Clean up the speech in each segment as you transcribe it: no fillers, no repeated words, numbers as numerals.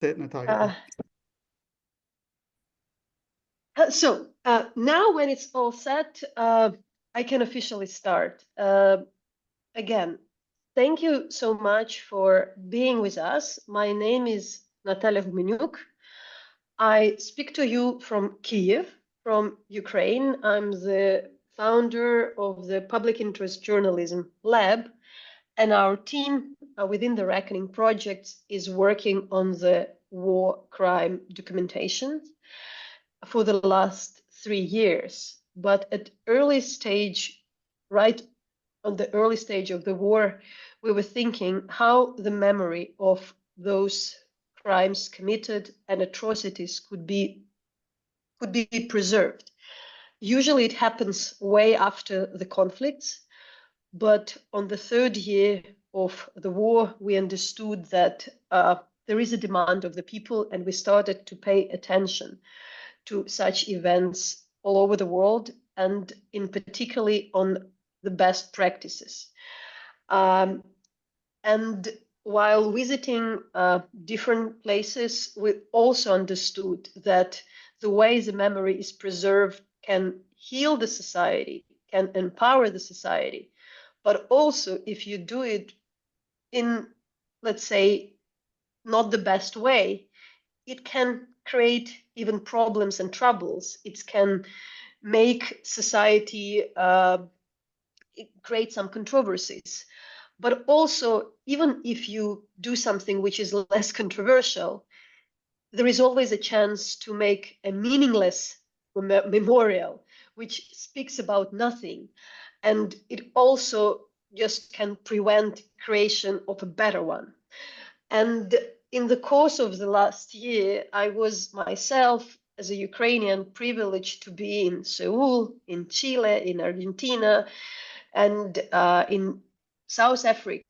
Nataliya. Now when it's all set, I can officially start. Again, thank you so much for being with us. My name is Nataliya Gumenyuk. I speak to you from Kyiv, from Ukraine. I'm the founder of the Public Interest Journalism Lab, and our team within the Reckoning Project is working on the war crime documentation for the last 3 years. But at early stage, right on the early stage of the war, we were thinking how the memory of those crimes committed and atrocities could be preserved. Usually it happens way after the conflicts, but on the 3rd year of the war, we understood that there is a demand of the people, and we started to pay attention to such events all over the world, and in particularly on the best practices. And while visiting different places, we also understood that the way the memory is preserved can heal the society, can empower the society, but also if you do it in, let's say, not the best way, it can create even problems and troubles. It can make society create some controversies. But also, even if you do something which is less controversial, there is always a chance to make a meaningless memorial, which speaks about nothing. And it also just can prevent creation of a better one. And in the course of the last year, I was myself, as a Ukrainian, privileged to be in Seoul, in Chile, in Argentina, and in South Africa,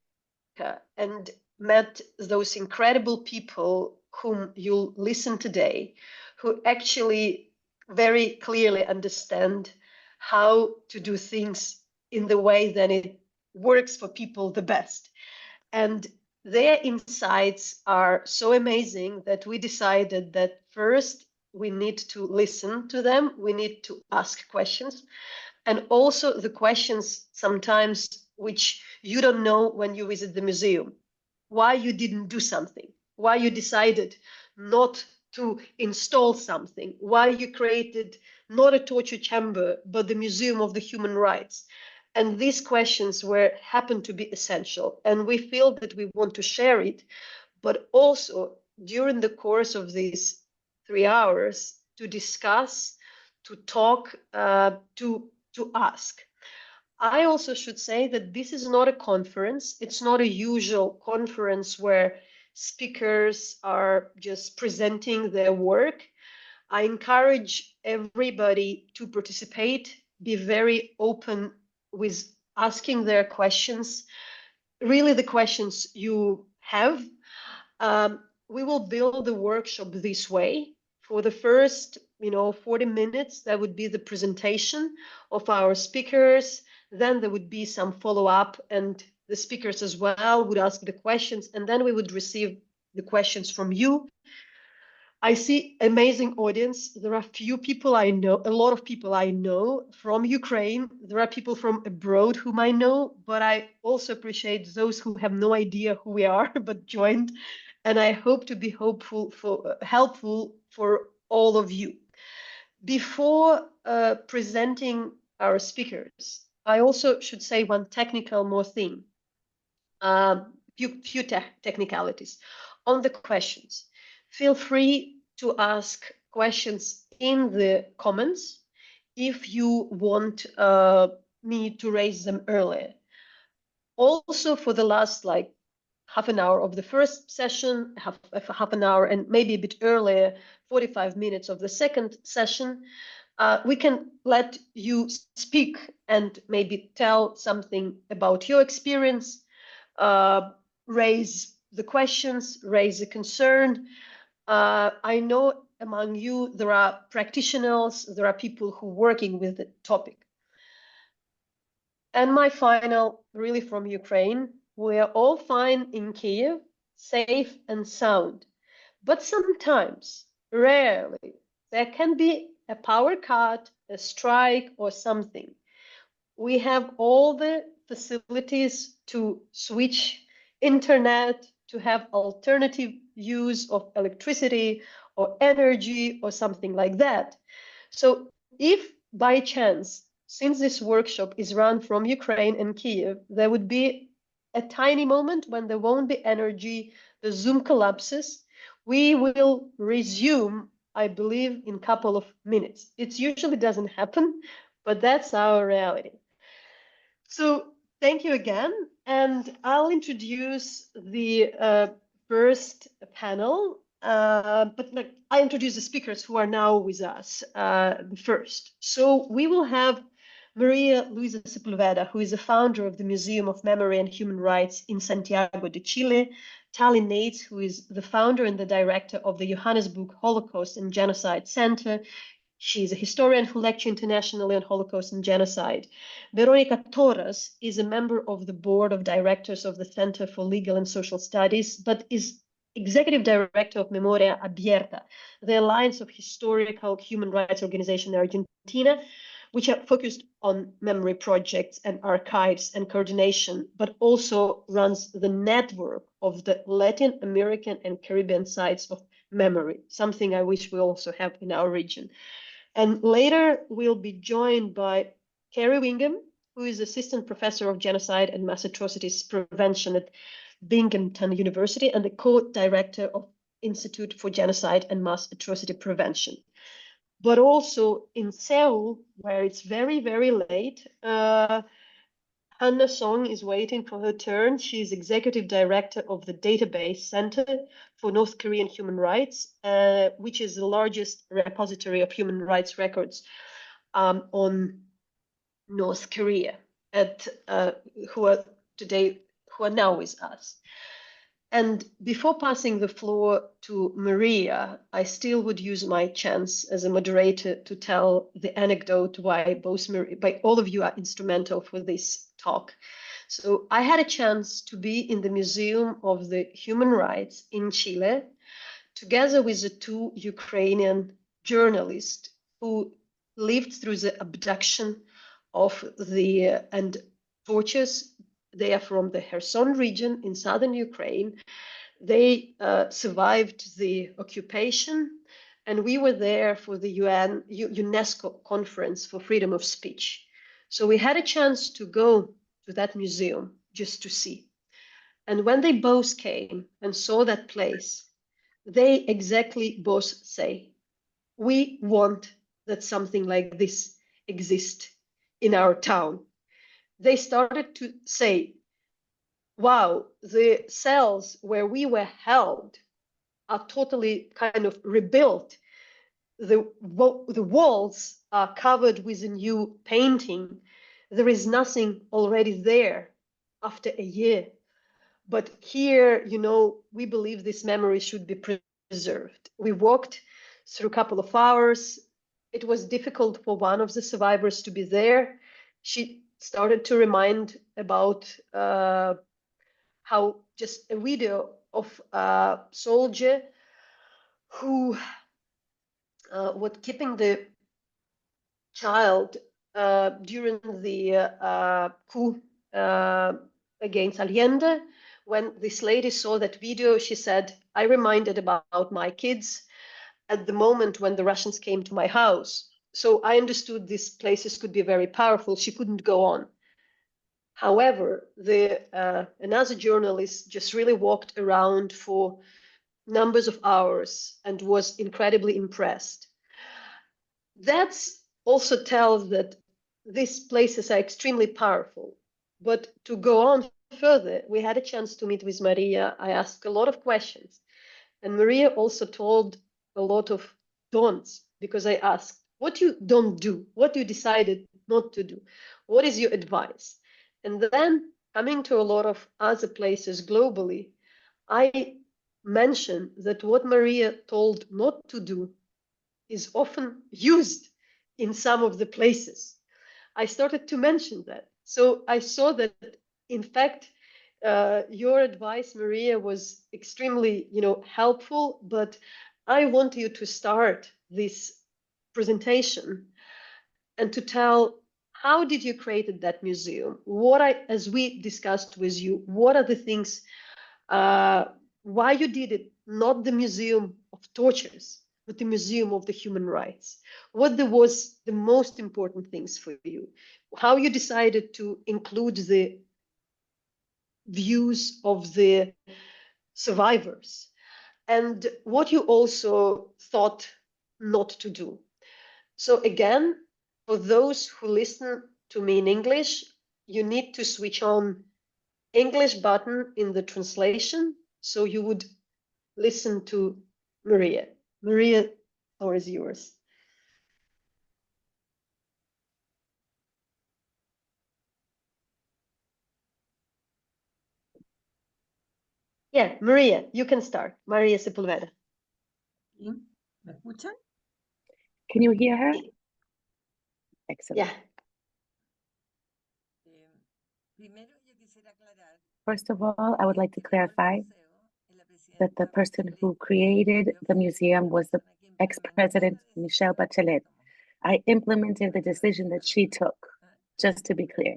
and met those incredible people whom you'll listen today, who actually very clearly understand how to do things in the way that it works for people the best. And their insights are so amazing that we decided that first we need to listen to them, we need to ask questions, and also the questions sometimes which you don't know when you visit the museum. Why you didn't do something, why you decided not to install something, why you created not a torture chamber, but the Museum of the Human Rights. And these questions happen to be essential. And we feel that we want to share it, but also during the course of these 3 hours to discuss, to talk, to ask. I also should say that this is not a conference. It's not a usual conference where speakers are just presenting their work. I encourage everybody to participate, be very open with asking their questions, really the questions you have. We will build the workshop this way. For the first 40 minutes, that would be the presentation of our speakers. Then there would be some follow-up, and the speakers as well would ask the questions, and then we would receive the questions from you. I see amazing audience. There are few people I know, a lot of people I know from Ukraine. There are people from abroad whom I know, but I also appreciate those who have no idea who we are but joined. And I hope to be helpful for all of you. Before presenting our speakers, I also should say one technical more thing, few technicalities on the questions. Feel free to ask questions in the comments if you want me to raise them earlier. Also, for the last half an hour of the first session, half an hour, and maybe a bit earlier, 45 minutes of the second session, we can let you speak and maybe tell something about your experience, raise the questions, raise the concern. I know among you there are practitioners, there are people who are working with the topic. And my final, really from Ukraine, we are all fine in Kyiv, safe and sound. But sometimes, rarely, there can be a power cut, a strike, or something. We have all the facilities to switch internet, to have alternative use of electricity or energy or something like that. So if by chance, since this workshop is run from Ukraine and Kiev, there would be a tiny moment when there won't be energy, the Zoom collapses, we will resume, I believe, in a couple of minutes. It usually doesn't happen, but that's our reality. So thank you again, and I'll introduce the first panel. But like, I introduce the speakers who are now with us first. So we will have María Luisa Sepúlveda, who is the founder of the Museum of Memory and Human Rights in Santiago de Chile. Tali, who is the founder and the director of the Johannesburg Holocaust and Genocide Center. She's a historian who lectures internationally on Holocaust and genocide. Verónica Torras is a member of the board of directors of the Center for Legal and Social Studies, but is executive director of Memoria, Abierta, the alliance of historical human rights organizations in Argentina, which are focused on memory projects and archives and coordination, but also runs the network of the Latin American and Caribbean sites of memory, something I wish we also have in our region. And later we'll be joined by Kerry Whigham, who is assistant professor of genocide and mass atrocities prevention at Binghamton University and the co-director of Institute for Genocide and Mass Atrocity Prevention. But also in Seoul, where it's very, very late, Hanna Song is waiting for her turn. She's executive director of the Database Center for North Korean Human Rights, which is the largest repository of human rights records on North Korea, who are now with us. And before passing the floor to Maria, I still would use my chance as a moderator to tell the anecdote why all of you are instrumental for this talk. So I had a chance to be in the Museum of the Human Rights in Chile, together with the two Ukrainian journalists who lived through the abduction of and tortures. They are from the Kherson region in southern Ukraine. They survived the occupation, and we were there for the UNESCO conference for freedom of speech. So we had a chance to go to that museum just to see. And when they both came and saw that place, they exactly both say, we want that something like this exists in our town. They started to say, wow, the cells where we were held are totally kind of rebuilt. The walls are covered with a new painting. There is nothing already there after a year. But here, we believe this memory should be preserved. We walked through a couple of hours. It was difficult for one of the survivors to be there. She started to remind about how just a video of a soldier who was keeping the child during the coup against Allende. When this lady saw that video, she said, I reminded about my kids at the moment when the Russians came to my house. So I understood these places could be very powerful. She couldn't go on. However, another journalist just really walked around for numbers of hours and was incredibly impressed. That also tells that these places are extremely powerful. But to go on further, we had a chance to meet with Maria. I asked a lot of questions. And Maria also told a lot of don'ts, because I asked, what you don't do? What you decided not to do? What is your advice? And then coming to a lot of other places globally, I mentioned that what Maria told not to do is often used in some of the places. I started to mention that. So I saw that, in fact, Your advice, Maria, was extremely, helpful, but I want you to start this presentation and to tell how did you create that museum? As we discussed with you, what are the things, why you did it, not the museum of tortures, but the museum of the human rights? What was the most important things for you? How you decided to include the views of the survivors, and what you also thought not to do. So again, for those who listen to me in English, you need to switch on English button in the translation so you would listen to Maria. Maria, the floor is yours. Yeah, Maria, you can start. María Sepúlveda. ¿Me escuchan? Can you hear her? Excellent. Yeah. First of all, I would like to clarify that the person who created the museum was the ex-president Michelle Bachelet. I implemented the decision that she took, just to be clear.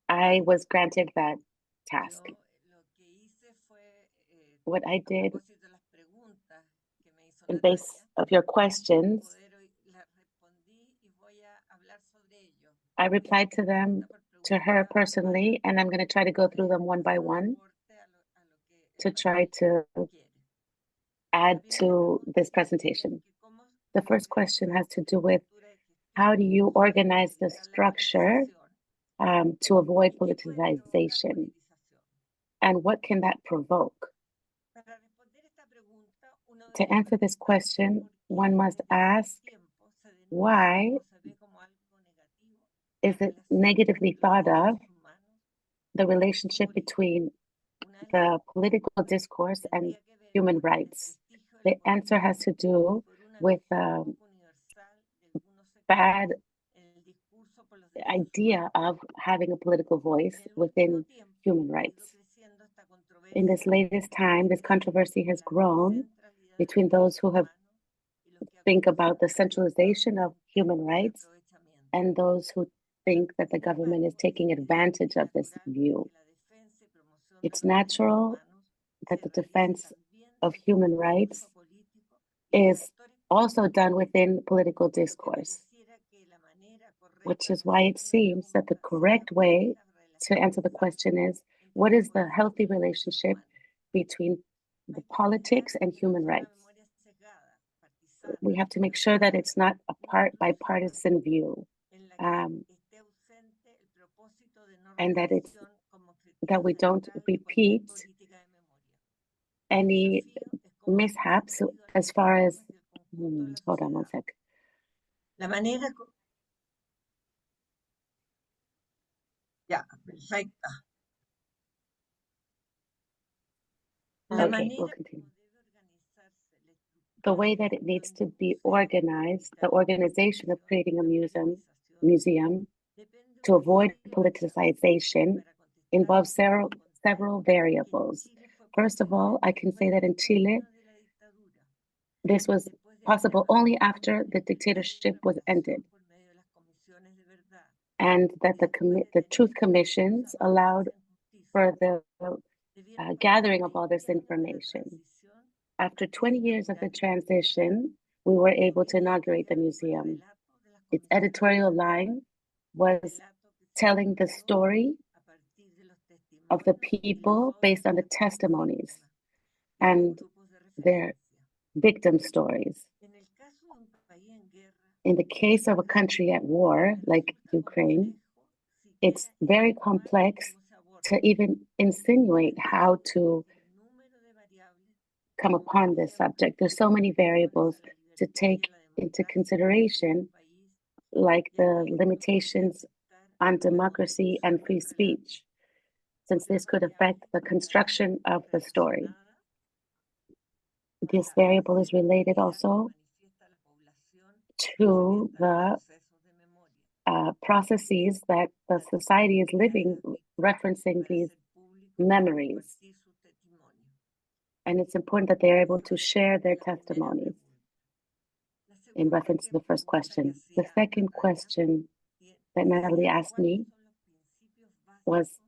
I was granted that task. What I did, in base of your questions, I replied to them, to her personally, and I'm going to try to go through them one by one to try to add to this presentation. The first question has to do with how do you organize the structure to avoid politicization, and what can that provoke? To answer this question, one must ask, why is it negatively thought of, the relationship between the political discourse and human rights? The answer has to do with bad idea of having a political voice within human rights. In this latest time, this controversy has grown between those who have think about the centralization of human rights and those who think that the government is taking advantage of this view. It's natural that the defense of human rights is also done within political discourse, which is why it seems that the correct way to answer the question is, what is the healthy relationship between the politics and human rights? We have to make sure that it's not a bipartisan view, and that we don't repeat any mishaps as far as, hold on one sec. La manera... Ya, perfecta. Okay, we'll continue. The way that it needs to be organized, the organization of creating a museum to avoid politicization involves several variables. First of all, I can say that in Chile, this was possible only after the dictatorship was ended, and that the truth commissions allowed for the gathering of all this information. After 20 years of the transition, we were able to inaugurate the museum. Its editorial line was telling the story of the people based on the testimonies and their victim stories. In the case of a country at war, like Ukraine, it's very complex to even insinuate how to come upon this subject. There's so many variables to take into consideration, like the limitations on democracy and free speech, since this could affect the construction of the story. This variable is related also to the processes that the society is living, referencing these memories. And it's important that they're able to share their testimonies in reference to the first question. The second question that Natalie asked me was,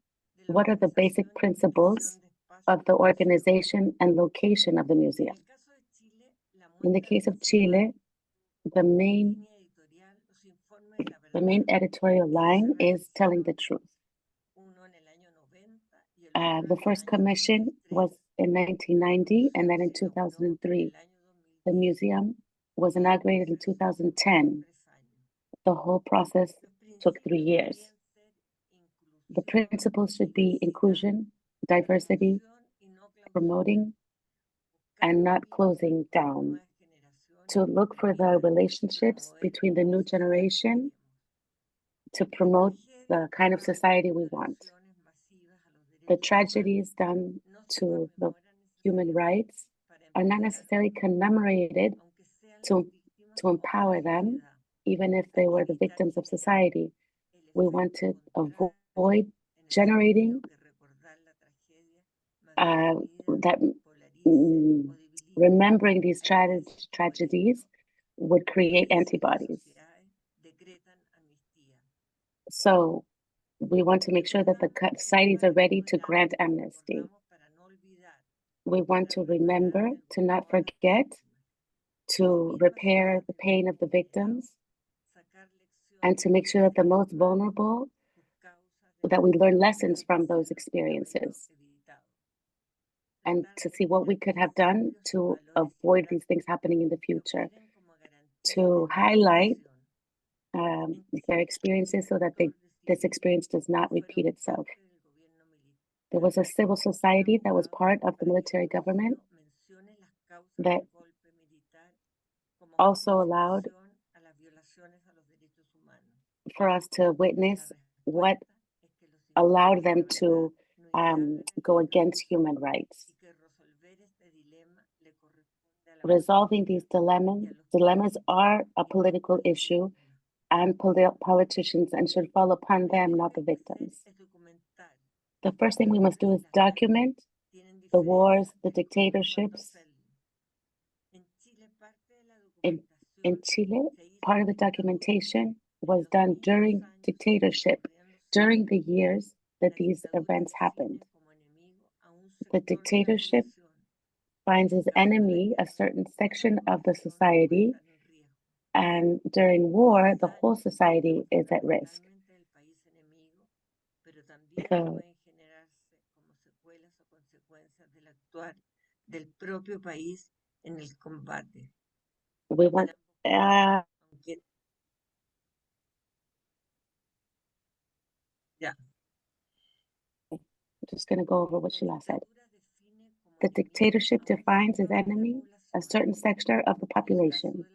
what are the basic principles of the organization and location of the museum? In the case of Chile, the main editorial line is telling the truth. The first commission was in 1990, and then in 2003. The museum was inaugurated in 2010. The whole process took 3 years. The principles should be inclusion, diversity, promoting, and not closing down, to look for the relationships between the new generation, to promote the kind of society we want. The tragedies done to the human rights are not necessarily commemorated to empower them, even if they were the victims of society. We want to avoid generating that remembering these tragedies would create antibodies. So we want to make sure that the societies are ready to grant amnesty. We want to remember, to not forget, to repair the pain of the victims, and to make sure that the most vulnerable, that we learn lessons from those experiences, and to see what we could have done to avoid these things happening in the future, to highlight their experiences so that this experience does not repeat itself. There was a civil society that was part of the military government that also allowed for us to witness what allowed them to go against human rights. Resolving these dilemmas are a political issue, and politicians and should fall upon them, not the victims. The first thing we must do is document the wars, the dictatorships. In Chile, part of the documentation was done during dictatorship, during the years that these events happened. The dictatorship finds as enemy a certain section of the society, and during war, the whole society is at risk. We want just going to go over what she last said. The dictatorship defines as enemy a certain sector of the population.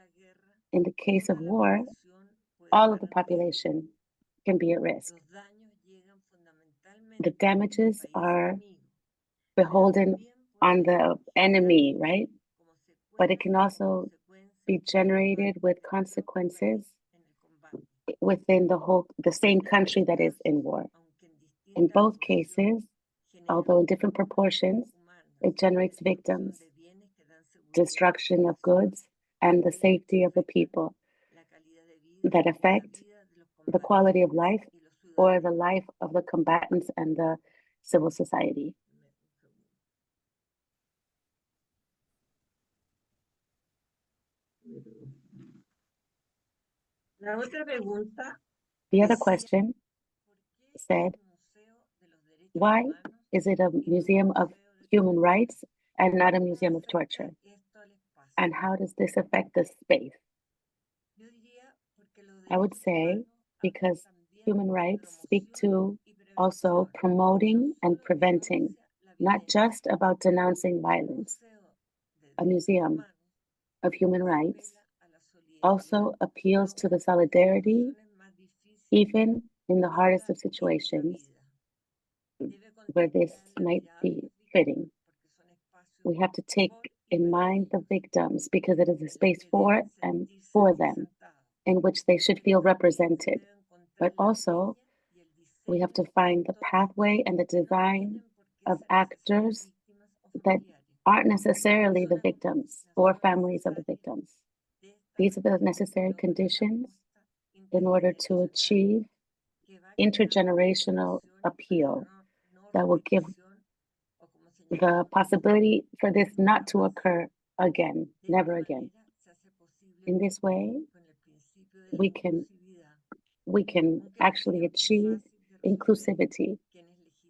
In the case of war, all of the population can be at risk. The damages are beholden on the enemy, right? But it can also be generated with consequences within the same country that is in war. In both cases, although in different proportions, it generates victims, destruction of goods, and the safety of the people that affect the quality of life or the life of the combatants and the civil society. The other question said, why is it a museum of human rights and not a museum of torture? And how does this affect the space? I would say because human rights speak to also promoting and preventing, not just about denouncing violence. A museum of human rights also appeals to the solidarity, even in the hardest of situations where this might be fitting. We have to take in mind the victims because it is a space for and for them in which they should feel represented. but also we have to find the pathway and the design of actors that aren't necessarily the victims or families of the victims. These are the necessary conditions in order to achieve intergenerational appeal that will give the possibility for this not to occur again, never again. In this way, we can actually achieve inclusivity,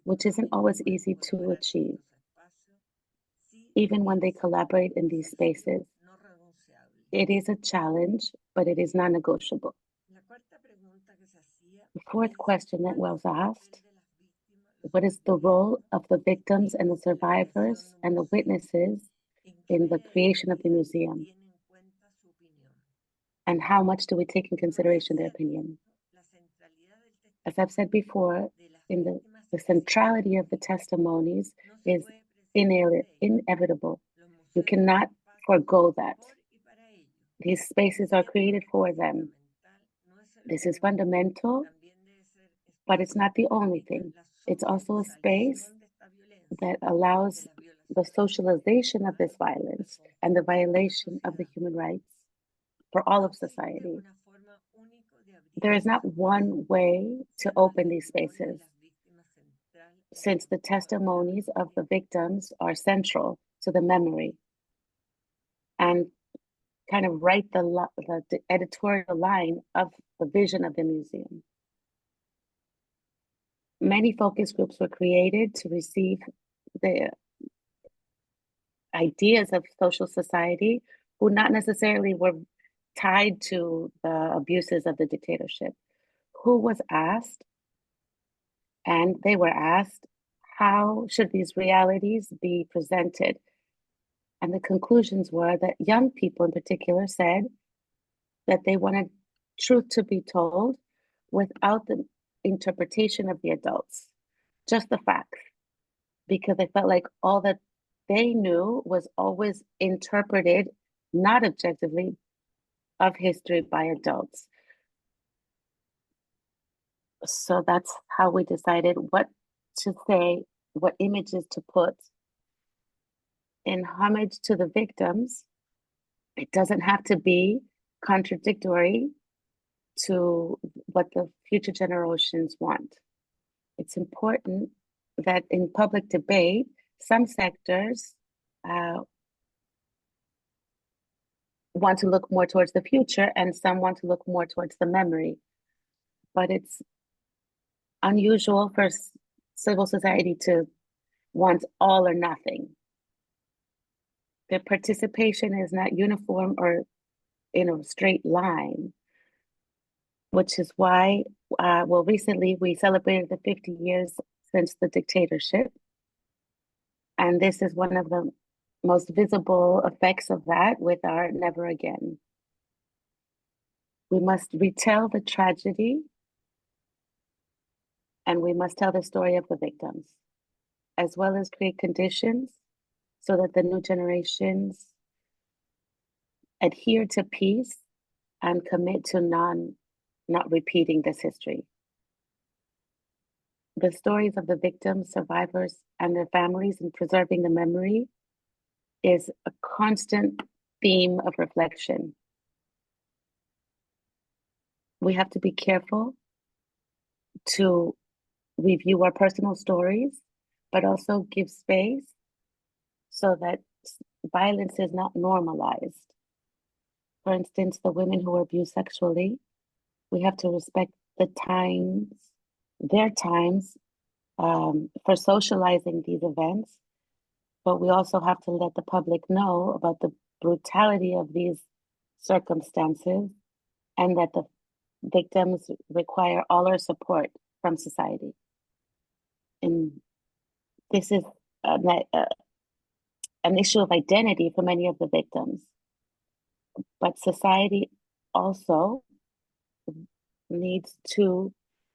which isn't always easy to achieve, even when they collaborate in these spaces. It is a challenge, but it is non-negotiable. The fourth question that was asked: what is the role of the victims and the survivors and the witnesses in the creation of the museum? And how much do we take in consideration their opinion? As I've said before, the centrality of the testimonies is inevitable. You cannot forego that. These spaces are created for them. This is fundamental, but it's not the only thing. It's also a space that allows the socialization of this violence and the violation of the human rights for all of society. There is not one way to open these spaces, since the testimonies of the victims are central to the memory and kind of write the editorial line of the vision of the museum. Many focus groups were created to receive the ideas of social society who not necessarily were tied to the abuses of the dictatorship, who was asked, and they were asked, how should these realities be presented? And the conclusions were that young people in particular said that they wanted truth to be told without the interpretation of the adults, just the facts, because they felt like all that they knew was always interpreted, not objectively, of history by adults. So that's how we decided what to say, what images to put. In homage to the victims, it doesn't have to be contradictory to what the future generations want. It's important that in public debate, some sectors want to look more towards the future and some want to look more towards the memory. But it's unusual for civil society to want all or nothing. The participation is not uniform or in a straight line, which is why, recently we celebrated the 50 years since the dictatorship. And this is one of the most visible effects of that with our Never Again. We must retell the tragedy, and we must tell the story of the victims, as well as create conditions so that the new generations adhere to peace and commit to not repeating this history. The stories of the victims, survivors, and their families in preserving the memory is a constant theme of reflection. We have to be careful to review our personal stories, but also give space so that violence is not normalized. For instance, the women who were abused sexually, we have to respect their times for socializing these events, but we also have to let the public know about the brutality of these circumstances and that the victims require all our support from society. And this is an issue of identity for many of the victims. But society also needs to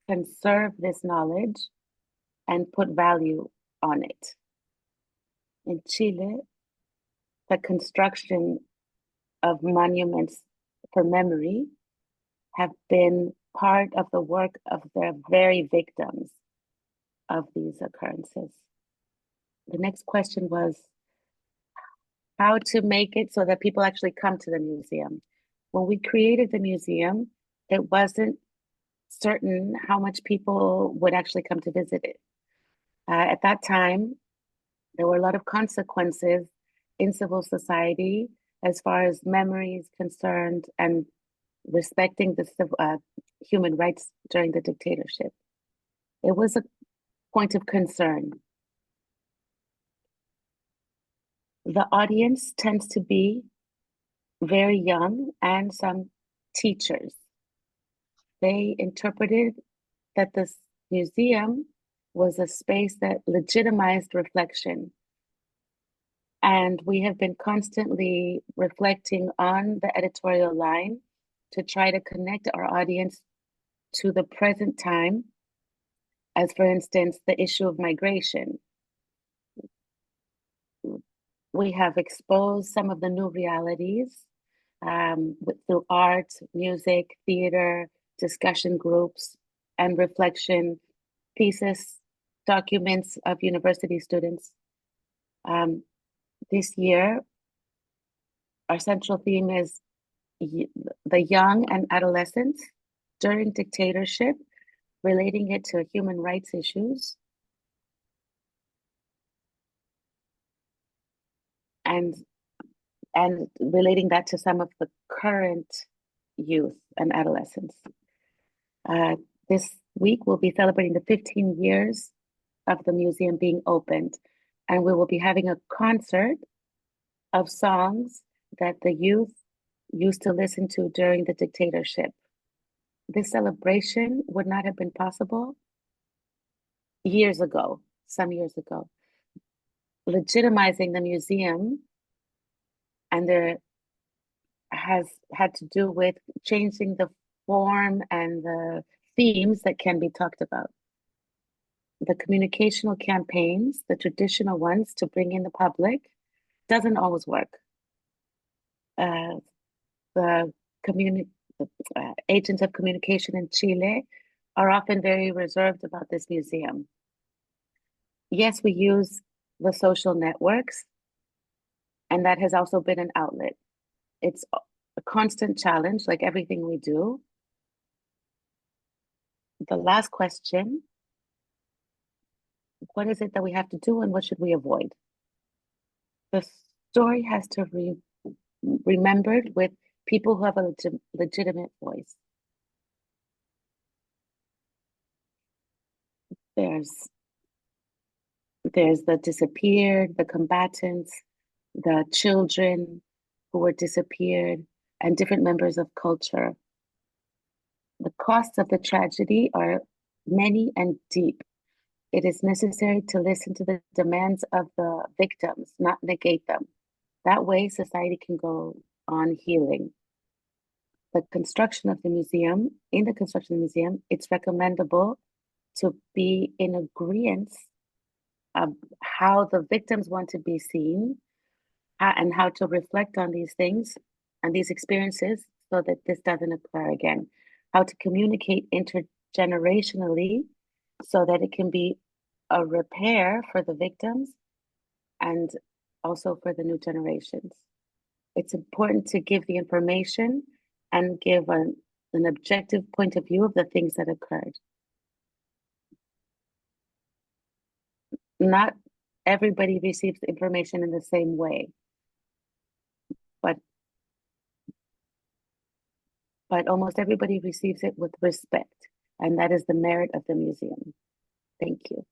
conserve this knowledge and put value on it. In Chile, the construction of monuments for memory have been part of the work of the very victims of these occurrences. The next question was how to make it so that people actually come to the museum. When we created the museum, it wasn't certain how much people would actually come to visit it. At that time, there were a lot of consequences in civil society as far as memory is concerned and respecting the human rights during the dictatorship. It was a point of concern. The audience tends to be very young and some teachers. They interpreted that this museum was a space that legitimized reflection. And we have been constantly reflecting on the editorial line to try to connect our audience to the present time, as for instance, the issue of migration. We have exposed some of the new realities through art, music, theater, discussion groups, and reflection thesis documents of university students. This year, our central theme is the young and adolescents during dictatorship, relating it to human rights issues. And relating that to some of the current youth and adolescents. This week, we'll be celebrating the 15 years of the museum being opened, and we will be having a concert of songs that the youth used to listen to during the dictatorship. This celebration would not have been possible years ago, some years ago. Legitimizing the museum and there has had to do with changing the form and the themes that can be talked about. The communicational campaigns, the traditional ones to bring in the public, doesn't always work. The agents of communication in Chile are often very reserved about this museum. Yes, we use the social networks, and that has also been an outlet. It's a constant challenge, like everything we do. The last question, what is it that we have to do and what should we avoid? The story has to be remembered with people who have a legitimate voice. There's the disappeared, the combatants, the children who were disappeared, and different members of culture. The costs of the tragedy are many and deep. It is necessary to listen to the demands of the victims, not negate them. That way, society can go on healing. In the construction of the museum, it's recommendable to be in agreement of how the victims want to be seen and how to reflect on these things and these experiences so that this doesn't occur again. How to communicate intergenerationally so that it can be a repair for the victims and also for the new generations. It's important to give the information and give an objective point of view of the things that occurred. Not everybody receives information in the same way, but almost everybody receives it with respect, and that is the merit of the museum. Thank you.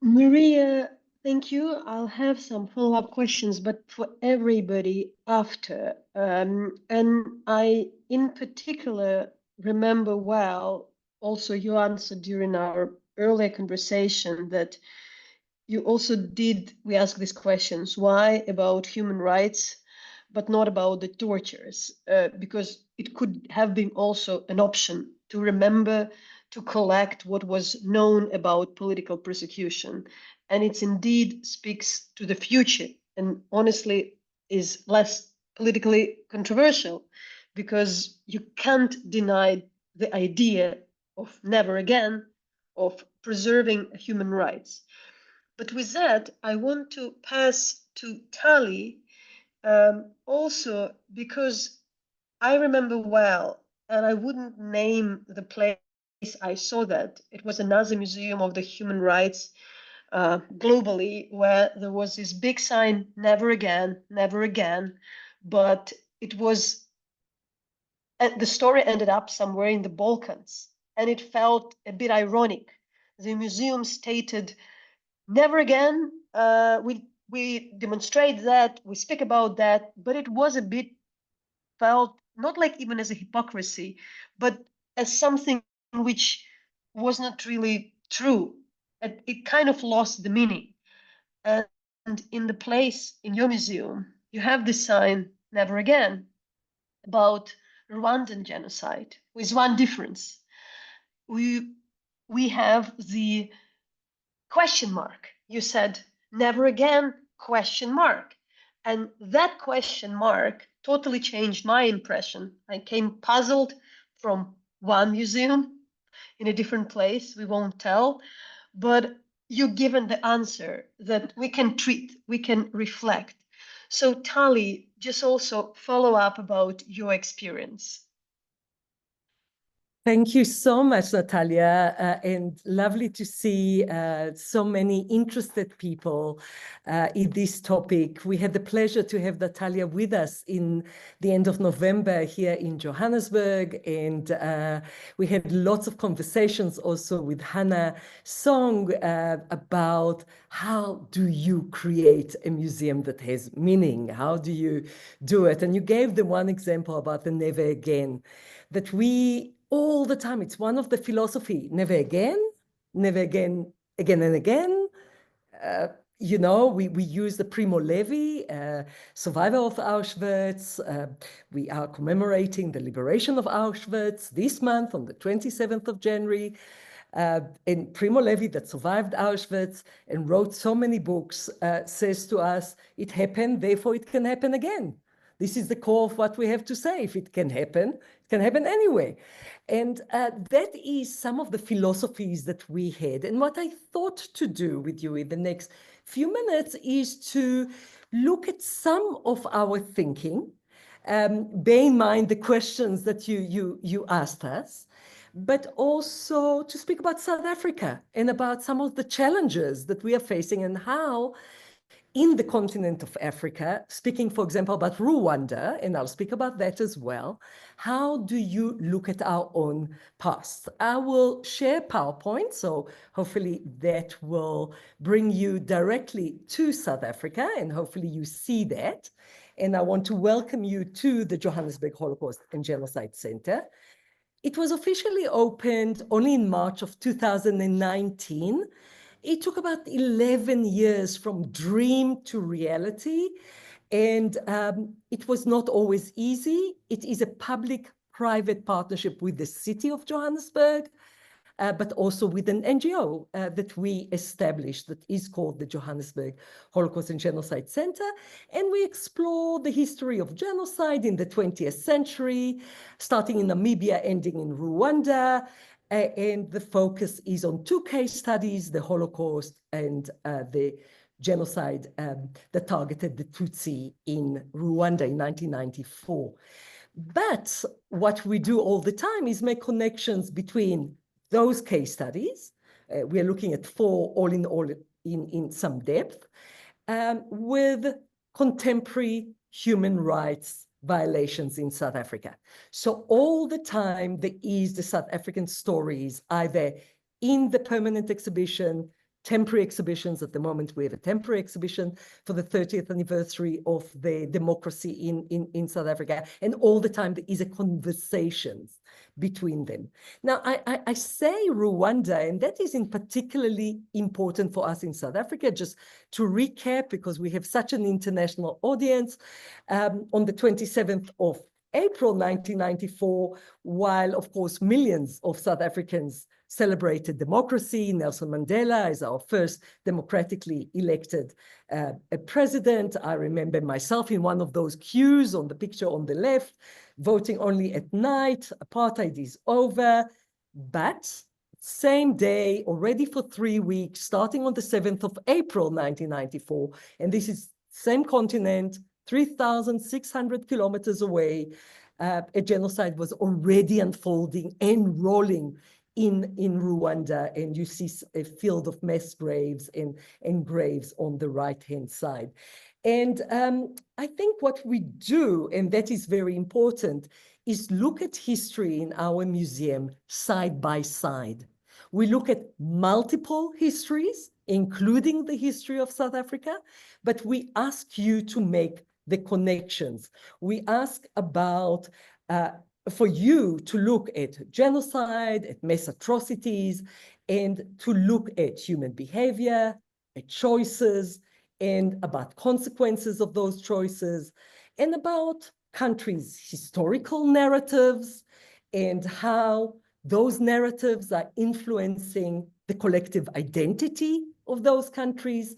Maria, thank you. I'll have some follow-up questions, but for everybody after. And I, in particular, remember well also your answer during our earlier conversation that you also we asked these questions, why about human rights, but not about the tortures, because it could have been also an option to remember, to collect what was known about political persecution. And it indeed speaks to the future and honestly is less politically controversial, because you can't deny the idea of never again, of preserving human rights. But with that, I want to pass to Tali, also because I remember well, and I wouldn't name the place I saw that. It was another museum of the human rights globally, where there was this big sign, never again, never again. But it was, the story ended up somewhere in the Balkans, and it felt a bit ironic. The museum stated, never again, we demonstrate that, we speak about that, but it was a bit felt not like even as a hypocrisy, but as something which was not really true. It kind of lost the meaning. And in the place in your museum, you have this sign, never again, about Rwandan genocide, with one difference. We have the question mark. You said, never again, question mark. And that question mark totally changed my impression. I came puzzled from one museum in a different place, we won't tell, but you've given the answer that we can treat, we can reflect. So Tali, just also follow up about your experience. Thank you so much, Nataliya, and lovely to see so many interested people in this topic. We had the pleasure to have Nataliya with us in the end of November here in Johannesburg, and we had lots of conversations also with Hanna Song about how do you create a museum that has meaning? How do you do it? And you gave the one example about the never again, that we all the time, it's one of the philosophy, never again, again and again. You know, we use the Primo Levi, survivor of Auschwitz. We are commemorating the liberation of Auschwitz this month on the 27th of January. And Primo Levi, that survived Auschwitz and wrote so many books, says to us, it happened, therefore it can happen again. This is the core of what we have to say. If it can happen anyway. And that is some of the philosophies that we had. And what I thought to do with you in the next few minutes is to look at some of our thinking, bear in mind the questions that you asked us, but also to speak about South Africa and about some of the challenges that we are facing and how in the continent of Africa, speaking, for example, about Rwanda, and I'll speak about that as well, how do you look at our own past? I will share PowerPoint, so hopefully that will bring you directly to South Africa, and hopefully you see that. And I want to welcome you to the Johannesburg Holocaust and Genocide Center. It was officially opened only in March of 2019. It took about 11 years from dream to reality, and it was not always easy. It is a public-private partnership with the city of Johannesburg, but also with an NGO that we established that is called the Johannesburg Holocaust and Genocide Center. And we explore the history of genocide in the 20th century, starting in Namibia, ending in Rwanda. And the focus is on two case studies, the Holocaust and the genocide that targeted the Tutsi in Rwanda in 1994. But what we do all the time is make connections between those case studies. We are looking at four all in some depth, with contemporary human rights violations in South Africa. So all the time there is the South African stories, either in the permanent exhibition, temporary exhibitions. At the moment we have a temporary exhibition for the 30th anniversary of the democracy in South Africa, and all the time there is a conversation between them. Now I say Rwanda, and that is in particularly important for us in South Africa, just to recap, because we have such an international audience. On the 27th of April 1994, while of course millions of South Africans celebrated democracy. Nelson Mandela is our first democratically elected president. I remember myself in one of those queues on the picture on the left, voting only at night. Apartheid is over, but same day, already for 3 weeks, starting on the 7th of April, 1994, and this is same continent, 3,600 kilometers away, a genocide was already unfolding and rolling in Rwanda, and you see a field of mass graves and graves on the right-hand side. And I think what we do, and that is very important, is look at history in our museum side by side. We look at multiple histories, including the history of South Africa, but we ask you to make the connections. We ask about, for you to look at genocide, at mass atrocities, and to look at human behavior, at choices, and about consequences of those choices, and about countries' historical narratives, and how those narratives are influencing the collective identity of those countries,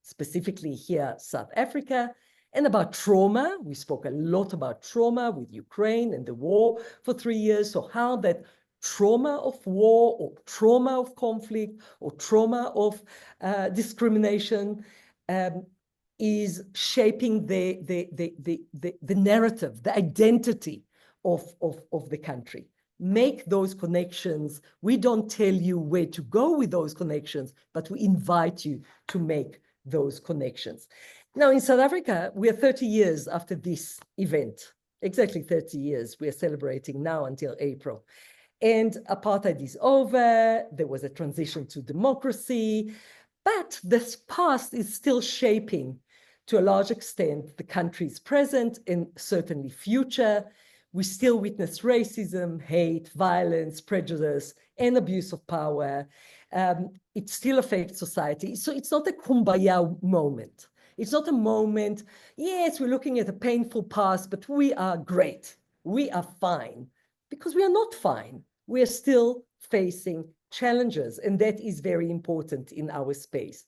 specifically here, South Africa, and about trauma. We spoke a lot about trauma with Ukraine and the war for 3 years. So how that trauma of war or trauma of conflict or trauma of discrimination is shaping the narrative, the identity of the country. Make those connections. We don't tell you where to go with those connections, but we invite you to make those connections. Now, in South Africa, we are 30 years after this event, exactly 30 years. We are celebrating now until April. And apartheid is over. There was a transition to democracy, but this past is still shaping, to a large extent, the country's present and certainly future. We still witness racism, hate, violence, prejudice, and abuse of power. It still affects society. So it's not a kumbaya moment. It's not a moment, yes, we're looking at a painful past, but we are great. We are fine. Because we are not fine. We are still facing challenges, and that is very important in our space.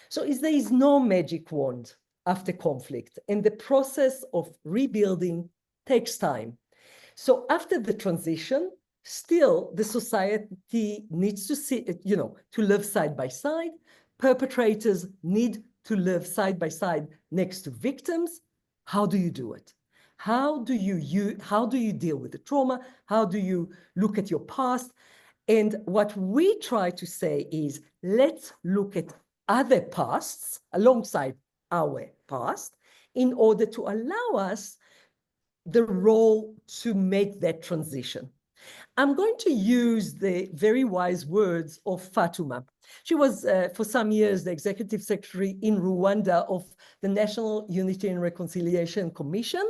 So there is no magic wand after conflict, and the process of rebuilding takes time. So after the transition, still the society needs to see, to live side by side. Perpetrators need to live side by side next to victims. How do you do it? How do you deal with the trauma? How do you look at your past? And what we try to say is, let's look at other pasts alongside our past in order to allow us the role to make that transition. I'm going to use the very wise words of Fatuma. She was, for some years, the executive secretary in Rwanda of the National Unity and Reconciliation Commission.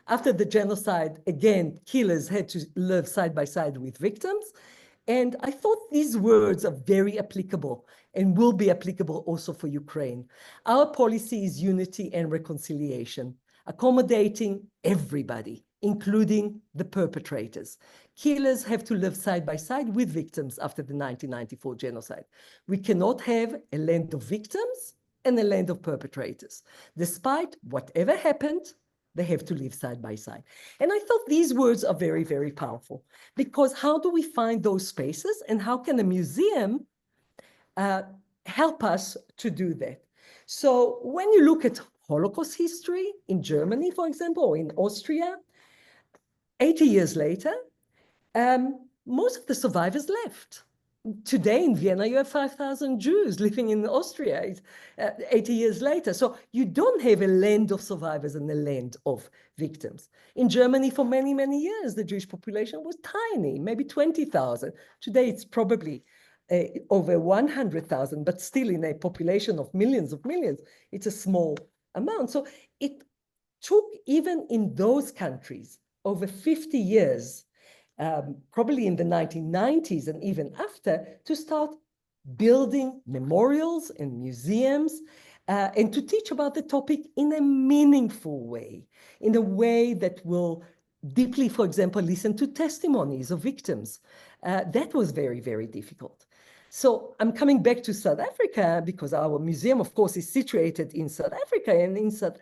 After the genocide, again, killers had to live side by side with victims. And I thought these words are very applicable and will be applicable also for Ukraine. Our policy is unity and reconciliation, accommodating everybody, including the perpetrators. Killers have to live side by side with victims after the 1994 genocide. We cannot have a land of victims and a land of perpetrators. Despite whatever happened, they have to live side by side. And I thought these words are very, very powerful, because how do we find those spaces, and how can a museum help us to do that? So when you look at Holocaust history in Germany, for example, or in Austria, 80 years later, most of the survivors left. Today in Vienna, you have 5,000 Jews living in Austria 80 years later. So you don't have a land of survivors and a land of victims. In Germany, for many, many years, the Jewish population was tiny, maybe 20,000. Today, it's probably over 100,000, but still in a population of millions, it's a small amount. So it took, even in those countries, over 50 years, probably in the 1990s and even after, to start building memorials and museums and to teach about the topic in a meaningful way, in a way that will deeply, for example, listen to testimonies of victims. That was very, very difficult. So I'm coming back to South Africa because our museum, of course, is situated in South Africa, and in South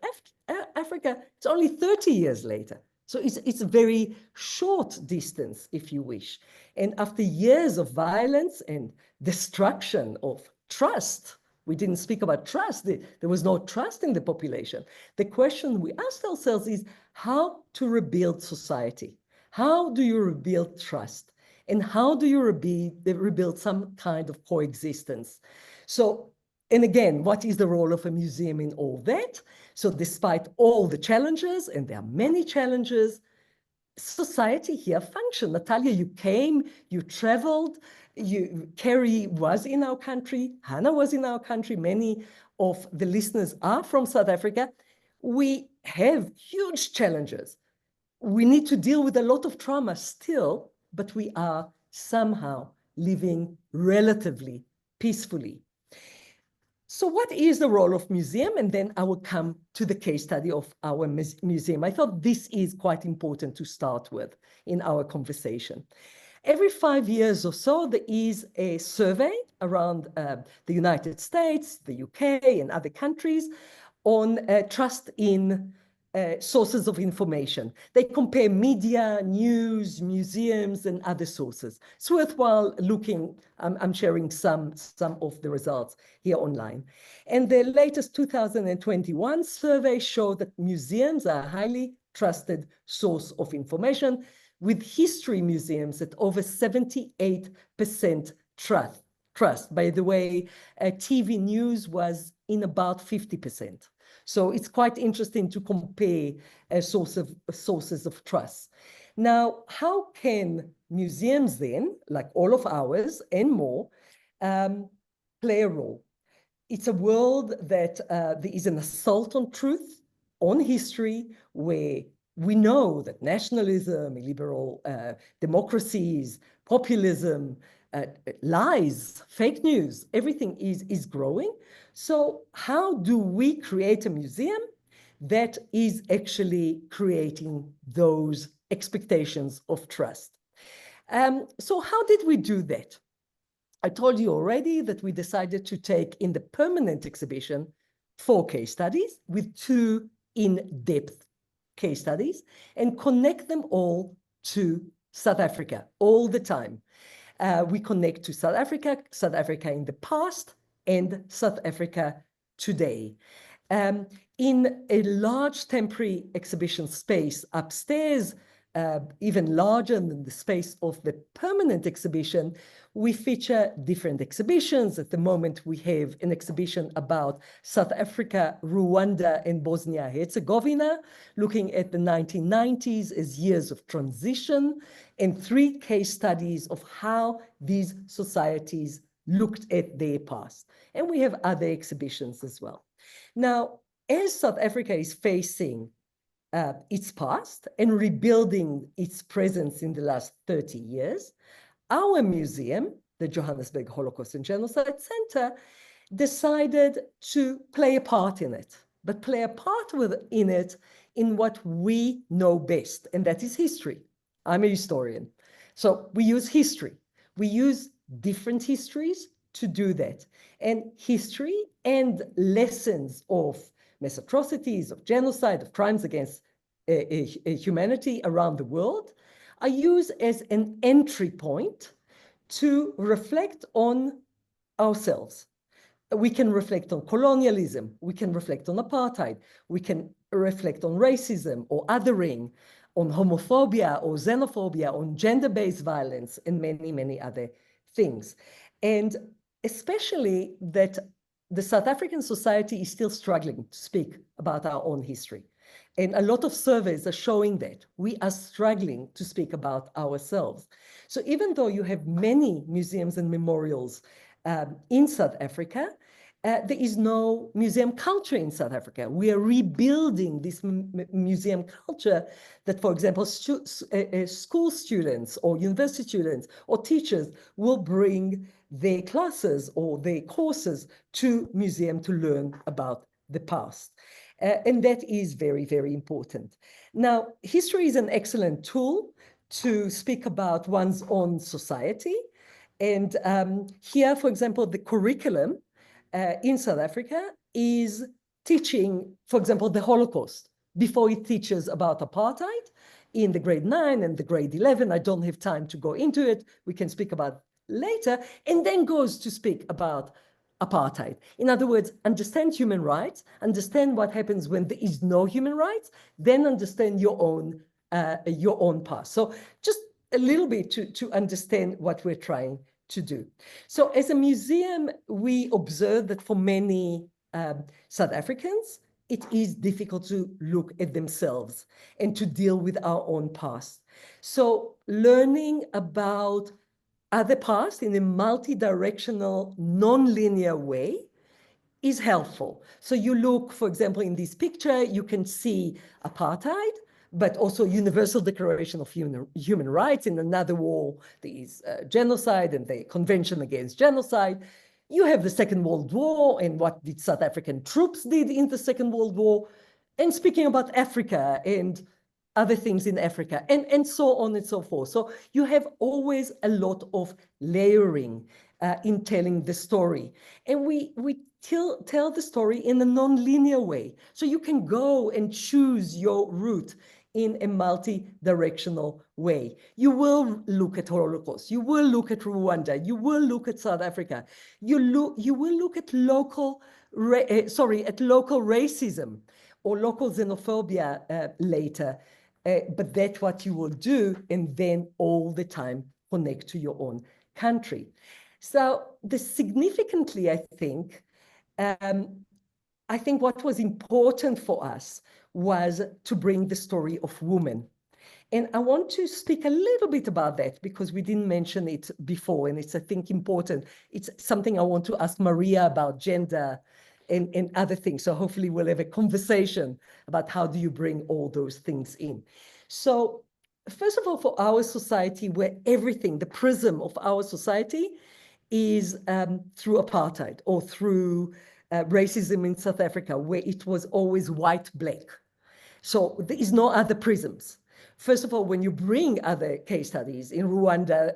Africa, it's only 30 years later. So it's a very short distance, if you wish. And after years of violence and destruction of trust, we didn't speak about trust. There was no trust in the population. The question we asked ourselves is how to rebuild society. How do you rebuild trust? And how do you rebuild some kind of coexistence? So, and again, what is the role of a museum in all that? So despite all the challenges, and there are many challenges, society here functioned. Nataliya, you came, you traveled, Kerry was in our country, Hanna was in our country, many of the listeners are from South Africa. We have huge challenges. We need to deal with a lot of trauma still, but we are somehow living relatively peacefully. So what is the role of museum? And then I will come to the case study of our museum. I thought this is quite important to start with in our conversation. Every 5 years or so, there is a survey around the United States, the UK, and other countries on trust in sources of information. They compare media, news, museums, and other sources. It's worthwhile looking. I'm sharing some of the results here online. And the latest 2021 survey showed that museums are a highly trusted source of information, with history museums at over 78% trust. By the way, TV news was in about 50%. So it's quite interesting to compare sources of trust. Now, how can museums then, like all of ours and more, play a role? It's a world that there is an assault on truth, on history, where we know that nationalism, illiberal democracies, populism, lies, fake news, everything is growing. So how do we create a museum that is actually creating those expectations of trust? So how did we do that? I told you already that we decided to take in the permanent exhibition 4 case studies with 2 in-depth case studies and connect them all to South Africa all the time. We connect to South Africa in the past, and South Africa today. In a large temporary exhibition space upstairs, even larger than the space of the permanent exhibition, we feature different exhibitions. At the moment, we have an exhibition about South Africa, Rwanda, and Bosnia-Herzegovina, looking at the 1990s as years of transition, and 3 case studies of how these societies looked at their past. And we have other exhibitions as well. Now, as South Africa is facing its past and rebuilding its presence in the last 30 years, our museum, the Johannesburg Holocaust and Genocide Center, decided to play a part in it, but play a part in it in what we know best, and that is history. I'm a historian. So we use history. We use different histories to do that. And history and lessons of mass atrocities, of genocide, of crimes against humanity around the world are used as an entry point to reflect on ourselves. We can reflect on colonialism, we can reflect on apartheid, we can reflect on racism or othering, on homophobia or xenophobia, on gender-based violence, and many, many other things. And especially that the South African society is still struggling to speak about our own history. And a lot of surveys are showing that we are struggling to speak about ourselves. So even though you have many museums and memorials in South Africa, there is no museum culture in South Africa. We are rebuilding this museum culture that, for example, school students or university students or teachers will bring their classes or their courses to museum to learn about the past. And that is very, very important. Now, history is an excellent tool to speak about one's own society. And here, for example, the curriculum in South Africa is teaching, for example, the Holocaust before it teaches about apartheid in the grade 9 and the grade 11. I don't have time to go into it. We can speak about later, and then goes to speak about apartheid. In other words, understand human rights, understand what happens when there is no human rights, then understand your own past. So just a little bit to understand what we're trying to do. So as a museum, we observe that for many South Africans, it is difficult to look at themselves and to deal with our own past. So learning about other past in a multi-directional, non-linear way is helpful. So you look, for example, in this picture, you can see apartheid, but also Universal Declaration of Human Rights. In another wall, there is genocide and the Convention Against Genocide. You have the Second World War and what did South African troops did in the Second World War. And speaking about Africa and other things in Africa, and so on and so forth. So you have always a lot of layering in telling the story. And we tell the story in a non-linear way. So you can go and choose your route in a multi-directional way. You will look at Holocaust, you will look at Rwanda, you will look at South Africa, you will look at local racism or local xenophobia later. But that's what you will do, and then all the time connect to your own country. So significantly, I think what was important for us was to bring the story of women. And I want to speak a little bit about that because we didn't mention it before, and it's, I think, important. It's something I want to ask Maria about gender and other things. So hopefully we'll have a conversation about how do you bring all those things in. So first of all, for our society, where everything, the prism of our society is through apartheid or through racism in South Africa, where it was always white, black. So there is no other prisms. First of all, when you bring other case studies in Rwanda,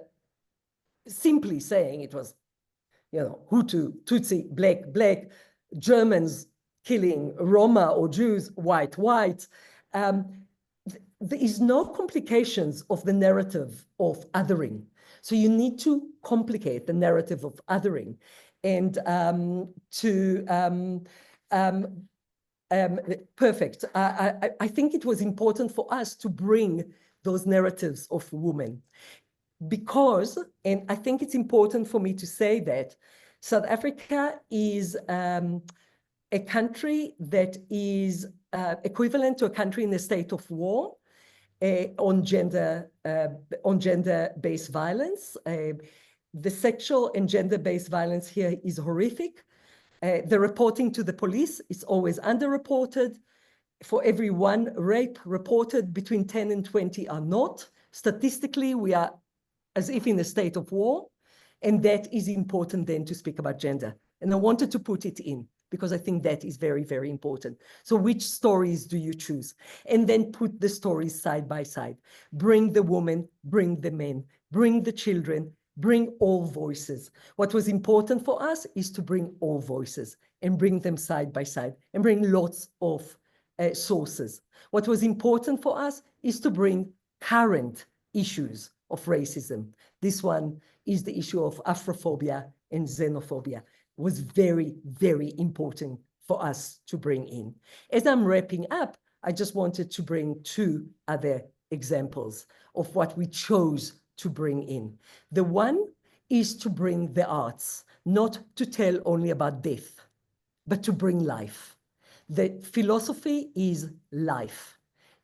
simply saying it was, Hutu, Tutsi, black, black, Germans killing Roma or Jews, white, white. There is no complications of the narrative of othering. So you need to complicate the narrative of othering and perfect. I think it was important for us to bring those narratives of women because, and I think it's important for me to say that South Africa is a country that is equivalent to a country in a state of war on gender-based violence. The sexual and gender-based violence here is horrific. The reporting to the police is always underreported. For every one rape reported, between 10 and 20 are not. Statistically, we are as if in a state of war. And that is important then to speak about gender. And I wanted to put it in because I think that is very, very important. So which stories do you choose? And then put the stories side by side. Bring the woman, bring the men, bring the children, bring all voices. What was important for us is to bring all voices and bring them side by side and bring lots of sources. What was important for us is to bring current issues of racism. This one is the issue of Afrophobia and xenophobia. Was very, very important for us to bring in. As I'm wrapping up, I just wanted to bring two other examples of what we chose to bring in. The one is to bring the arts, not to tell only about death, but to bring life. The philosophy is life.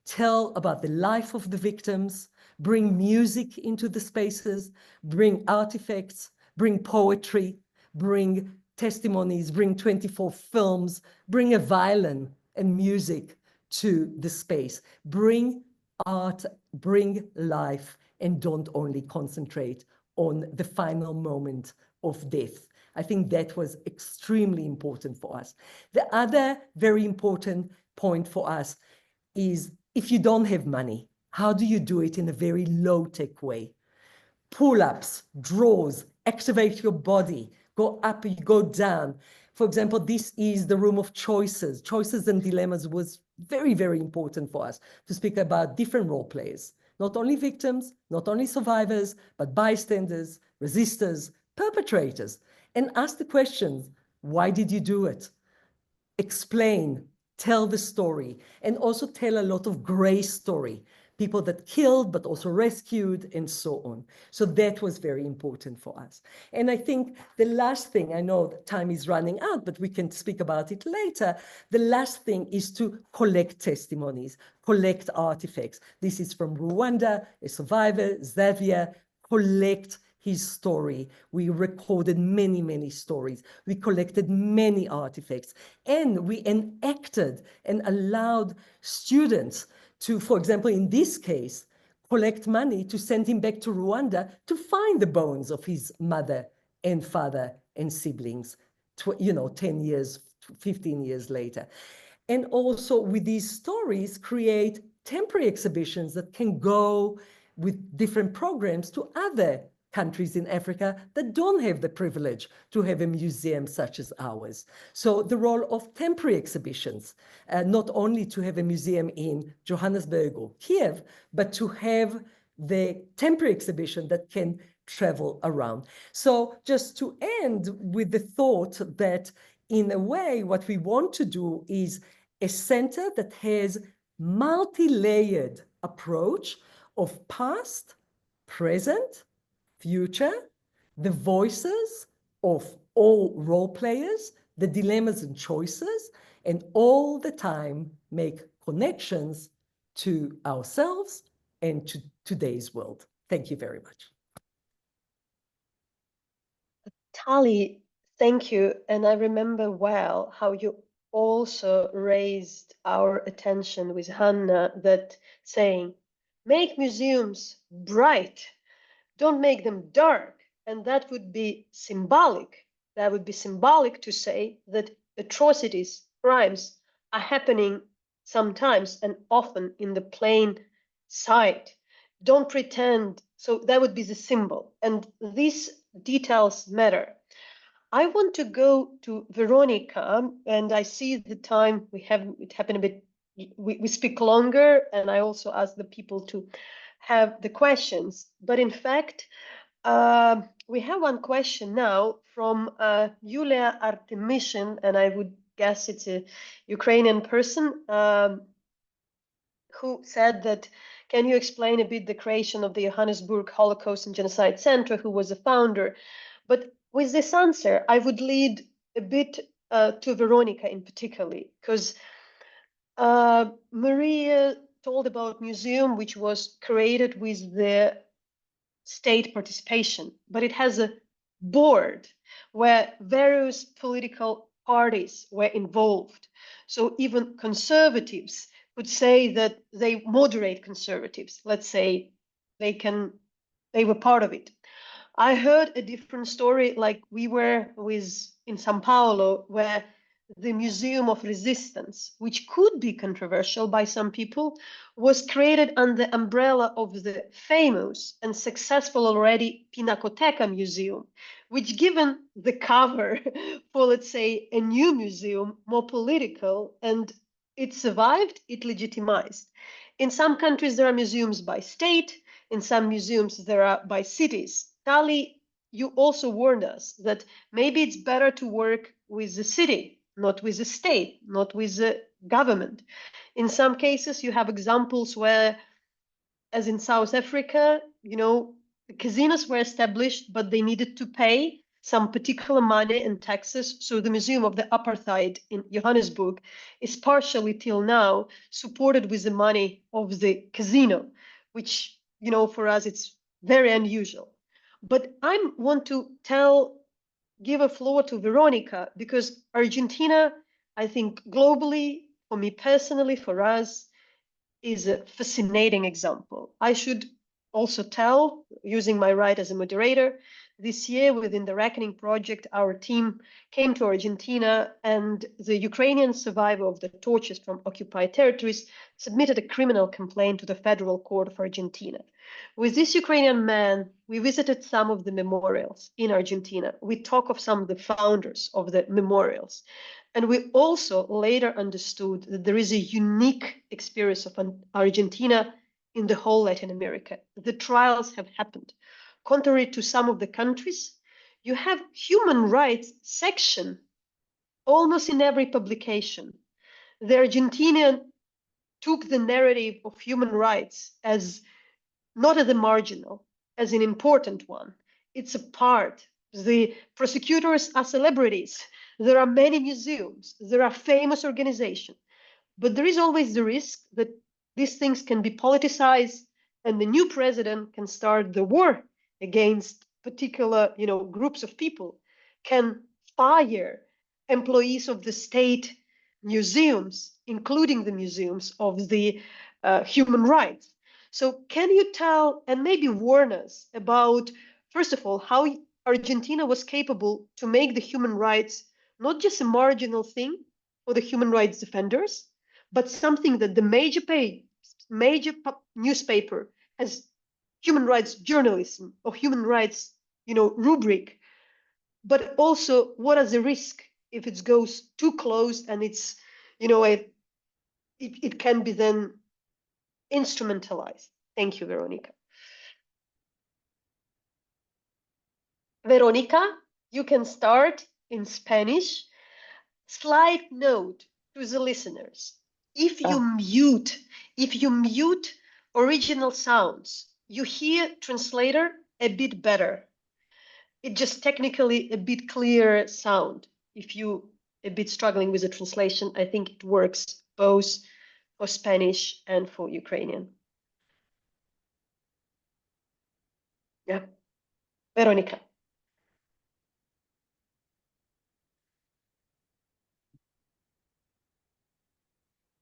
Tell about the life of the victims, bring music into the spaces, bring artifacts, bring poetry, bring testimonies, bring 24 films, bring a violin and music to the space. Bring art, bring life, and don't only concentrate on the final moment of death. I think that was extremely important for us. The other very important point for us is if you don't have money, how do you do it in a very low-tech way? Pull-ups, draws, activate your body, go up, you go down. For example, this is the room of choices. Choices and dilemmas was very, very important for us to speak about different role players, not only victims, not only survivors, but bystanders, resistors, perpetrators, and ask the questions, why did you do it? Explain, tell the story, and also tell a lot of gray story, people that killed, but also rescued, and so on. So that was very important for us. And I think the last thing, I know that time is running out, but we can speak about it later. The last thing is to collect testimonies, collect artifacts. This is from Rwanda, a survivor, Xavier, collect his story. We recorded many, many stories. We collected many artifacts, and we enacted and allowed students to, for example, in this case, collect money to send him back to Rwanda to find the bones of his mother and father and siblings, 10 years, 15 years later. And also with these stories, create temporary exhibitions that can go with different programs to other countries in Africa that don't have the privilege to have a museum such as ours. So the role of temporary exhibitions, not only to have a museum in Johannesburg or Kiev, but to have the temporary exhibition that can travel around. So just to end with the thought that in a way, what we want to do is a center that has multi-layered approach of past, present, future, the voices of all role players, the dilemmas and choices, and all the time make connections to ourselves and to today's world. Thank you very much. Tali, thank you. And I remember well how you also raised our attention with Hanna, that saying, make museums bright, don't make them dark. And that would be symbolic. That would be symbolic to say that atrocities, crimes are happening sometimes and often in the plain sight. Don't pretend. So that would be the symbol. And these details matter. I want to go to Verónica, and I see the time we have, it happened a bit, we speak longer, and I also ask the people to have the questions. But in fact, we have one question now from Yulia Artemishin, and I would guess it's a Ukrainian person, who said that, can you explain a bit the creation of the Johannesburg Holocaust and Genocide Center, who was the founder? But with this answer, I would lead a bit to Verónica in particular, because Maria told about museum, which was created with the state participation, but it has a board where various political parties were involved. So even conservatives would say that they moderate conservatives. Let's say they were part of it. I heard a different story, like we were in Sao Paulo, where the Museum of Resistance, which could be controversial by some people, was created under the umbrella of the famous and successful already Pinacoteca Museum, which, given the cover for, let's say, a new museum, more political, and it survived, it legitimized. In some countries, there are museums by state. In some museums, there are by cities. Tali, you also warned us that maybe it's better to work with the city, not with the state, not with the government. In some cases, you have examples where, as in South Africa, the casinos were established, but they needed to pay some particular money and taxes. So the Museum of the Apartheid in Johannesburg is partially till now supported with the money of the casino, which, for us, it's very unusual. But I want to give a floor to Verónica, because Argentina, I think globally, for me personally, for us, is a fascinating example. I should also tell, using my right as a moderator, this year within the Reckoning Project, our team came to Argentina, and the Ukrainian survivor of the tortures from occupied territories submitted a criminal complaint to the Federal Court of Argentina. With this Ukrainian man, we visited some of the memorials in Argentina. We talked of some of the founders of the memorials. And we also later understood that there is a unique experience of Argentina in the whole Latin America. The trials have happened. Contrary to some of the countries, you have human rights section almost in every publication. The Argentinian took the narrative of human rights as not as a marginal, as an important one. It's a part. The prosecutors are celebrities. There are many museums. There are famous organizations. But there is always the risk that these things can be politicized and the new president can start the war against particular, groups of people, can fire employees of the state museums, including the museums of the human rights. So can you tell and maybe warn us about, first of all, how Argentina was capable to make the human rights not just a marginal thing for the human rights defenders, but something that the major newspaper has human rights journalism or human rights, rubric, but also what are the risk if it goes too close and it's, it can be then instrumentalized. Thank you, Veronica. Veronica, you can start in Spanish. Slight note to the listeners. If you mute original sounds, you hear translator a bit better. It just technically a bit clearer sound. If you a bit struggling with the translation, I think it works both for Spanish and for Ukrainian. Yeah. Veronica.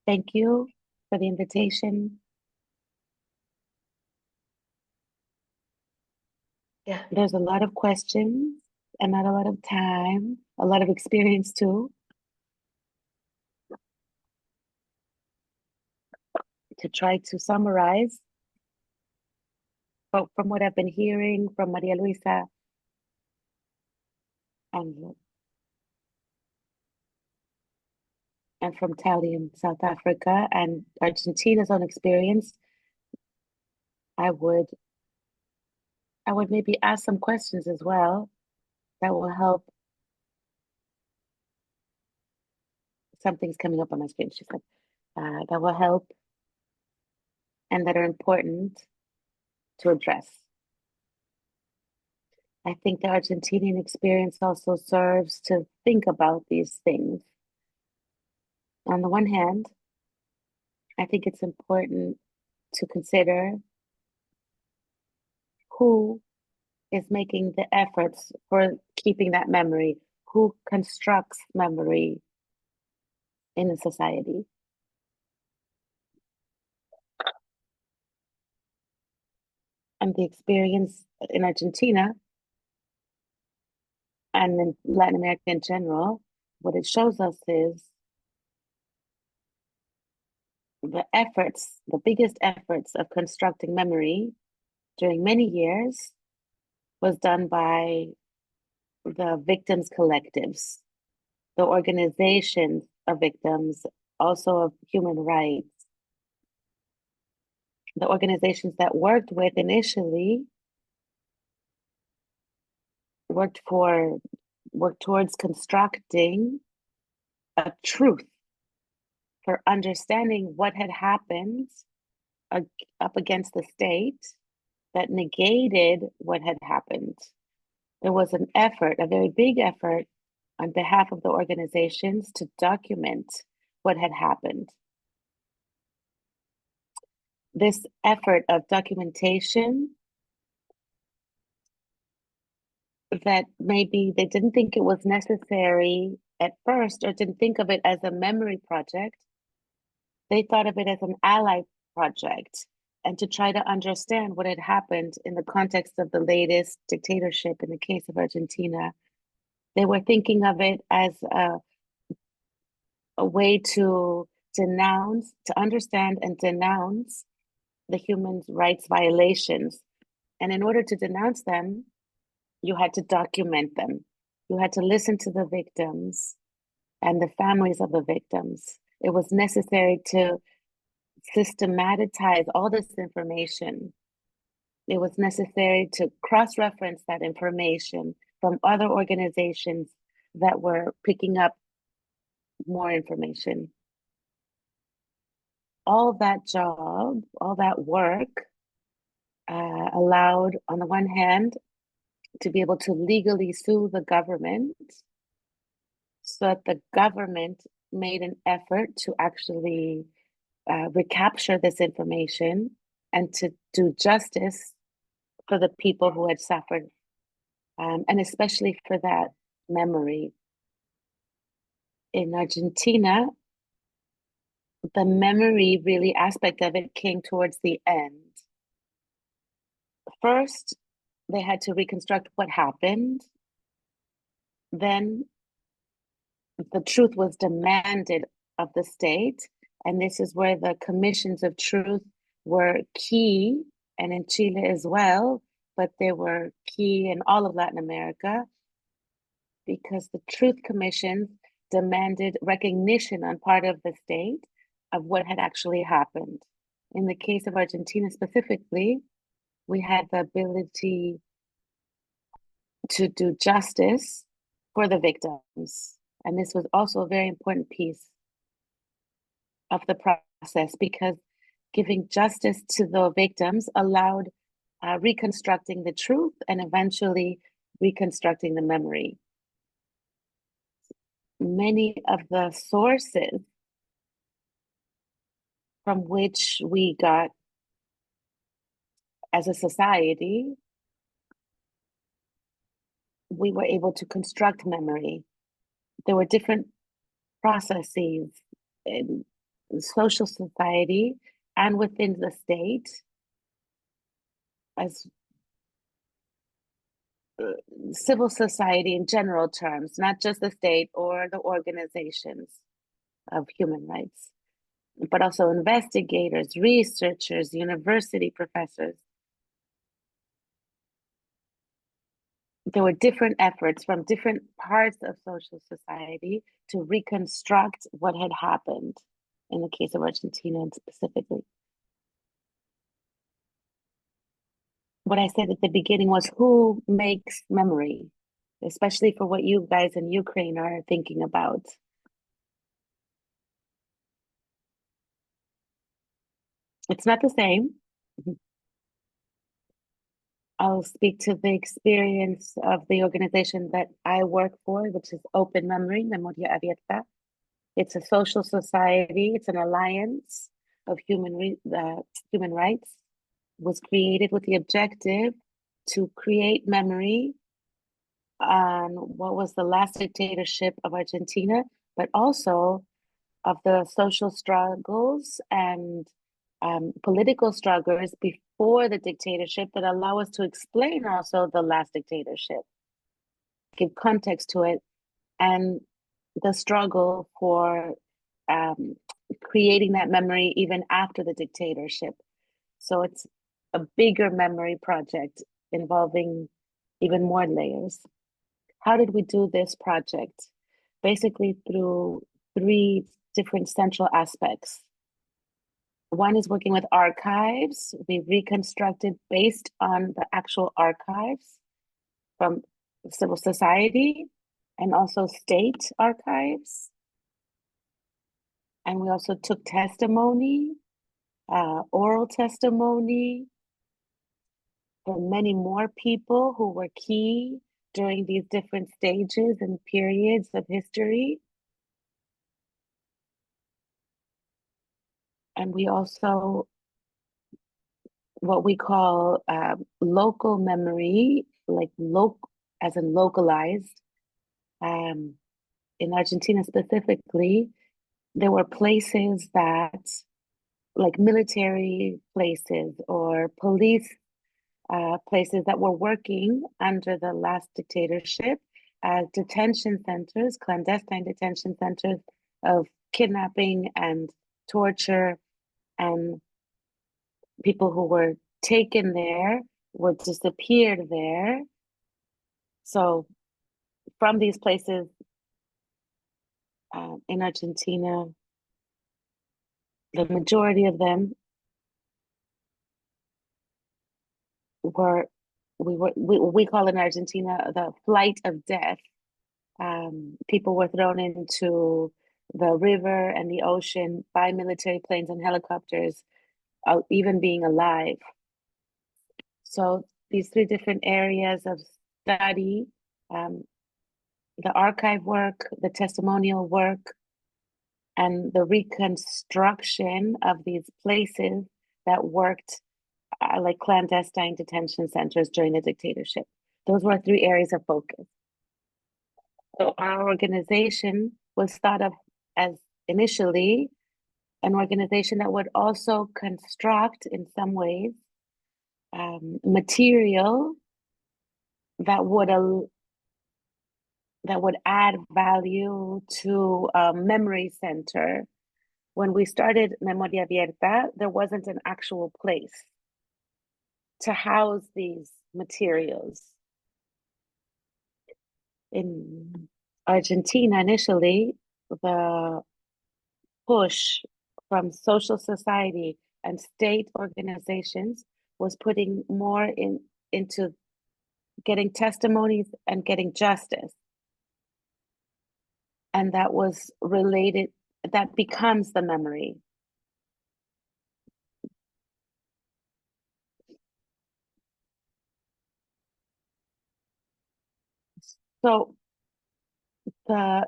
Thank you for the invitation. Yeah. There's a lot of questions and not a lot of time, a lot of experience too. To try to summarize from what I've been hearing from María Luisa and from Tali in South Africa and Argentina's own experience, I would maybe ask some questions as well that will help. Something's coming up on my screen, she said, that will help and that are important to address. I think the Argentinian experience also serves to think about these things. On the one hand, I think it's important to consider who is making the efforts for keeping that memory, who constructs memory in a society. And the experience in Argentina and in Latin America in general, what it shows us is the biggest efforts of constructing memory during many years was done by the victims' collectives, the organizations of victims, also of human rights. The organizations that worked with initially worked towards constructing a truth for understanding what had happened up against the state that negated what had happened. There was an effort, a very big effort on behalf of the organizations to document what had happened. This effort of documentation that maybe they didn't think it was necessary at first or didn't think of it as a memory project. They thought of it as an ally project and to try to understand what had happened in the context of the latest dictatorship in the case of Argentina. They were thinking of it as a way to denounce, to understand and denounce the human rights violations. And in order to denounce them, you had to document them. You had to listen to the victims and the families of the victims. It was necessary to systematize all this information. It was necessary to cross-reference that information from other organizations that were picking up more information. All that job, all that work allowed, on the one hand, to be able to legally sue the government, so that the government made an effort to actually recapture this information and to do justice for the people who had suffered, and especially for that memory. In Argentina, the memory really aspect of it came towards the end. First, they had to reconstruct what happened. Then the truth was demanded of the state. And this is where the commissions of truth were key, and in Chile as well, but they were key in all of Latin America, because the truth commissions demanded recognition on part of the state of what had actually happened. In the case of Argentina specifically, we had the ability to do justice for the victims. And this was also a very important piece of the process, because giving justice to the victims allowed reconstructing the truth and eventually reconstructing the memory. Many of the sources from which we got as a society, we were able to construct memory. There were different processes in social society and within the state, as civil society in general terms, not just the state or the organizations of human rights, but also investigators, researchers, university professors. There were different efforts from different parts of social society to reconstruct what had happened in the case of Argentina specifically. What I said at the beginning was, who makes memory, especially for what you guys in Ukraine are thinking about. It's not the same. I'll speak to the experience of the organization that I work for, which is Open Memory, Memoria, Abierta. It's a social society. It's an alliance of human rights. It was created with the objective to create memory on what was the last dictatorship of Argentina, but also of the social struggles and political struggles before the dictatorship that allow us to explain also the last dictatorship, give context to it, and the struggle for creating that memory even after the dictatorship. So it's a bigger memory project involving even more layers. How did we do this project? Basically through 3 different central aspects. One is working with archives. We reconstructed based on the actual archives from civil society and also state archives. And we also took testimony, oral testimony from many more people who were key during these different stages and periods of history. And we also, what we call local memory, like as in localized. In Argentina specifically, there were places that like military places or police places that were working under the last dictatorship as detention centers, clandestine detention centers of kidnapping and torture, and people who were taken there were disappeared there. So from these places in Argentina, the majority of them were, we call in Argentina the flight of death. People were thrown into the river and the ocean by military planes and helicopters, even being alive. So these three different areas of study, the archive work, the testimonial work, and the reconstruction of these places that worked like clandestine detention centers during the dictatorship. Those were three areas of focus. So our organization was thought of as initially an organization that would also construct in some ways material that would add value to a memory center. When we started Memoria Abierta, there wasn't an actual place to house these materials. In Argentina, initially, the push from social society and state organizations was putting more into getting testimonies and getting justice. And that was related, that becomes the memory. So the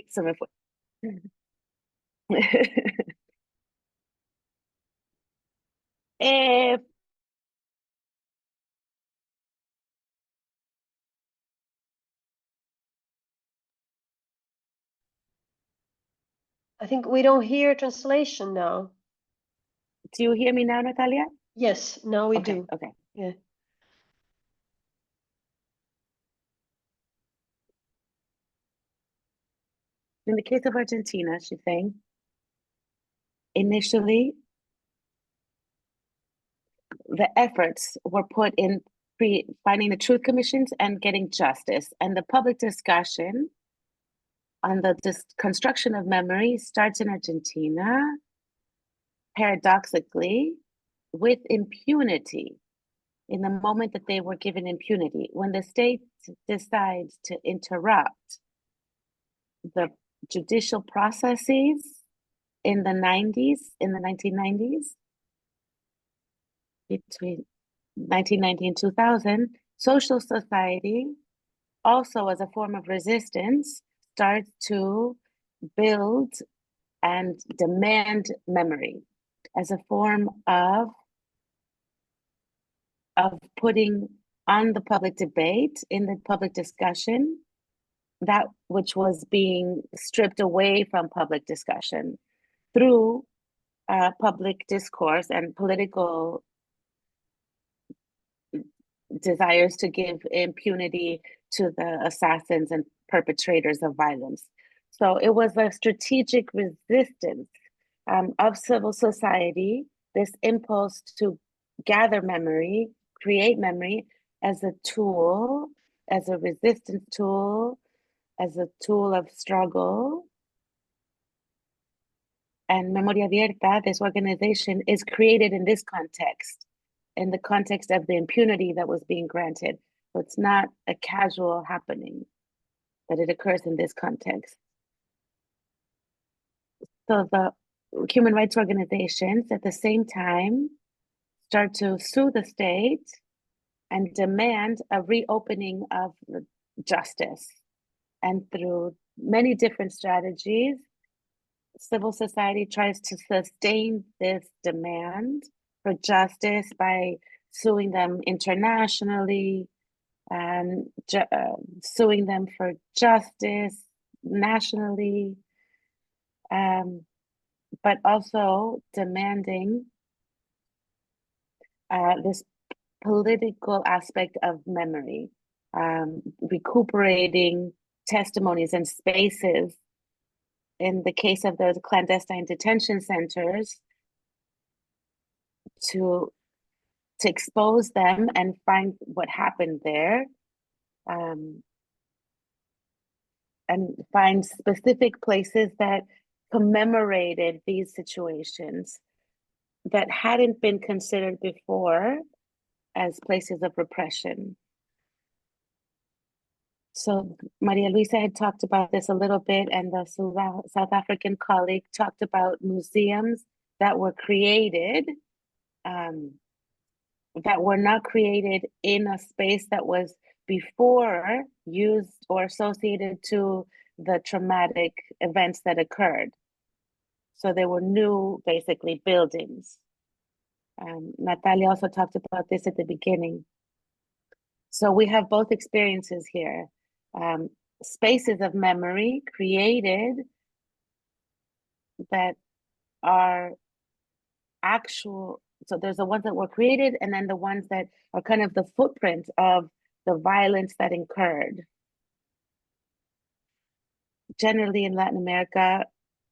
se me fue. I think we don't hear translation now. Do you hear me now, Nataliya? Yes, now we Okay, do. okay. Yeah. In the case of Argentina, she's saying, initially, the efforts were put in finding the truth commissions and getting justice. And the public discussion on the construction of memory starts in Argentina, paradoxically, with impunity. In the moment that they were given impunity, when the state decides to interrupt the judicial processes in the 1990s, between 1990 and 2000, social society, also as a form of resistance, starts to build and demand memory as a form of putting on the public debate, in the public discussion, that which was being stripped away from public discussion through public discourse and political desires to give impunity to the assassins and perpetrators of violence. So it was a strategic resistance of civil society, this impulse to gather memory, create memory as a tool, as a resistance tool, as a tool of struggle. And Memoria Abierta, this organization, is created in this context, in the context of the impunity that was being granted. So it's not a casual happening, but it occurs in this context. So the human rights organizations at the same time start to sue the state and demand a reopening of justice. And through many different strategies. Civil society tries to sustain this demand for justice by suing them internationally, and suing them for justice nationally, but also demanding this political aspect of memory, recuperating testimonies and spaces. In the case of those clandestine detention centers, to expose them and find what happened there, and find specific places that commemorated these situations that hadn't been considered before as places of repression. So Maria Luisa had talked about this a little bit, and the South African colleague talked about museums that were created, that were not created in a space that was before used or associated to the traumatic events that occurred. So there were new, basically, buildings. Nataliya also talked about this at the beginning. So we have both experiences here. Spaces of memory created that are actual. So there's the ones that were created, and then the ones that are kind of the footprint of the violence that occurred. Generally in Latin America,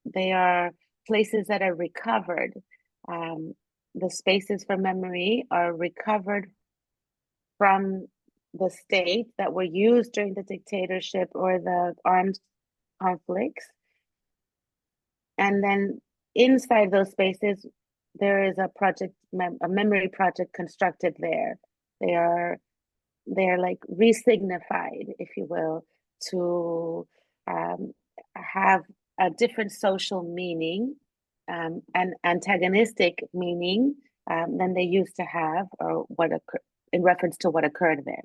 they are places that are recovered. The spaces for memory are recovered from the state that were used during the dictatorship or the armed conflicts. And then inside those spaces, there is a project, a memory project constructed there. They're like resignified, if you will, to have a different social meaning, and antagonistic meaning than they used to have, or what occurred in reference to what occurred there.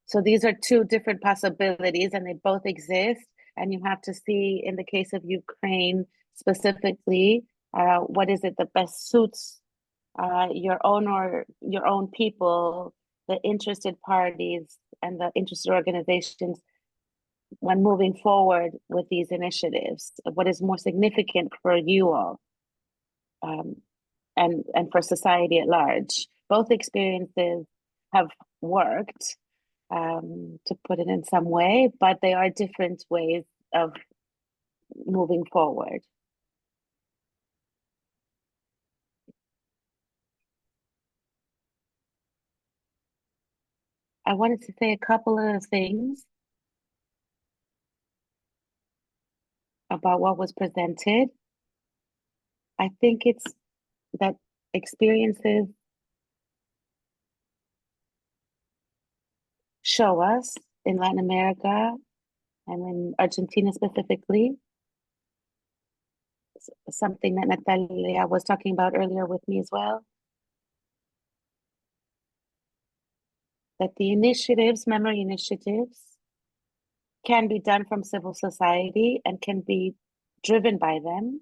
So these are two different possibilities, and they both exist. And you have to see, in the case of Ukraine specifically, what is it that best suits your own people, the interested parties, and the interested organizations when moving forward with these initiatives. What is more significant for you all, and for society at large. Both experiences have worked, to put it in some way, but they are different ways of moving forward. I wanted to say a couple of things about what was presented. I think it's that experiences show us in Latin America and in Argentina specifically, something that Nataliya was talking about earlier with me as well, that the initiatives, memory initiatives, can be done from civil society and can be driven by them.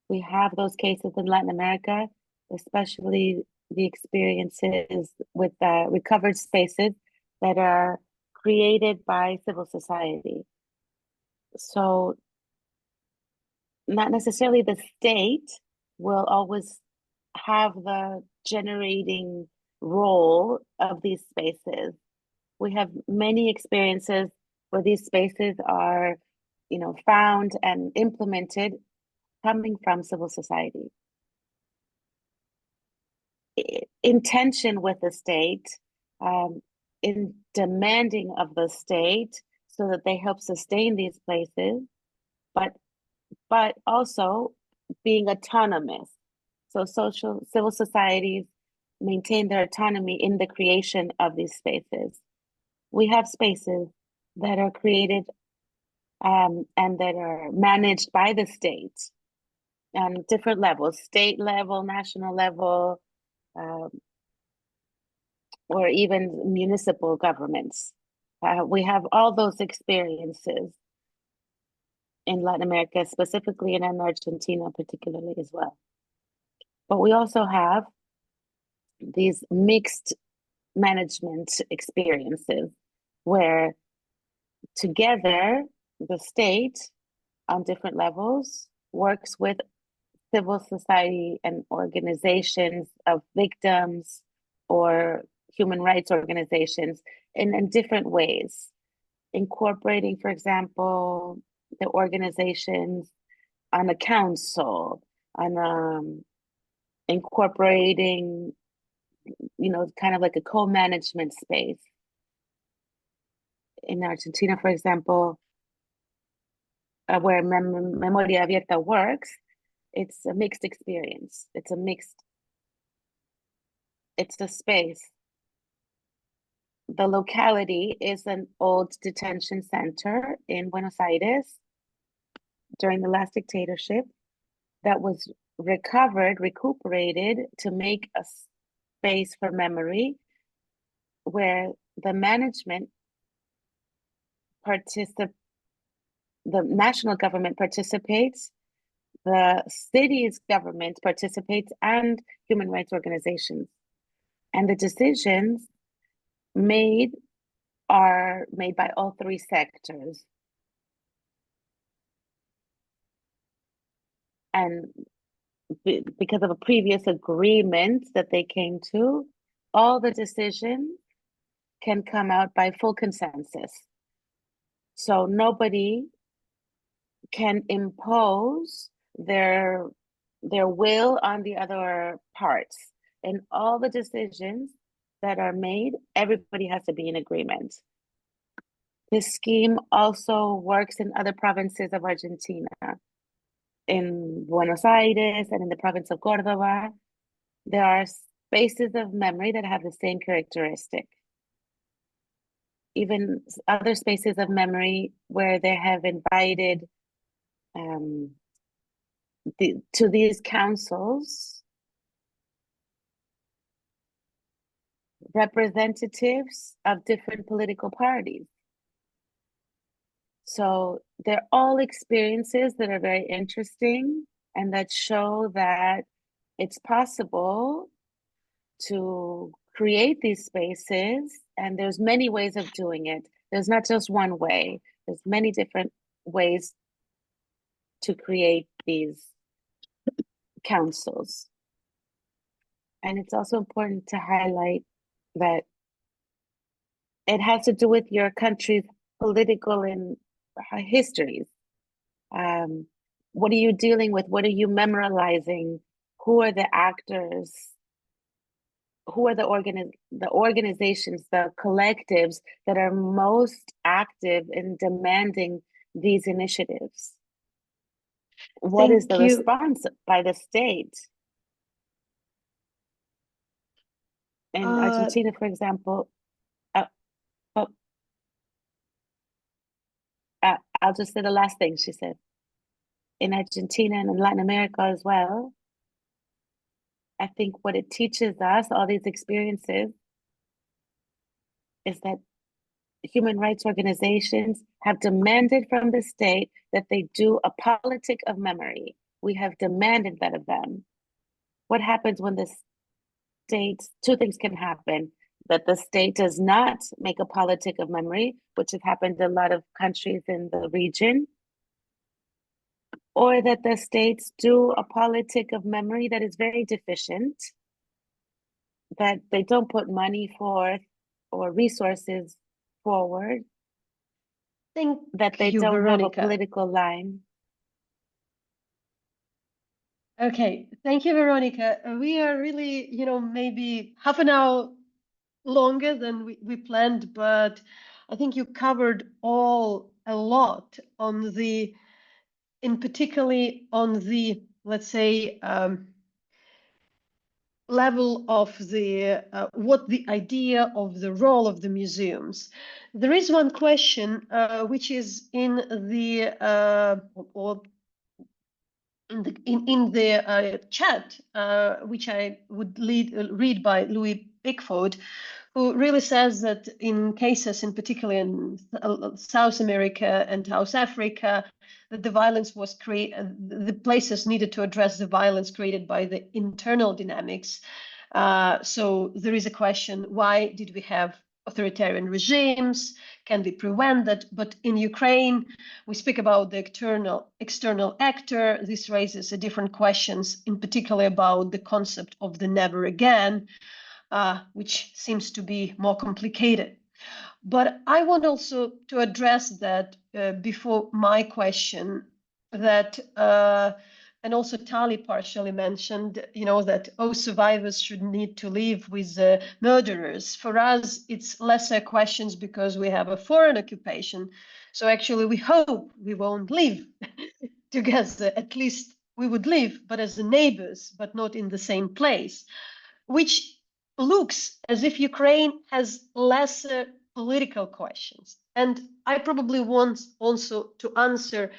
We have those cases in Latin America, especially the experiences with recovered spaces that are created by civil society. So not necessarily the state will always have the generating role of these spaces. We have many experiences where these spaces are, found and implemented coming from civil society. In tension with the state, in demanding of the state so that they help sustain these places, but also being autonomous. So civil societies maintain their autonomy in the creation of these spaces. We have spaces that are created and that are managed by the state on different levels, state level, national level, or even municipal governments. We have all those experiences in Latin America, specifically, and in Argentina particularly as well. But we also have these mixed management experiences where together the state on different levels works with civil society and organizations of victims or human rights organizations in different ways, incorporating, for example, the organizations on a council, on incorporating, kind of like a co-management space. In Argentina, for example, where Memoria Abierta works, it's a mixed experience. It's a space. The locality is an old detention center in Buenos Aires during the last dictatorship that was recuperated to make a space for memory where the management the national government participates, the city's government participates, and human rights organizations. And the decisions are made by all three sectors. And because of a previous agreement that they came to, all the decisions can come out by full consensus. So nobody can impose their will on the other parts. And all the decisions that are made, everybody has to be in agreement. This scheme also works in other provinces of Argentina. In Buenos Aires and in the province of Córdoba, there are spaces of memory that have the same characteristic. Even other spaces of memory where they have invited to these councils representatives of different political parties. So they're all experiences that are very interesting and that show that it's possible to create these spaces, and there's many ways of doing it. There's not just one way. There's many different ways to create these councils. And it's also important to highlight that it has to do with your country's political and histories. What are you dealing with? What are you memorializing? Who are the actors? Who are the organizations, the collectives that are most active in demanding these initiatives? What is the response by the state? In Argentina, for example, I'll just say the last thing she said. In Argentina and in Latin America as well, I think what it teaches us, all these experiences, is that human rights organizations have demanded from the state that they do a politic of memory. We have demanded that of them. What happens when the state, two things can happen: that the state does not make a politic of memory, which has happened in a lot of countries in the region, or that the states do a politic of memory that is very deficient, that they don't put money forth or resources forward, that they don't Veronica. have a political line. Okay, thank you, Veronica. We are really, maybe half an hour longer than we planned, but I think you covered a lot on in particularly on the, let's say, level of what the idea of the role of the museums. There is one question which is in the chat, which I would read by Louis Bickford, who really says that in cases, in particular in South America and South Africa, that the violence was created, the places needed to address the violence created by the internal dynamics. So there is a question, why did we have authoritarian regimes? Can we prevent that? But in Ukraine, we speak about the external actor. This raises a different questions, in particular about the concept of the never again, which seems to be more complicated. But I want also to address that before my question, that and also Tali partially mentioned, that survivors should need to live with murderers. For us, it's lesser questions because we have a foreign occupation. So actually, we hope we won't live together. At least we would live, but as neighbors, but not in the same place, which looks as if Ukraine has lesser political questions. And I probably want also to answer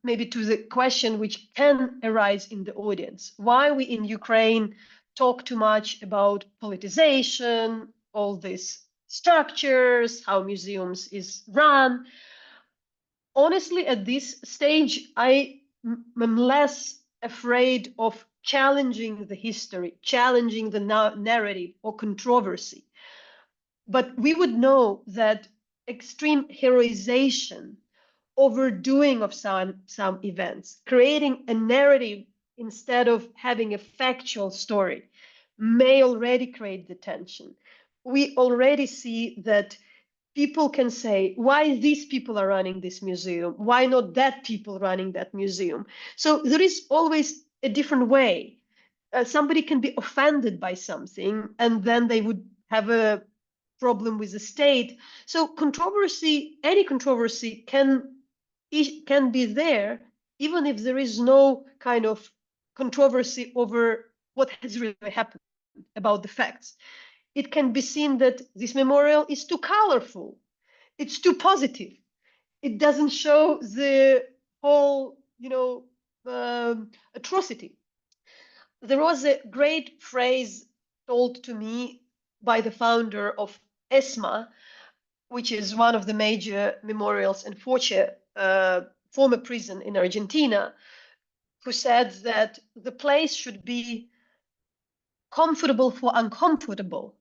maybe to the question which can arise in the audience. Why we in Ukraine talk too much about politicization, all these structures, how museums is run. Honestly, at this stage, I am less afraid of challenging the history, challenging the narrative or controversy. But we would know that extreme heroization, overdoing of some events, creating a narrative instead of having a factual story may already create the tension. We already see that people can say, why these people are running this museum? Why not that people running that museum? So there is always a different way. Somebody can be offended by something and then they would have a problem with the state. So controversy, any controversy can be there, even if there is no kind of controversy over what has really happened about the facts. It can be seen that this memorial is too colorful. It's too positive. It doesn't show the whole, atrocity. There was a great phrase told to me by the founder of ESMA, which is one of the major memorials and former prison in Argentina, who said that the place should be comfortable for uncomfortable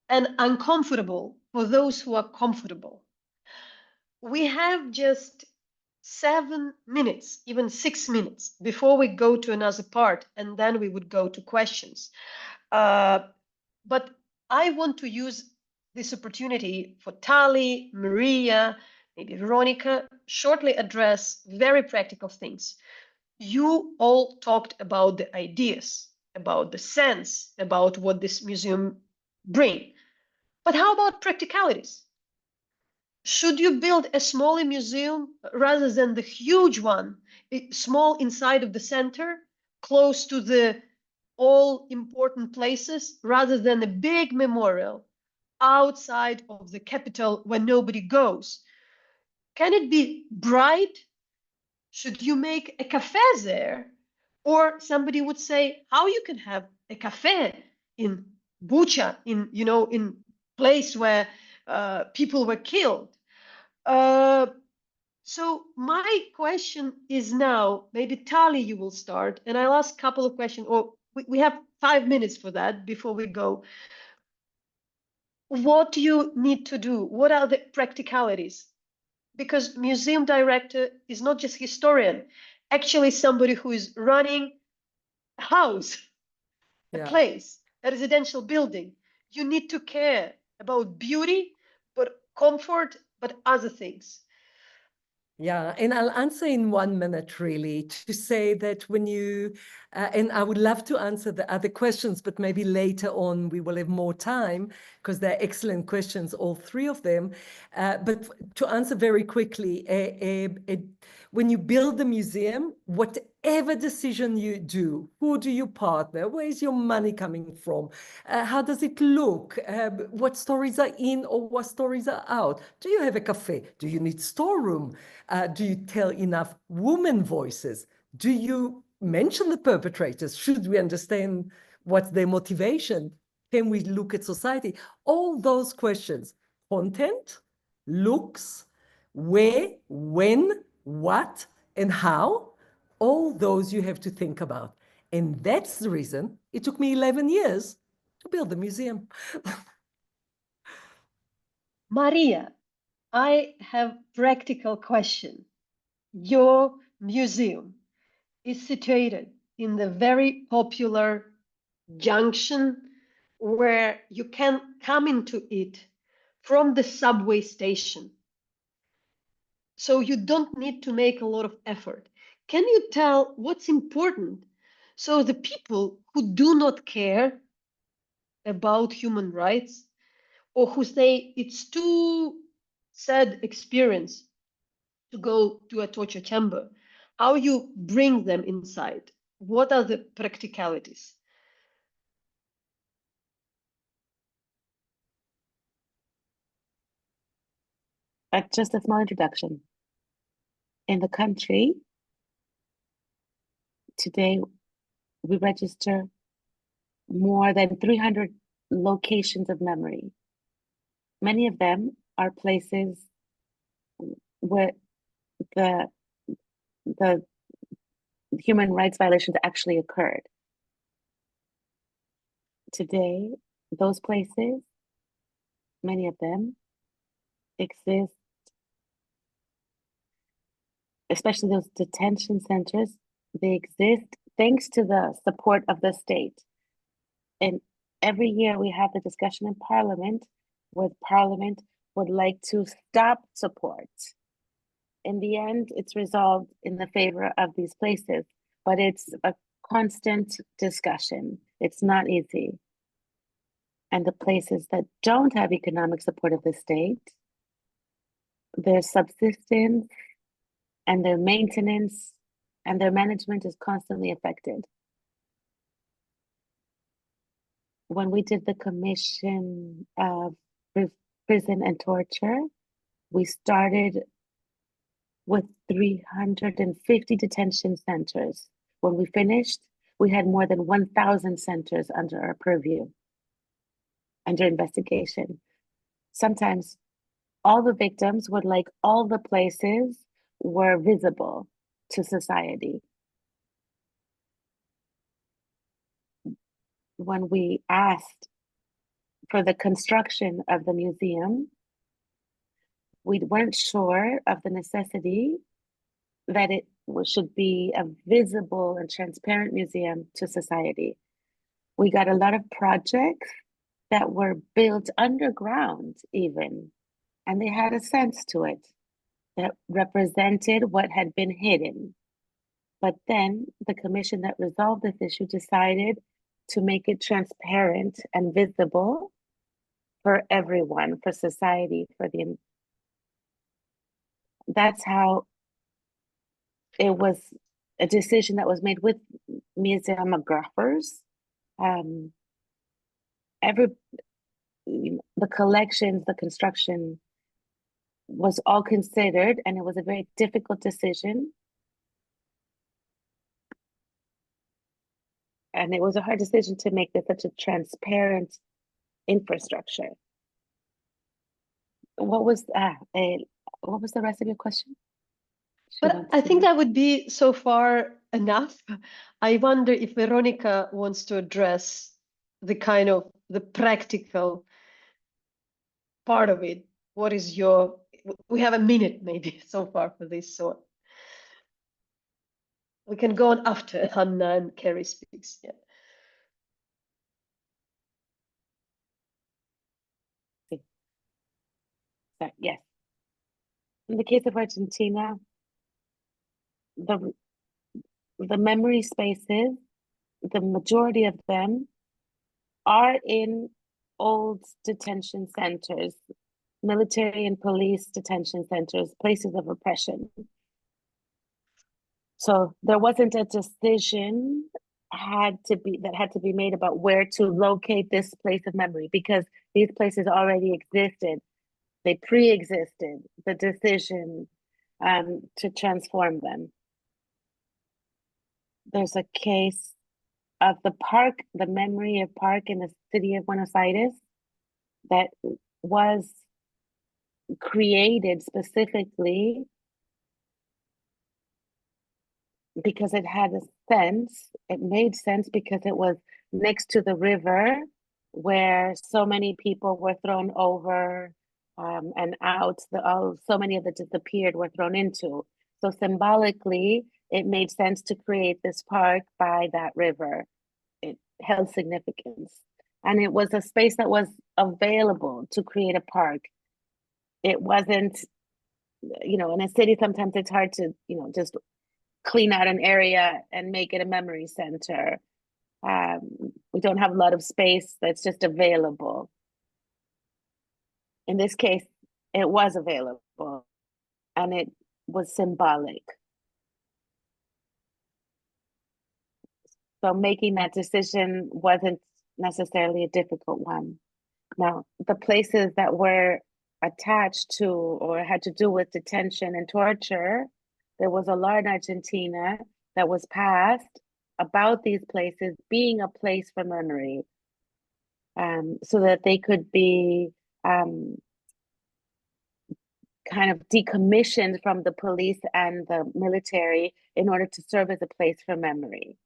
and uncomfortable for those who are comfortable. We have just 7 minutes, even 6 minutes before we go to another part, and then we would go to questions. But I want to use this opportunity for Tali, Maria, maybe Verónica, shortly address very practical things. You all talked about the ideas, about the sense, about what this museum brings. But how about practicalities? Should you build a smaller museum rather than the huge one, small inside of the center, close to the all important places, rather than a big memorial outside of the capital where nobody goes? Can it be bright? Should you make a cafe there? Or somebody would say, how you can have a cafe in Bucha, in place where people were killed? So my question is now, maybe Tali, you will start, and I'll ask a couple of questions, or we have 5 minutes for that before we go. What do you need to do? What are the practicalities? Because museum director is not just historian, actually somebody who is running a house, a place, a residential building. You need to care about beauty, but comfort, but other things. Yeah, and I'll answer in 1 minute, really, to say that when you, and I would love to answer the other questions, but maybe later on we will have more time because they're excellent questions, all three of them. But to answer very quickly, when you build the museum, whatever decision you do, who do you partner? Where is your money coming from? How does it look? What stories are in or what stories are out? Do you have a cafe? Do you need storeroom? Do you tell enough women voices? Do you mention the perpetrators? Should we understand what's their motivation? Can we look at society? All those questions, content, looks, where, when, what, and how, all those you have to think about. And that's the reason it took me 11 years to build the museum. Maria, I have practical question. Your museum is situated in the very popular junction where you can come into it from the subway station. So you don't need to make a lot of effort. Can you tell what's important so the people who do not care about human rights or who say it's too sad experience to go to a torture chamber, how you bring them inside? What are the practicalities? Just a small introduction. In the country, today, we register more than 300 locations of memory. Many of them are places where the human rights violations actually occurred. Today, those places, many of them, exist, especially those detention centers, they exist thanks to the support of the state. And every year we have the discussion in Parliament where Parliament would like to stop support. In the end, it's resolved in the favor of these places, but it's a constant discussion. It's not easy. And the places that don't have economic support of the state, their subsistence and their maintenance and their management is constantly affected. When we did the commission of prison and torture, we started with 350 detention centers. When we finished, we had more than 1,000 centers under our purview, under investigation. Sometimes all the victims would like all the places were visible to society. When we asked for the construction of the museum, we weren't sure of the necessity that it should be a visible and transparent museum to society. We got a lot of projects that were built underground even, and they had a sense to it that represented what had been hidden. But then the commission that resolved this issue decided to make it transparent and visible for everyone, for society, that's how it was a decision that was made with museumographers. The collections, the construction was all considered, and it was a very difficult decision. And it was a hard decision to make this such a transparent infrastructure. What was the rest of your question? But I think that would be so far enough. I wonder if Verónica wants to address the kind of the practical part of it. What is your, we have a minute maybe so far for this, so we can go on after Hanna and Kerry speaks. Yeah. Yes. In the case of Argentina, the memory spaces, the majority of them are in old detention centers, military and police detention centers, places of oppression. So there wasn't a decision had to be made about where to locate this place of memory, because these places already existed. They pre-existed the decision to transform them. There's a case of the park, the Memoria Park in the city of Buenos Aires, that was created specifically because it had a sense, it made sense because it was next to the river where so many people were thrown over and out, so many of the disappeared were thrown into. So symbolically, it made sense to create this park by that river. It held significance. And it was a space that was available to create a park. It wasn't, in a city, sometimes it's hard to, just clean out an area and make it a memory center. We don't have a lot of space that's just available. In this case, it was available and it was symbolic. So making that decision wasn't necessarily a difficult one. Now, the places that were attached to or had to do with detention and torture, there was a law in Argentina that was passed about these places being a place for memory, so that they could be kind of decommissioned from the police and the military in order to serve as a place for memory.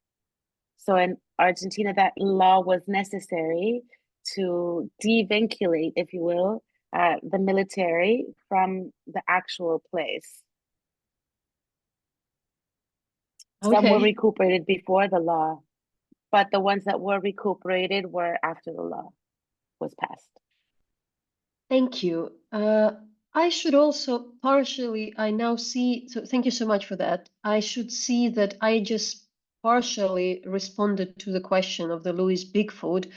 So in Argentina, that law was necessary to devinculate, if you will, the military from the actual place. Some were recuperated before the law, but the ones that were recuperated were after the law was passed. Thank you. I should also partially, I now see, so thank you so much for that. I should see that I just partially responded to the question of the Louis Bigfoot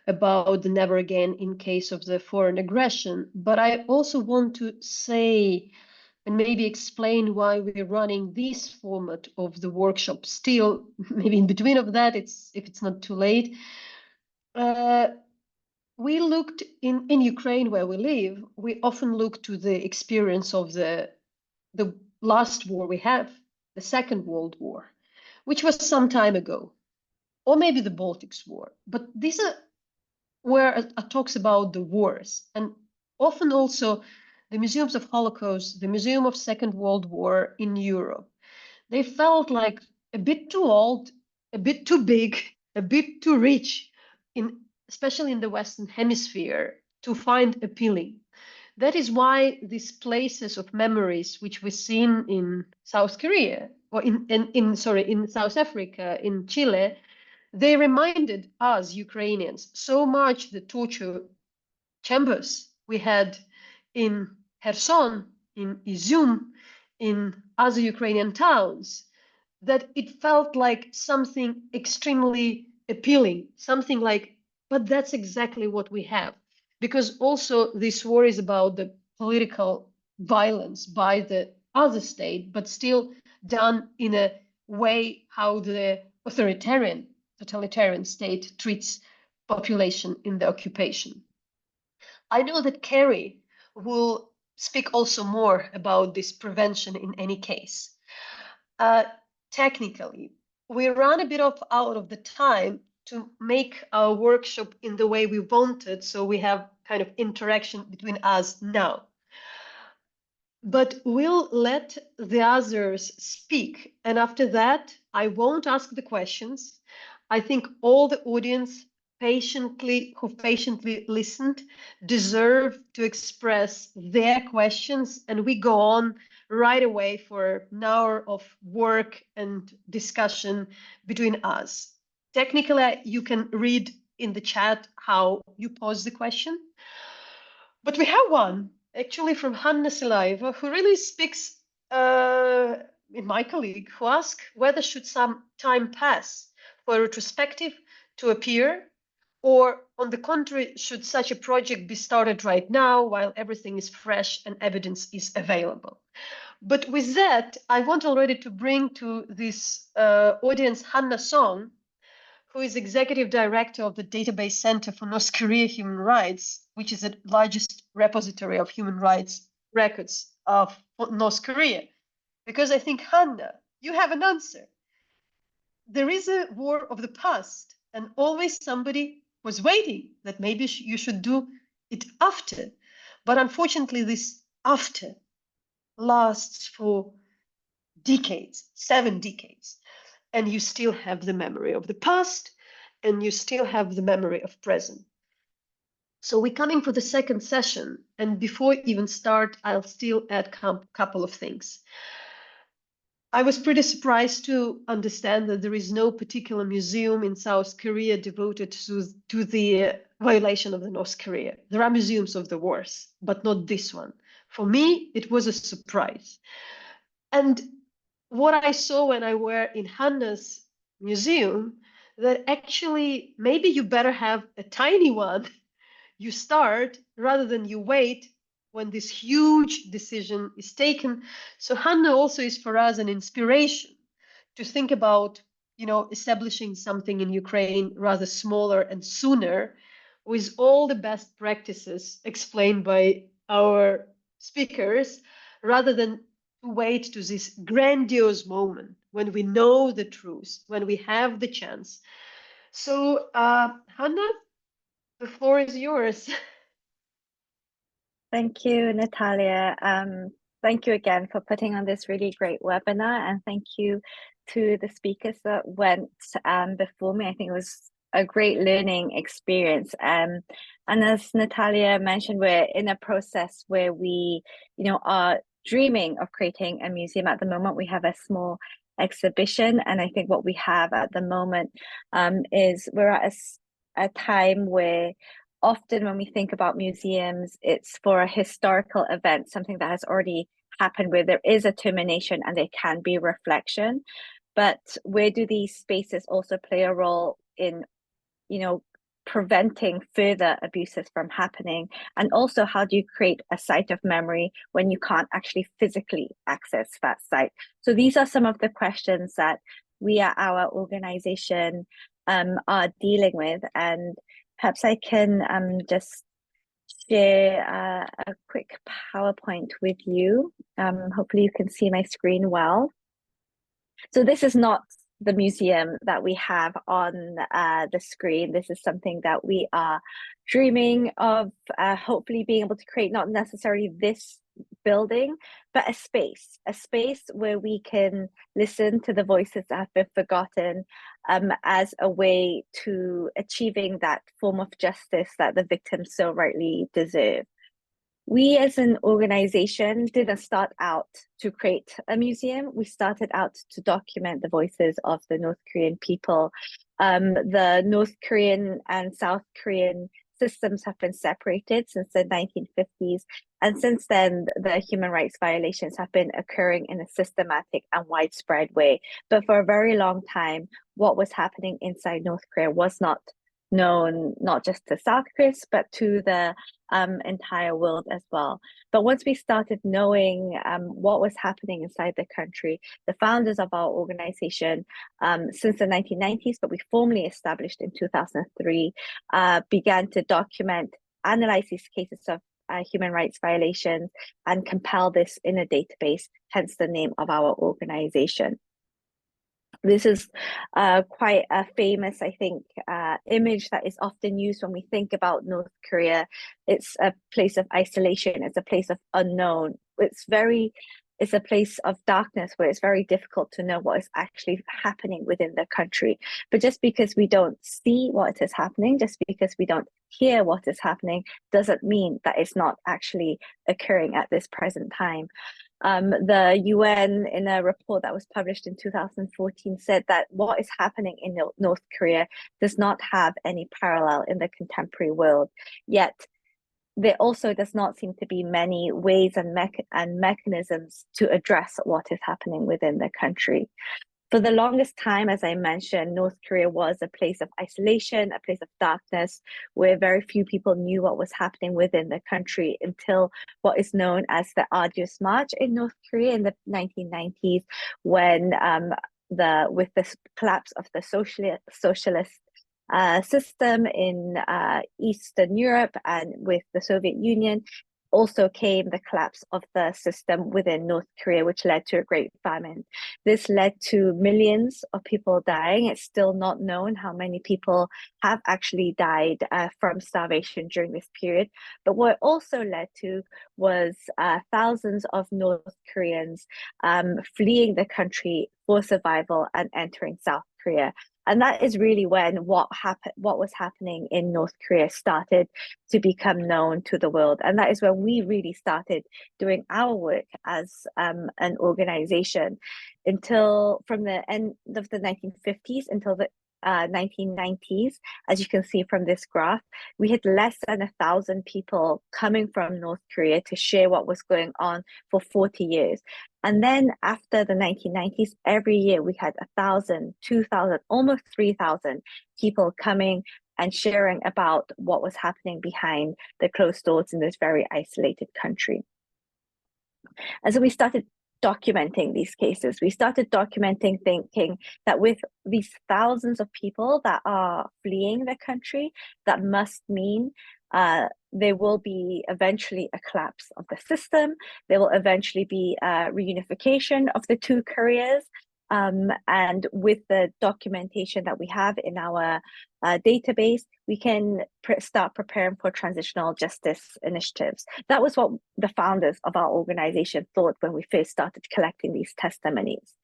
about the never again in case of the foreign aggression. But I also want to say and maybe explain why we're running this format of the workshop still, maybe in between of that, if it's not too late. We looked in Ukraine where we live, we often look to the experience of the last war we have, the Second World War, which was some time ago, or maybe the Baltics War. But these are where talks about the wars, and often also the museums of Holocaust, the Museum of Second World War in Europe. They felt like a bit too old, a bit too big, a bit too rich, especially in the Western Hemisphere, to find appealing. That is why these places of memories, which we've seen in South Korea, or in South Africa, in Chile, they reminded us Ukrainians so much the torture chambers we had in Kherson, in Izum, in other Ukrainian towns, that it felt like something extremely appealing, something like, but that's exactly what we have. Because also this war is about the political violence by the other state, but still done in a way how the totalitarian state treats population in the occupation. I know that Kerry will speak also more about this prevention in any case. Technically, we ran a bit out of the time to make our workshop in the way we wanted, so we have kind of interaction between us now. But we'll let the others speak, and after that, I won't ask the questions. I think all the audience who patiently listened deserve to express their questions, and we go on right away for an hour of work and discussion between us. Technically, you can read in the chat how you pose the question, but we have one actually from Hanna Saliva, who really speaks in my colleague, who asked whether should some time pass for a retrospective to appear, or on the contrary, should such a project be started right now while everything is fresh and evidence is available. But with that, I want already to bring to this audience Hanna Song, who is executive director of the Database Center for North Korea Human Rights, which is the largest repository of human rights records of North Korea. Because I think, Hanna, you have an answer. there is a war of the past, and always somebody was waiting that maybe you should do it after. But unfortunately, this after lasts for decades, 7 decades, and you still have the memory of the past, and you still have the memory of present. So we're coming for the second session, and before we even start, I'll still add a couple of things. I was pretty surprised to understand that there is no particular museum in South Korea devoted to the violation of the North Korea. There are museums of the wars, but not this one. For me, it was a surprise. And what I saw when I were in Hanna's museum, that actually maybe you better have a tiny one you start rather than you wait when this huge decision is taken. So Hanna also is for us an inspiration to think about, establishing something in Ukraine rather smaller and sooner, with all the best practices explained by our speakers, rather than to wait to this grandiose moment when we know the truth, when we have the chance. So, Hanna, the floor is yours. Thank you, Nataliya. Thank you again for putting on this really great webinar, and thank you to the speakers that went before me. I think it was a great learning experience. And as Nataliya mentioned, we're in a process where we, are dreaming of creating a museum. At the moment, we have a small exhibition, and I think what we have at the moment is we're at a time where often when we think about museums, it's for a historical event, something that has already happened where there is a termination and there can be reflection. But where do these spaces also play a role in, preventing further abuses from happening? And also, how do you create a site of memory when you can't actually physically access that site? So these are some of the questions that we at our organization are dealing with. And perhaps I can just share a quick PowerPoint with you. Hopefully you can see my screen well. So this is not the museum that we have on the screen. This is something that we are dreaming of, hopefully being able to create, not necessarily this building, but a space where we can listen to the voices that have been forgotten, as a way to achieving that form of justice that the victims so rightly deserve. We as an organization didn't start out to create a museum. We started out to document the voices of the North Korean people. The North Korean and South Korean systems have been separated since the 1950s. And since then, the human rights violations have been occurring in a systematic and widespread way. But for a very long time, what was happening inside North Korea was not known, not just to South Koreans, but to the entire world as well. But once we started knowing what was happening inside the country, the founders of our organization, since the 1990s, but we formally established in 2003, began to document, analyze these cases of human rights violations and compile this in a database, hence the name of our organization. This is quite a famous, I think, image that is often used when we think about North Korea. It's a place of isolation. It's a place of unknown. It's a place of darkness where it's very difficult to know what is actually happening within the country. But just because we don't see what is happening, just because we don't hear what is happening, doesn't mean that it's not actually occurring at this present time. The UN, in a report that was published in 2014, said that what is happening in North Korea does not have any parallel in the contemporary world. Yet, there also does not seem to be many ways and mechanisms to address what is happening within the country. For the longest time, as I mentioned, North Korea was a place of isolation, a place of darkness, where very few people knew what was happening within the country until what is known as the Arduous March in North Korea in the 1990s, when with the collapse of the socialist system in Eastern Europe and with the Soviet Union, also came the collapse of the system within North Korea, which led to a great famine. This led to millions of people dying. It's still not known how many people have actually died from starvation during this period. But what it also led to was thousands of North Koreans fleeing the country for survival and entering South Korea. And that is really when what was happening in North Korea started to become known to the world. And that is when we really started doing our work as an organization until from the end of the 1950s until the 1990s. As you can see from this graph, we had less than 1,000 people coming from North Korea to share what was going on for 40 years. And then after the 1990s, every year we had 1,000, 2,000, almost 3,000 people coming and sharing about what was happening behind the closed doors in this very isolated country. And so we started documenting these cases. We started documenting, thinking that with these thousands of people that are fleeing the country, that must mean there will be eventually a collapse of the system. There will eventually be a reunification of the two Koreas. And with the documentation that we have in our database, we can start preparing for transitional justice initiatives. That was what the founders of our organization thought when we first started collecting these testimonies.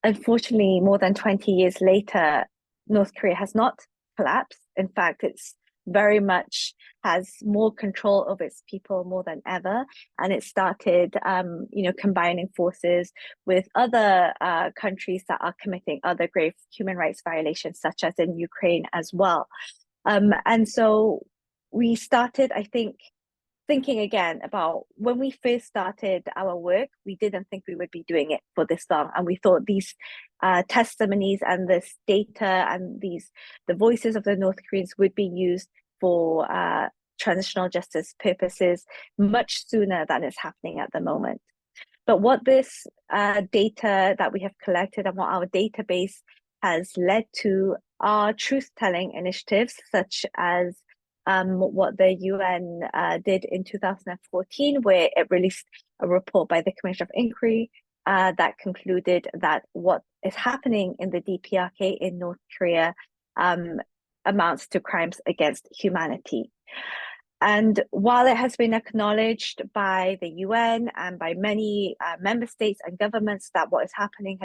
Unfortunately, more than 20 years later, North Korea has not collapsed. In fact, it's very much has more control of its people more than ever, and it started combining forces with other countries that are committing other grave human rights violations, such as in Ukraine as well. And so we started, I think, thinking again about when we first started our work, we didn't think we would be doing it for this long, and we thought these testimonies and this data and the voices of the North Koreans would be used for transitional justice purposes much sooner than is happening at the moment. But what this data that we have collected and what our database has led to are truth-telling initiatives, such as what the UN did in 2014, where it released a report by the Commission of Inquiry that concluded that what is happening in the DPRK in North Korea amounts to crimes against humanity. And while it has been acknowledged by the UN and by many member states and governments that what is happening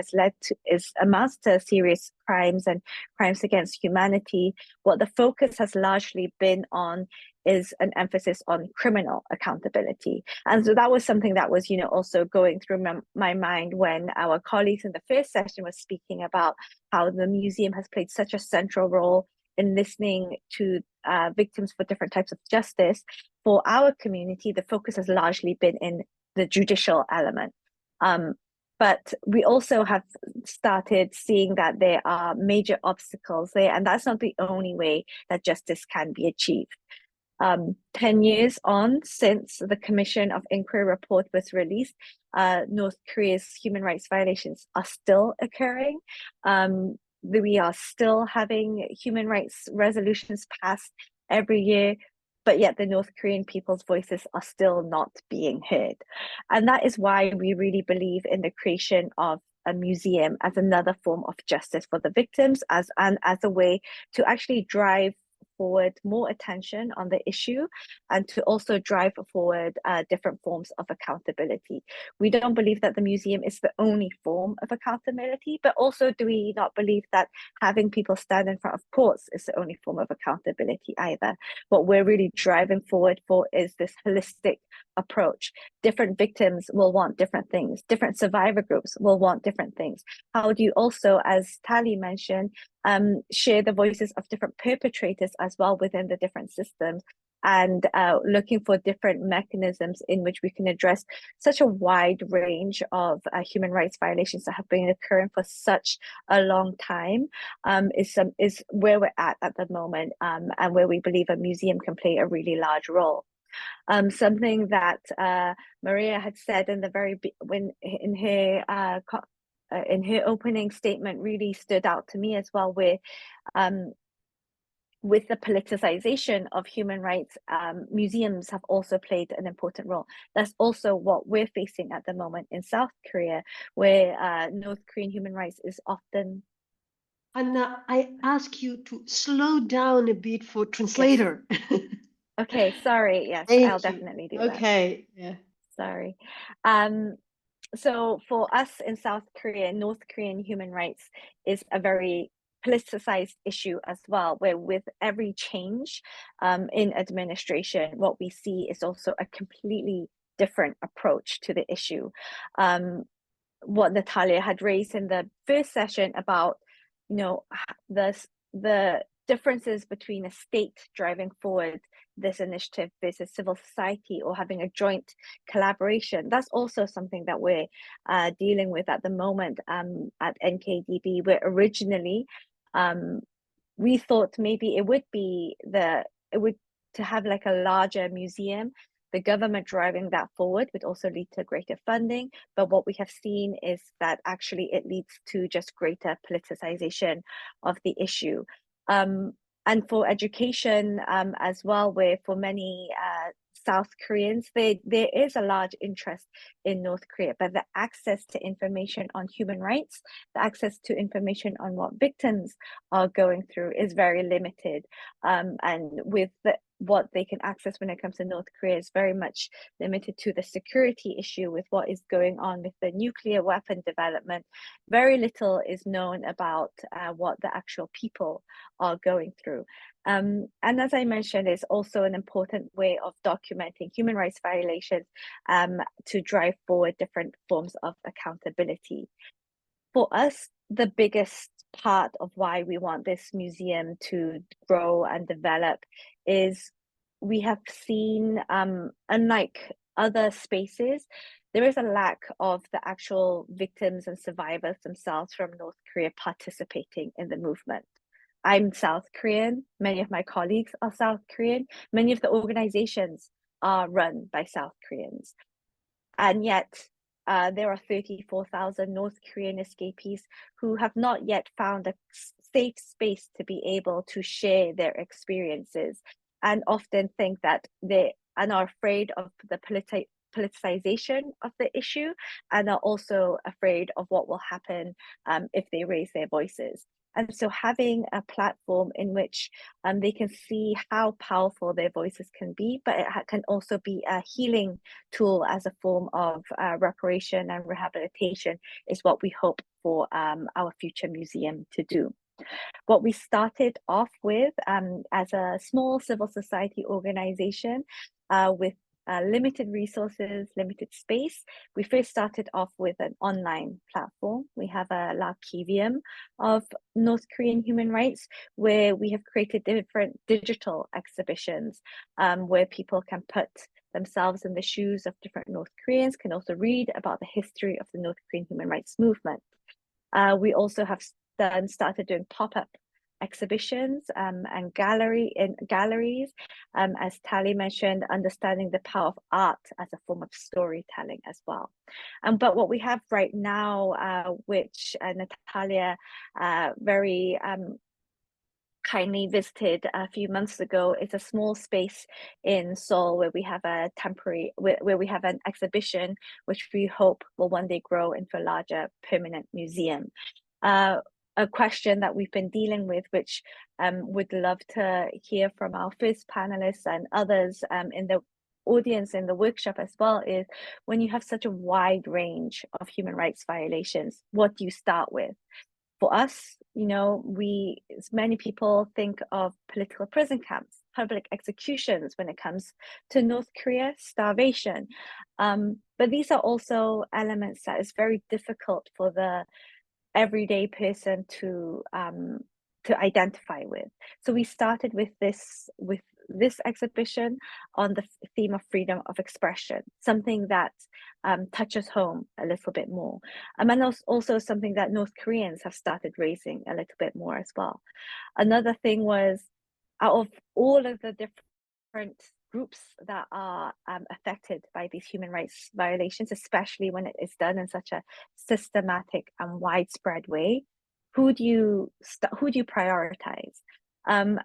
amounts to serious crimes and crimes against humanity, what the focus has largely been on is an emphasis on criminal accountability. And so that was something that was, also going through my mind when our colleagues in the first session was speaking about how the museum has played such a central role in listening to victims for different types of justice. For our community, the focus has largely been in the judicial element. But we also have started seeing that there are major obstacles there, and that's not the only way that justice can be achieved. 10 years on since the Commission of Inquiry report was released, North Korea's human rights violations are still occurring. We are still having human rights resolutions passed every year, but yet the North Korean people's voices are still not being heard. And that is why we really believe in the creation of a museum as another form of justice for the victims, as a way to actually drive forward more attention on the issue and to also drive forward different forms of accountability. We don't believe that the museum is the only form of accountability, but also do we not believe that having people stand in front of courts is the only form of accountability either. What we're really driving forward for is this holistic approach. Different victims will want different things. Different survivor groups will want different things. How do you also, as Tali mentioned, share the voices of different perpetrators as well within the different systems, and looking for different mechanisms in which we can address such a wide range of human rights violations that have been occurring for such a long time is where we're at the moment, and where we believe a museum can play a really large role. Something that Maria had said in her opening statement really stood out to me as well, where with the politicization of human rights, museums have also played an important role. That's also what we're facing at the moment in South Korea, where North Korean human rights is often... Hanna, I ask you to slow down a bit for translator. Yes. Okay, sorry. Yes, Thank I'll you. definitely do that. Okay, yeah. Sorry. So for us in South Korea, North Korean human rights is a very politicized issue as well, where with every change in administration, what we see is also a completely different approach to the issue. What Nataliya had raised in the first session about, you know, the differences between a state driving forward this initiative versus civil society or having a joint collaboration. That's also something that we're dealing with at the moment at NKDB, where originally we thought maybe it would be to have like a larger museum. The government driving that forward would also lead to greater funding. But what we have seen is that actually it leads to just greater politicization of the issue. And for education as well, where for many South Koreans, there is a large interest in North Korea, but the access to information on human rights, the access to information on what victims are going through is very limited. And with what they can access when it comes to North Korea is very much limited to the security issue with what is going on with the nuclear weapon development. Very little is known about what the actual people are going through. And as I mentioned, it's also an important way of documenting human rights violations to drive forward different forms of accountability. For us, the biggest part of why we want this museum to grow and develop is we have seen, unlike other spaces, there is a lack of the actual victims and survivors themselves from North Korea participating in the movement. I'm South Korean. Many of my colleagues are South Korean. Many of the organizations are run by South Koreans. And yet there are 34,000 North Korean escapees who have not yet found a safe space to be able to share their experiences, and often think that and are afraid of the politicization of the issue, and are also afraid of what will happen if they raise their voices. And so having a platform in which they can see how powerful their voices can be, but it can also be a healing tool as a form of reparation and rehabilitation is what we hope for our future museum to do. What we started off with as a small civil society organization with limited resources, limited space. We first started off with an online platform. We have a archivium of North Korean human rights, where we have created different digital exhibitions where people can put themselves in the shoes of different North Koreans, can also read about the history of the North Korean human rights movement. We also have started doing pop-up exhibitions and galleries, as Tali mentioned, understanding the power of art as a form of storytelling as well. But what we have right now, which Nataliya very kindly visited a few months ago, is a small space in Seoul where we have a where we have an exhibition which we hope will one day grow into a larger permanent museum. A question that we've been dealing with, which would love to hear from our first panelists and others in the audience in the workshop as well, is when you have such a wide range of human rights violations, what do you start with? For us, you know, many people think of political prison camps, public executions when it comes to North Korea, starvation. But these are also elements that is very difficult for the everyday person to identify with. So we started with this exhibition on the theme of freedom of expression, something that touches home a little bit more, and also something that North Koreans have started raising a little bit more as well. Another thing was, out of all of the different groups that are affected by these human rights violations, especially when it is done in such a systematic and widespread way, who do you prioritize? And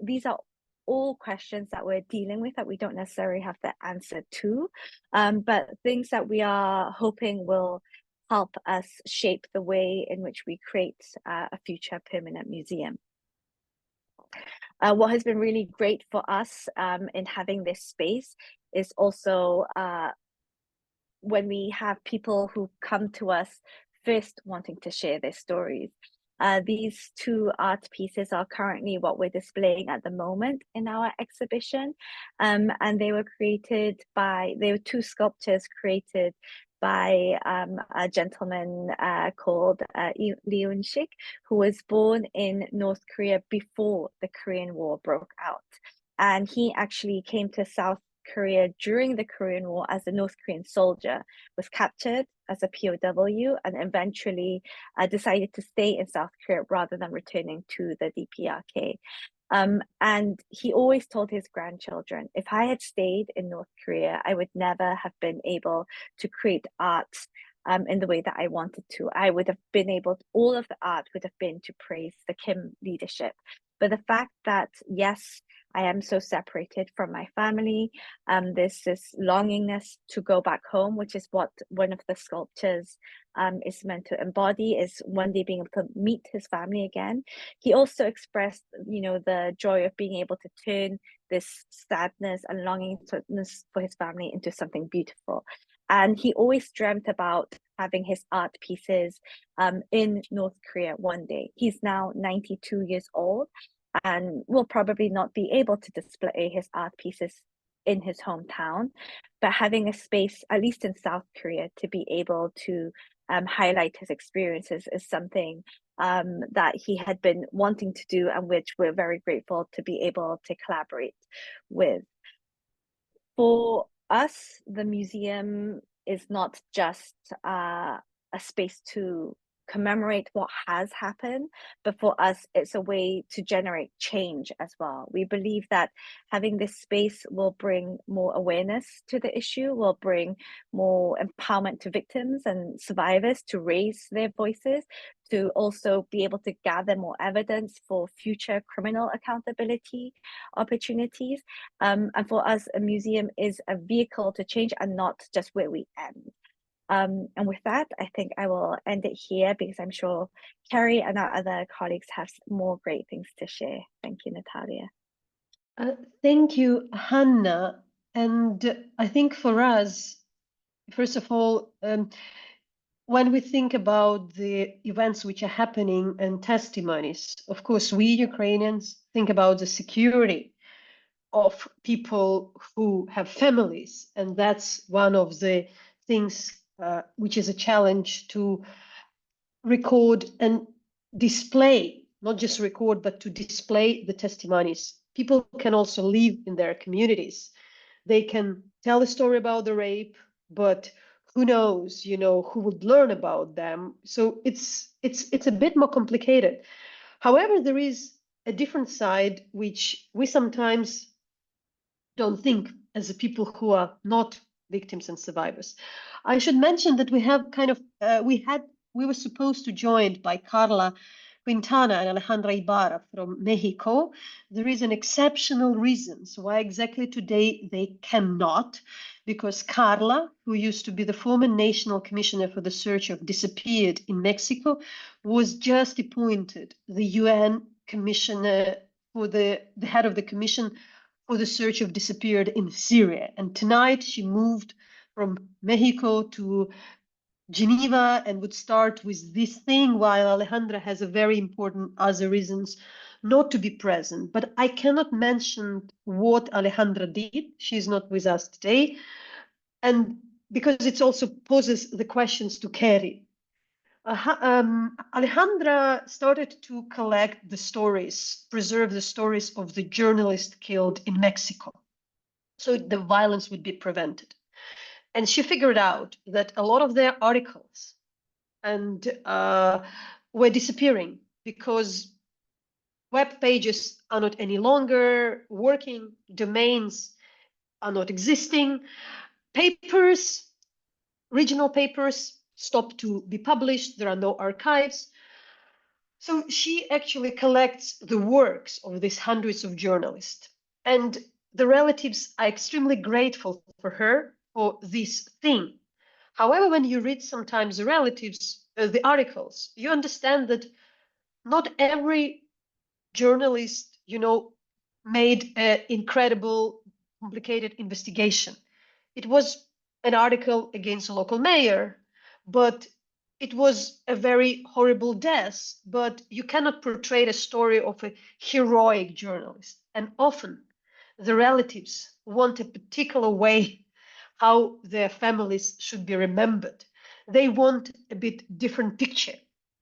these are all questions that we're dealing with that we don't necessarily have the answer to, but things that we are hoping will help us shape the way in which we create a future permanent museum. What has been really great for us in having this space is also when we have people who come to us first wanting to share their stories. These two art pieces are currently what we're displaying at the moment in our exhibition. And they were two sculptures created by a gentleman called Leon-sik, who was born in North Korea before the Korean War broke out. And he actually came to South Korea during the Korean War as a North Korean soldier, was captured as a POW, and eventually decided to stay in South Korea rather than returning to the DPRK. And he always told his grandchildren, if I had stayed in North Korea, I would never have been able to create art in the way that I wanted to. I would have been able, all of the art would have been to praise the Kim leadership. But the fact that, yes, I am so separated from my family, there's this longingness to go back home, which is what one of the sculptures is meant to embody, is one day being able to meet his family again. He also expressed, the joy of being able to turn this sadness and longingness for his family into something beautiful. And he always dreamt about having his art pieces in North Korea one day. He's now 92 years old and will probably not be able to display his art pieces in his hometown, but having a space, at least in South Korea, to be able to highlight his experiences is something that he had been wanting to do, and which we're very grateful to be able to collaborate with. For us, the museum is not just a space to commemorate what has happened, but for us, it's a way to generate change as well. We believe that having this space will bring more awareness to the issue, will bring more empowerment to victims and survivors to raise their voices, to also be able to gather more evidence for future criminal accountability opportunities. And for us, a museum is a vehicle to change and not just where we end. And with that, I think I will end it here, because I'm sure Kerry and our other colleagues have more great things to share. Thank you, Nataliya. Thank you, Hanna. And I think for us, first of all, when we think about the events which are happening and testimonies, of course, we Ukrainians think about the security of people who have families. And that's one of the things which is a challenge to record and display, not just record, but to display the testimonies. People can also live in their communities. They can tell a story about the rape, but who knows, who would learn about them. So it's a bit more complicated. However, there is a different side, which we sometimes don't think as the people who are not victims and survivors. I should mention that we have we were supposed to join by Carla Quintana and Alejandra Ibarra from Mexico. There is an exceptional reasons why exactly today they cannot, because Carla, who used to be the former National Commissioner for the Search of Disappeared in Mexico, was just appointed the UN Commissioner for the head of the Commission for the Search of Disappeared in Syria. And tonight she moved from Mexico to Geneva and would start with this thing, while Alejandra has a very important other reasons not to be present. But I cannot mention what Alejandra did. She's not with us today. And because it also poses the questions to Kerry. Alejandra started to collect the stories, preserve the stories of the journalists killed in Mexico, so the violence would be prevented. And she figured out that a lot of their articles were disappearing because web pages are not any longer working, domains are not existing, papers, regional papers stopped to be published, there are no archives. So she actually collects the works of these hundreds of journalists. And the relatives are extremely grateful for her for this thing. However, when you read sometimes the relatives, the articles, you understand that not every journalist, made an incredible, complicated investigation. It was an article against a local mayor, but it was a very horrible death. But you cannot portray a story of a heroic journalist. And often the relatives want a particular way how their families should be remembered. They want a bit different picture.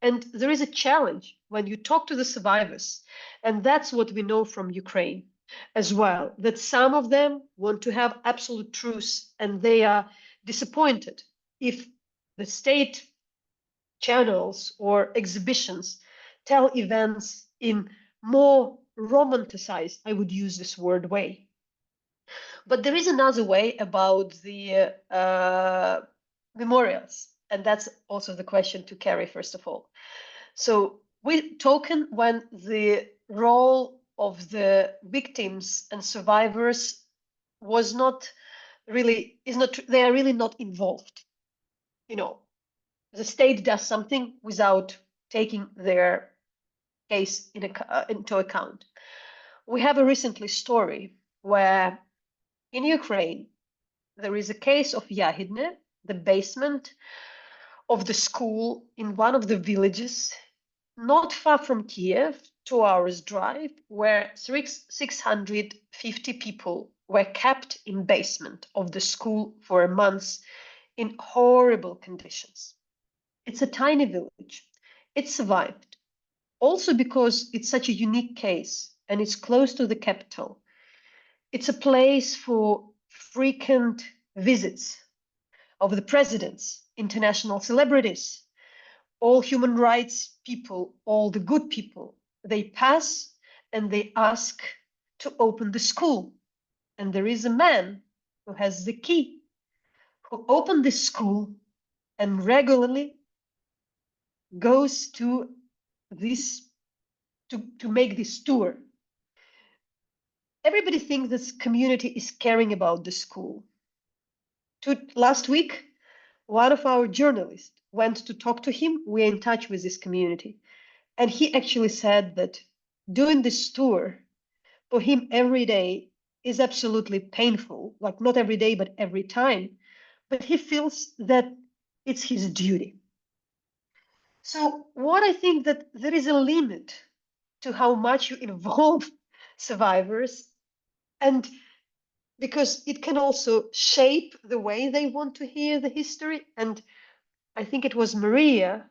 And there is a challenge when you talk to the survivors. And that's what we know from Ukraine as well, that some of them want to have absolute truth and they are disappointed if the state channels or exhibitions tell events in more romanticized, I would use this word, way. But there is another way about the memorials, and that's also the question to Kerry, first of all. So we token when the role of the victims and survivors was not really, they are really not involved. The state does something without taking their case into account. We have a recently story where in Ukraine, there is a case of Yahidne, the basement of the school in one of the villages not far from Kiev, 2 hours drive, where 650 people were kept in basement of the school for a month in horrible conditions. It's a tiny village. It survived. Also because it's such a unique case and it's close to the capital. It's a place for frequent visits of the presidents, international celebrities, all human rights people, all the good people. They pass and they ask to open the school. And there is a man who has the key, who opened this school and regularly goes to this to make this tour. Everybody thinks this community is caring about the school. Last week, one of our journalists went to talk to him. We're in touch with this community. And he actually said that doing this tour for him every day is absolutely painful. Like not every day, but every time. But he feels that it's his duty. So what I think that there is a limit to how much you involve survivors, and because it can also shape the way they want to hear the history. And I think it was Maria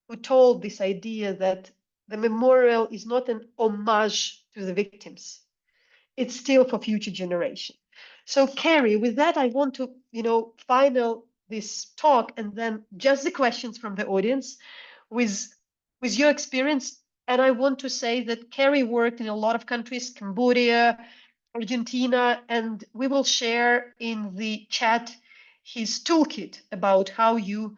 who told this idea that the memorial is not an homage to the victims. It's still for future generation. So Kerry, with that, I want to, final this talk and then just the questions from the audience with your experience. And I want to say that Kerry worked in a lot of countries, Cambodia, Argentina, and we will share in the chat his toolkit about how you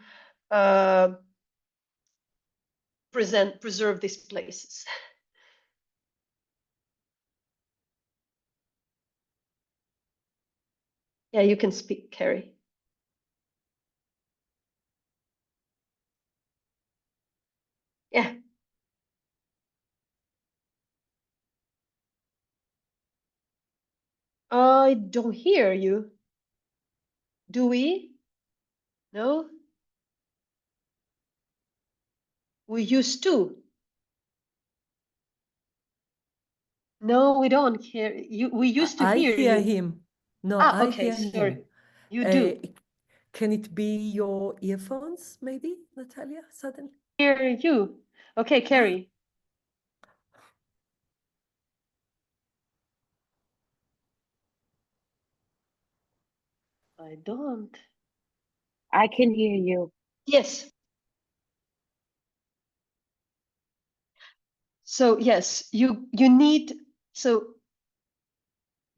preserve these places. Yeah, you can speak, Kerry. Yeah. I don't hear you. Do we? No? We used to. No, we don't hear you. We used to hear I hear you. him. No, I Okay, hear sorry. him. You do. Can it be your earphones, maybe, Nataliya, suddenly? Hear you. Okay, Kerry. I don't. I can hear you. Yes. So yes, you need, so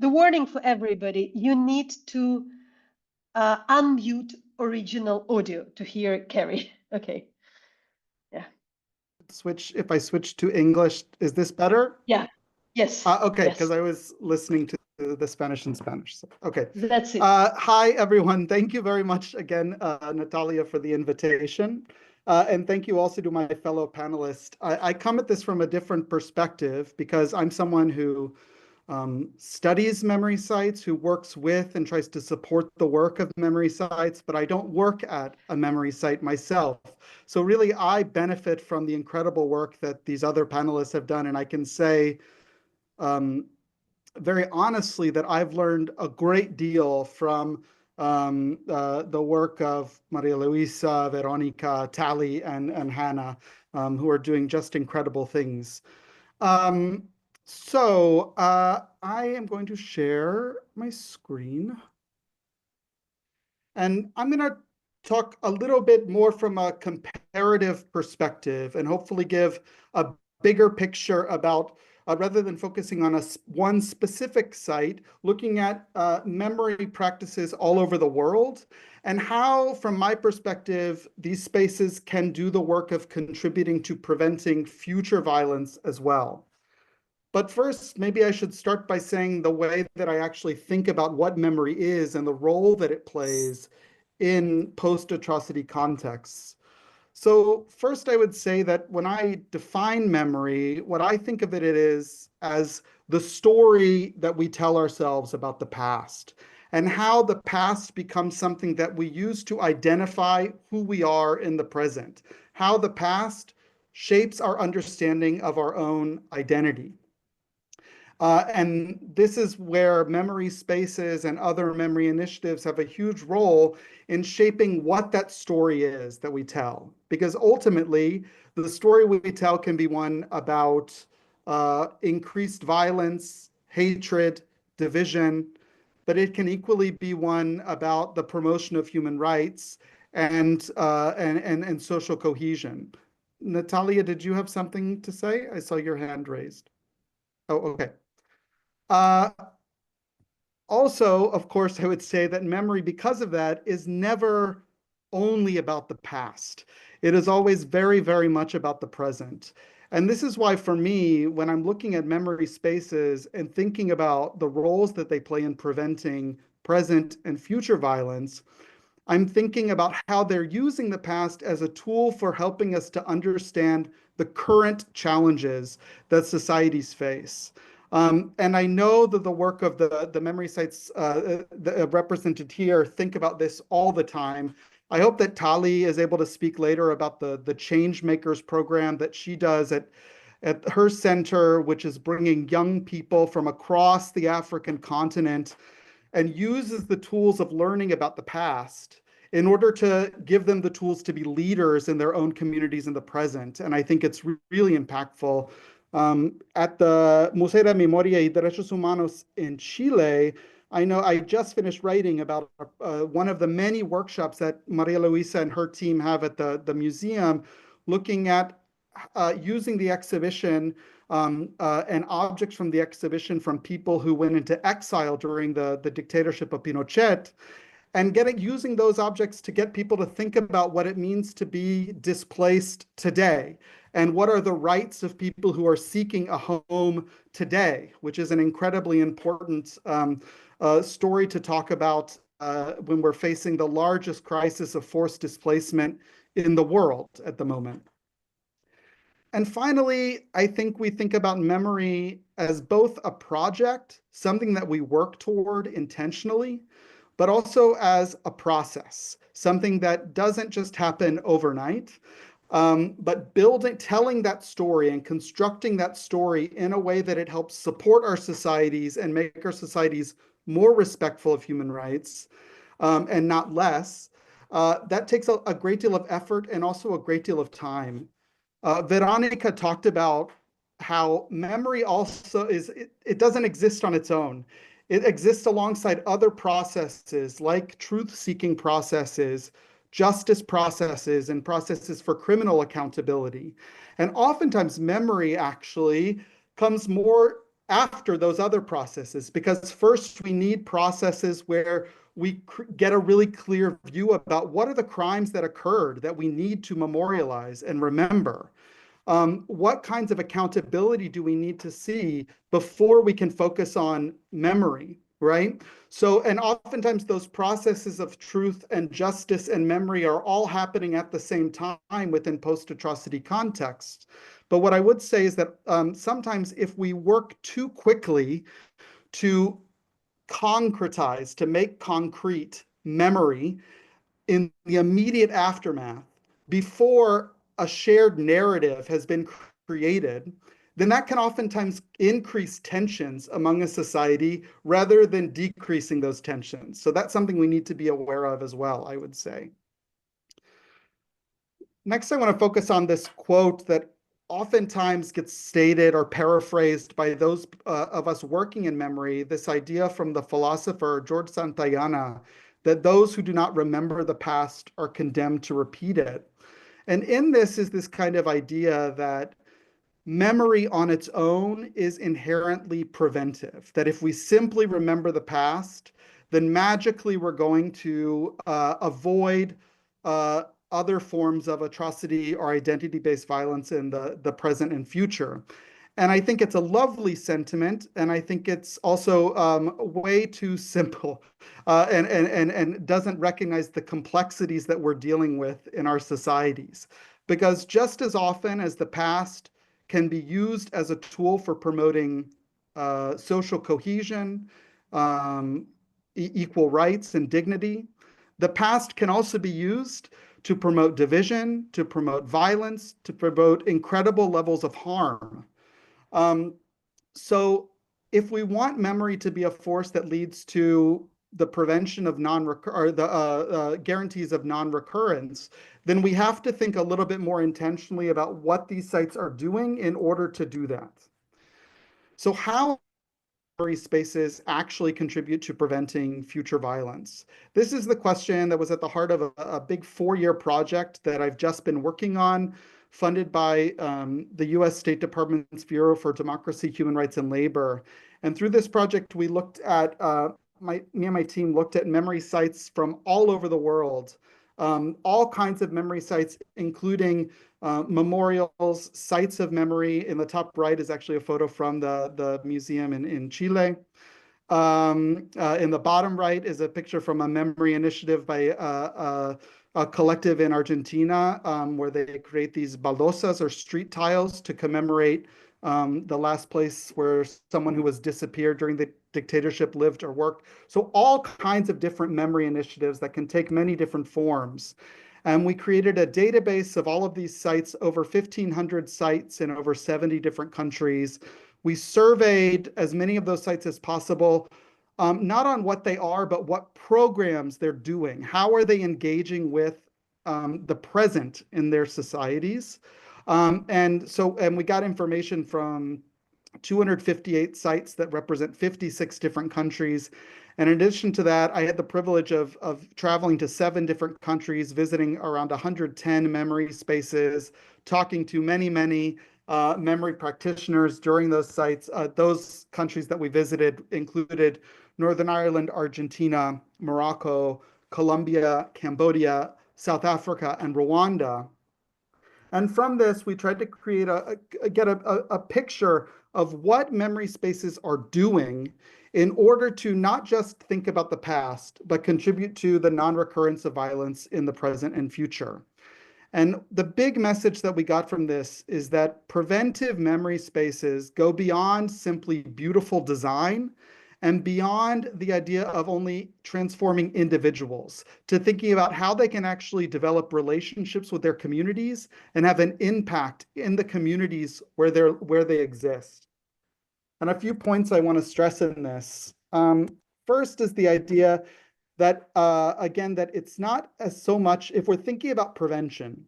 the warning for everybody, you need to unmute original audio to hear Kerry. Okay. Yeah. switch, if I switch to English, is this better? Yeah. Yes. Okay, Yes. because I was listening to the Spanish in Spanish. So, okay. That's it. Hi, everyone. Thank you very much again, Nataliya, for the invitation. And thank you also to my fellow panelists. I come at this from a different perspective because I'm someone who studies memory sites, who works with and tries to support the work of memory sites, but I don't work at a memory site myself. So really, I benefit from the incredible work that these other panelists have done. And I can say very honestly that I've learned a great deal from the work of María, Luisa, Verónica, Tali, and Hanna, who are doing just incredible things. I am going to share my screen. And I'm going to talk a little bit more from a comparative perspective and hopefully give a bigger picture about, rather than focusing on one specific site, looking at memory practices all over the world and how, from my perspective, these spaces can do the work of contributing to preventing future violence as well. But first, maybe I should start by saying the way that I actually think about what memory is and the role that it plays in post-atrocity contexts. So first, I would say that when I define memory, what I think of it is as the story that we tell ourselves about the past and how the past becomes something that we use to identify who we are in the present, how the past shapes our understanding of our own identity. And this is where memory spaces and other memory initiatives have a huge role in shaping what that story is that we tell. Because ultimately, the story we tell can be one about increased violence, hatred, division, but it can equally be one about the promotion of human rights and social cohesion. Nataliya, did you have something to say? I saw your hand raised. Oh, okay. Also, of course, I would say that memory, because of that, is never only about the past. It is always very, very much about the present. And this is why, for me, when I'm looking at memory spaces and thinking about the roles that they play in preventing present and future violence, I'm thinking about how they're using the past as a tool for helping us to understand the current challenges that societies face. And I know that the work of the memory sites represented here think about this all the time. I hope that Tali is able to speak later about the Change Makers program that she does at her center, which is bringing young people from across the African continent and uses the tools of learning about the past in order to give them the tools to be leaders in their own communities in the present. And I think it's really impactful. At the Museo de Memoria y Derechos Humanos in Chile, I know I just finished writing about one of the many workshops that María Luisa and her team have at the museum, looking at using the exhibition and objects from the exhibition from people who went into exile during the dictatorship of Pinochet, and using those objects to get people to think about what it means to be displaced today, and what are the rights of people who are seeking a home today, which is an incredibly important story to talk about when we're facing the largest crisis of forced displacement in the world at the moment. And finally, I think we think about memory as both a project, something that we work toward intentionally, but also as a process, something that doesn't just happen overnight, but telling that story and constructing that story in a way that it helps support our societies and make our societies more respectful of human rights and not less. That takes a great deal of effort and also a great deal of time. Veronica talked about how memory also it doesn't exist on its own. It exists alongside other processes like truth-seeking processes, justice processes, and processes for criminal accountability. And oftentimes memory actually comes more after those other processes, because first we need processes where we get a really clear view about what are the crimes that occurred that we need to memorialize and remember. What kinds of accountability do we need to see before we can focus on memory, right? So, and oftentimes those processes of truth and justice and memory are all happening at the same time within post-atrocity context. But what I would say is that sometimes if we work too quickly to concretize, to make concrete memory in the immediate aftermath, before a shared narrative has been created, then that can oftentimes increase tensions among a society rather than decreasing those tensions. So that's something we need to be aware of as well, I would say. Next, I want to focus on this quote that oftentimes gets stated or paraphrased by those of us working in memory, this idea from the philosopher George Santayana, that those who do not remember the past are condemned to repeat it. And in this is this kind of idea that memory on its own is inherently preventive, that if we simply remember the past, then magically we're going to avoid other forms of atrocity or identity-based violence in the present and future. And I think it's a lovely sentiment, and I think it's also way too simple and doesn't recognize the complexities that we're dealing with in our societies. Because just as often as the past can be used as a tool for promoting social cohesion, equal rights and dignity, the past can also be used to promote division, to promote violence, to promote incredible levels of harm. So if we want memory to be a force that leads to the prevention of guarantees of non-recurrence, then we have to think a little bit more intentionally about what these sites are doing in order to do that. So how memory spaces actually contribute to preventing future violence? This is the question that was at the heart of a big 4-year project that I've just been working on, funded by the US State Department's Bureau for Democracy, Human Rights, and Labor. And through this project, we looked at, me and my team looked at memory sites from all over the world, all kinds of memory sites, including memorials, sites of memory. In the top right is actually a photo from the museum in Chile. In the bottom right is a picture from a memory initiative by a collective in Argentina, where they create these baldosas or street tiles to commemorate the last place where someone who was disappeared during the dictatorship lived or worked. So all kinds of different memory initiatives that can take many different forms. And we created a database of all of these sites, over 1,500 sites in over 70 different countries. We surveyed as many of those sites as possible, not on what they are, but what programs they're doing. How are they engaging with the present in their societies? And we got information from 258 sites that represent 56 different countries. And in addition to that, I had the privilege of traveling to 7 different countries, visiting around 110 memory spaces, talking to many memory practitioners during those sites. Those countries that we visited included Northern Ireland, Argentina, Morocco, Colombia, Cambodia, South Africa, and Rwanda. And from this, we tried to create get a picture of what memory spaces are doing in order to not just think about the past, but contribute to the non-recurrence of violence in the present and future. And the big message that we got from this is that preventive memory spaces go beyond simply beautiful design and beyond the idea of only transforming individuals to thinking about how they can actually develop relationships with their communities and have an impact in the communities where they exist. And a few points I want to stress in this. First is the idea that, again, that it's not as so much, if we're thinking about prevention,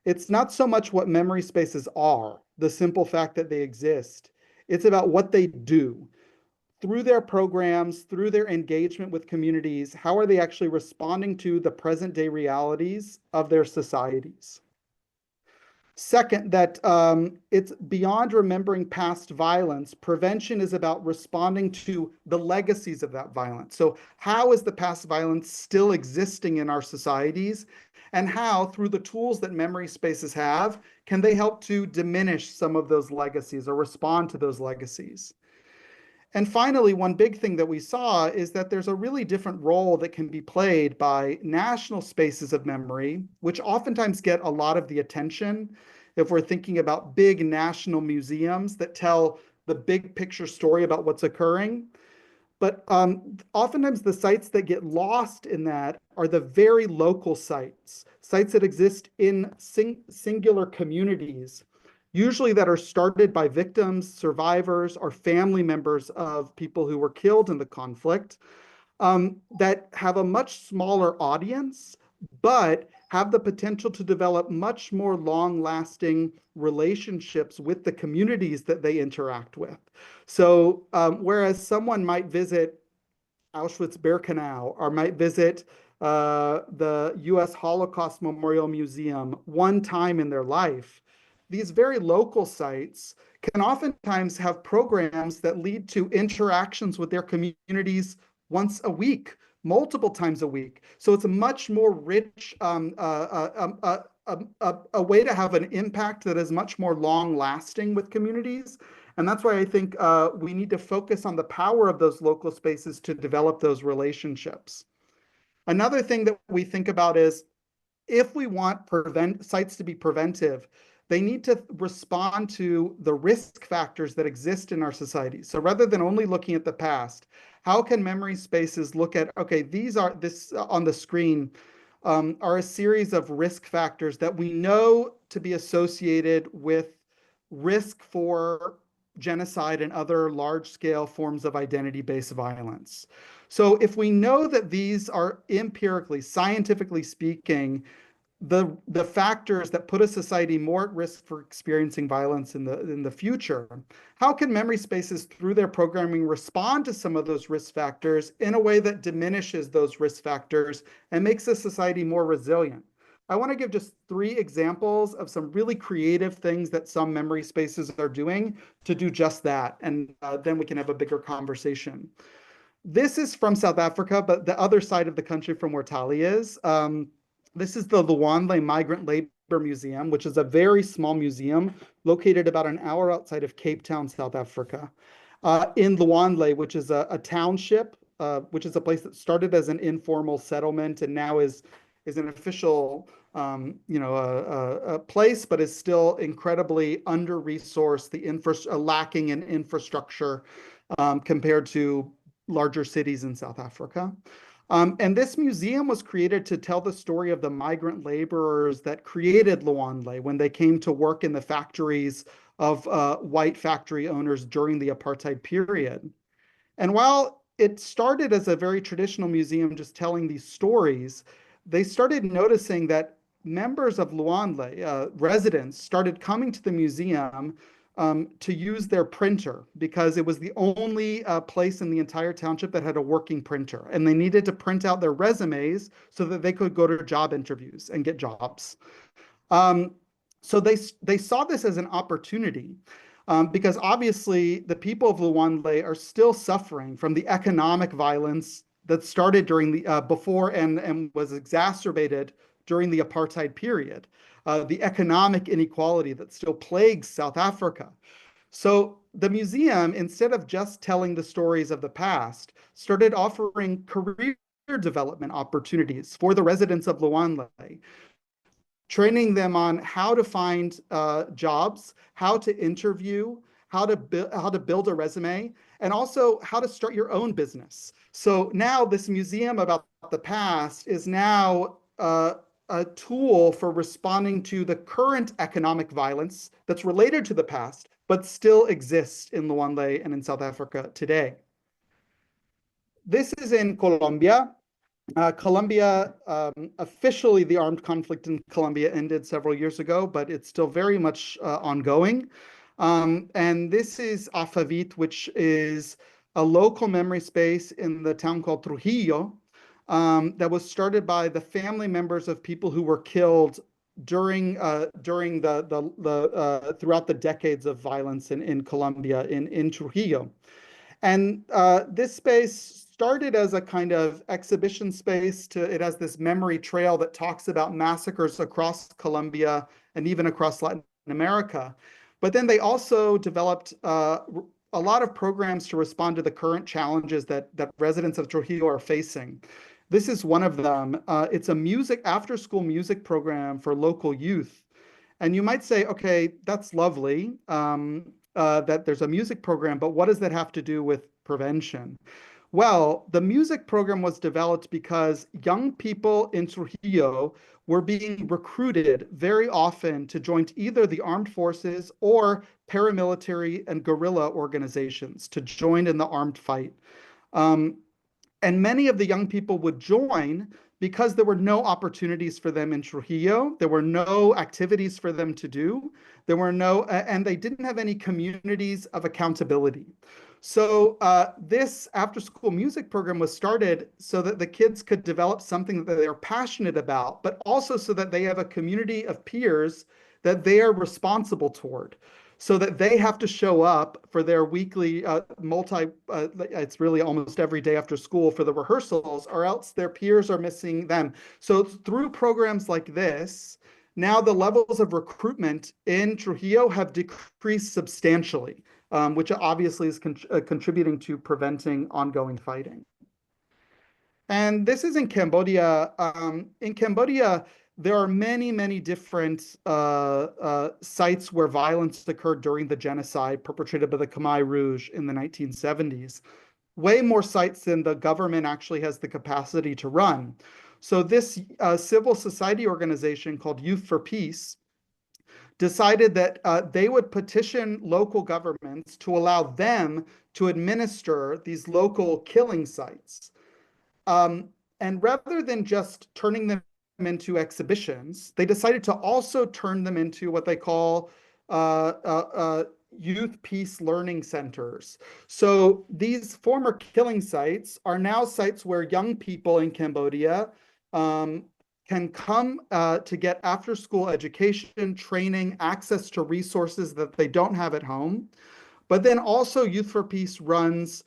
it's not so much what memory spaces are, the simple fact that they exist. It's about what they do. Through their programs, through their engagement with communities, how are they actually responding to the present day realities of their societies? Second, that it's beyond remembering past violence. Prevention is about responding to the legacies of that violence. So how is the past violence still existing in our societies? and how, through the tools that memory spaces have, can they help to diminish some of those legacies or respond to those legacies. And finally, one big thing that we saw is that there's a really different role that can be played by national spaces of memory, which oftentimes get a lot of the attention if we're thinking about big national museums that tell the big picture story about what's occurring. But oftentimes the sites that get lost in that are the very local sites that exist in singular communities, usually that are started by victims, survivors, or family members of people who were killed in the conflict, that have a much smaller audience, but have the potential to develop much more long-lasting relationships with the communities that they interact with. So whereas someone might visit Auschwitz-Birkenau or might visit the U.S. Holocaust Memorial Museum one time in their life, these very local sites can oftentimes have programs that lead to interactions with their communities once a week, multiple times a week. So it's a much more rich, a way to have an impact that is much more long-lasting with communities. And that's why I think we need to focus on the power of those local spaces to develop those relationships. Another thing that we think about is, if we want sites to be preventive, they need to respond to the risk factors that exist in our society. So rather than only looking at the past, how can memory spaces look at, okay, this on the screen are a series of risk factors that we know to be associated with risk for genocide and other large-scale forms of identity-based violence. So if we know that these are empirically, scientifically speaking, the factors that put a society more at risk for experiencing violence in the future, how can memory spaces through their programming respond to some of those risk factors in a way that diminishes those risk factors and makes a society more resilient? I want to give just 3 examples of some really creative things that some memory spaces are doing to do just that, and then we can have a bigger conversation. This is from South Africa, but the other side of the country from where Tali is. This is the Luandle Migrant Labor Museum, which is a very small museum located about an hour outside of Cape Town, South Africa. In Luandle, which is a township, which is a place that started as an informal settlement and now is an official, a place, but is still incredibly under-resourced, lacking in infrastructure compared to larger cities in South Africa. And this museum was created to tell the story of the migrant laborers that created Luandle when they came to work in the factories of white factory owners during the apartheid period. And while it started as a very traditional museum just telling these stories, they started noticing that members of Luandle, residents, started coming to the museum to use their printer because it was the only place in the entire township that had a working printer, and they needed to print out their resumes so that they could go to job interviews and get jobs. So they saw this as an opportunity because obviously the people of Luandle are still suffering from the economic violence that started during the before and was exacerbated during the apartheid period. The economic inequality that still plagues South Africa. So the museum, instead of just telling the stories of the past, started offering career development opportunities for the residents of Luandle, training them on how to find jobs, how to interview, how to build a resume, and also how to start your own business. So now this museum about the past is now a tool for responding to the current economic violence that's related to the past, but still exists in Luandle and in South Africa today. This is in Colombia. Officially, the armed conflict in Colombia ended several years ago, but it's still very much ongoing. And this is Afavit, which is a local memory space in the town called Trujillo, that was started by the family members of people who were killed during throughout the decades of violence in Colombia in Trujillo. And this space started as a kind of exhibition space. It has this memory trail that talks about massacres across Colombia and even across Latin America. But then they also developed a lot of programs to respond to the current challenges that residents of Trujillo are facing. This is one of them. It's a after-school music program for local youth. And you might say, okay, that's lovely that there's a music program, but what does that have to do with prevention? Well, the music program was developed because young people in Trujillo were being recruited very often to join either the armed forces or paramilitary and guerrilla organizations to join in the armed fight. And many of the young people would join because there were no opportunities for them in Trujillo. There were no activities for them to do. And they didn't have any communities of accountability. So this after-school music program was started so that the kids could develop something that they're passionate about, but also so that they have a community of peers that they are responsible toward, so that they have to show up for their weekly it's really almost every day after school for the rehearsals, or else their peers are missing them. So through programs like this, now the levels of recruitment in Trujillo have decreased substantially, which obviously is contributing to preventing ongoing fighting. And this is in Cambodia. In Cambodia, there are many, many different sites where violence occurred during the genocide perpetrated by the Khmer Rouge in the 1970s. Way more sites than the government actually has the capacity to run. So this civil society organization called Youth for Peace decided that they would petition local governments to allow them to administer these local killing sites. And rather than just turning them into exhibitions, they decided to also turn them into what they call youth peace learning centers. So these former killing sites are now sites where young people in Cambodia can come to get after-school education, training, access to resources that they don't have at home. But then also Youth for Peace runs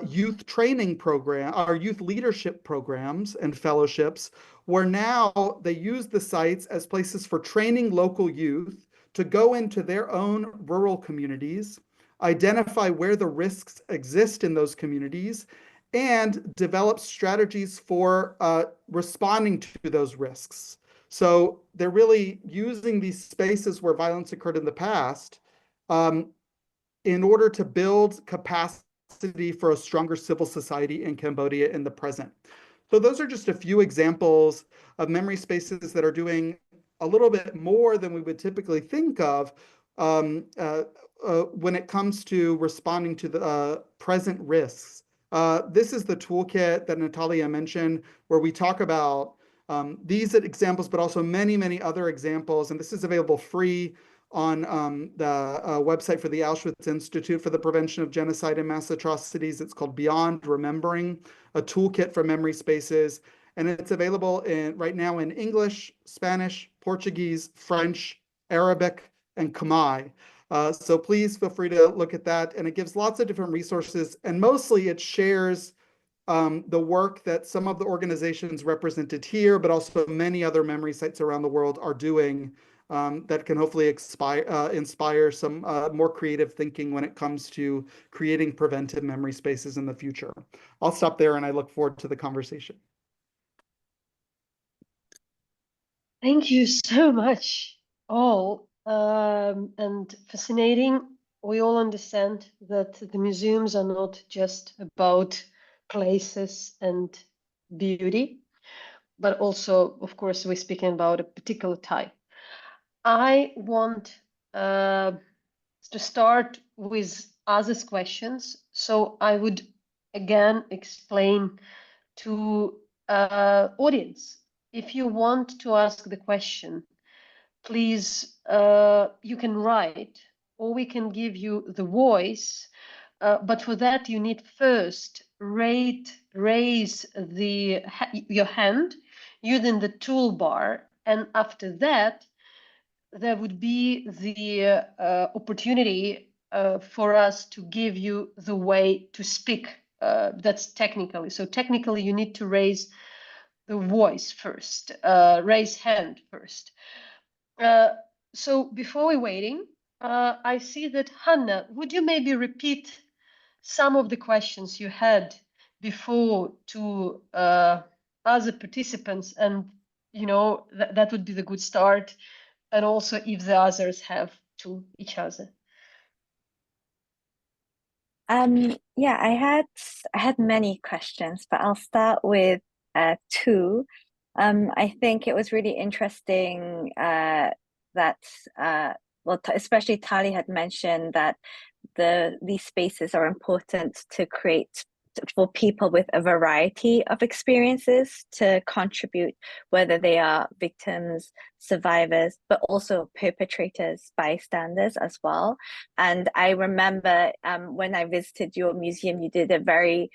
youth training program, or youth leadership programs and fellowships, where now they use the sites as places for training local youth to go into their own rural communities, identify where the risks exist in those communities, and develop strategies for responding to those risks. So they're really using these spaces where violence occurred in the past in order to build capacity for a stronger civil society in Cambodia in the present. So those are just a few examples of memory spaces that are doing a little bit more than we would typically think of when it comes to responding to the present risks. This is the toolkit that Nataliya mentioned, where we talk about these examples, but also many, many other examples. And this is available free on the website for the Auschwitz Institute for the Prevention of Genocide and Mass Atrocities. It's called Beyond Remembering, a toolkit for memory spaces. And it's available right now in English, Spanish, Portuguese, French, Arabic, and Khmer. So please feel free to look at that. And it gives lots of different resources. And mostly it shares the work that some of the organizations represented here, but also many other memory sites around the world are doing that can hopefully inspire some more creative thinking when it comes to creating preventive memory spaces in the future. I'll stop there and I look forward to the conversation. Thank you so much, all, and fascinating. We all understand that the museums are not just about places and beauty, but also, of course, we're speaking about a particular type. I want to start with others' questions. So I would again explain to audience, if you want to ask the question, please, you can write, or we can give you the voice. But for that, you need first raise your hand using the toolbar. And after that, there would be the opportunity for us to give you the way to speak that's technically. So technically, you need to raise the voice first, raise hand first. So before we're waiting, I see that Hanna, would you maybe repeat some of the questions you had before to other participants, and that would be the good start, and also if the others have to each other. Yeah, I had many questions, but I'll start with two. I think it was really interesting that well, especially Tali had mentioned that these spaces are important to create for people with a variety of experiences to contribute, whether they are victims, survivors, but also perpetrators, bystanders as well. And I remember when I visited your museum, you did a very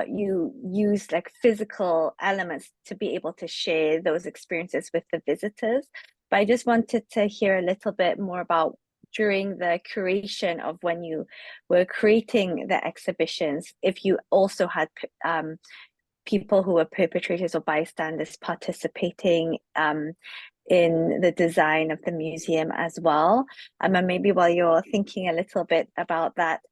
you used like physical elements to be able to share those experiences with the visitors. But I just wanted to hear a little bit more about during the curation of when you were creating the exhibitions, if you also had people who were perpetrators or bystanders participating in the design of the museum as well. And maybe while you're thinking a little bit about that,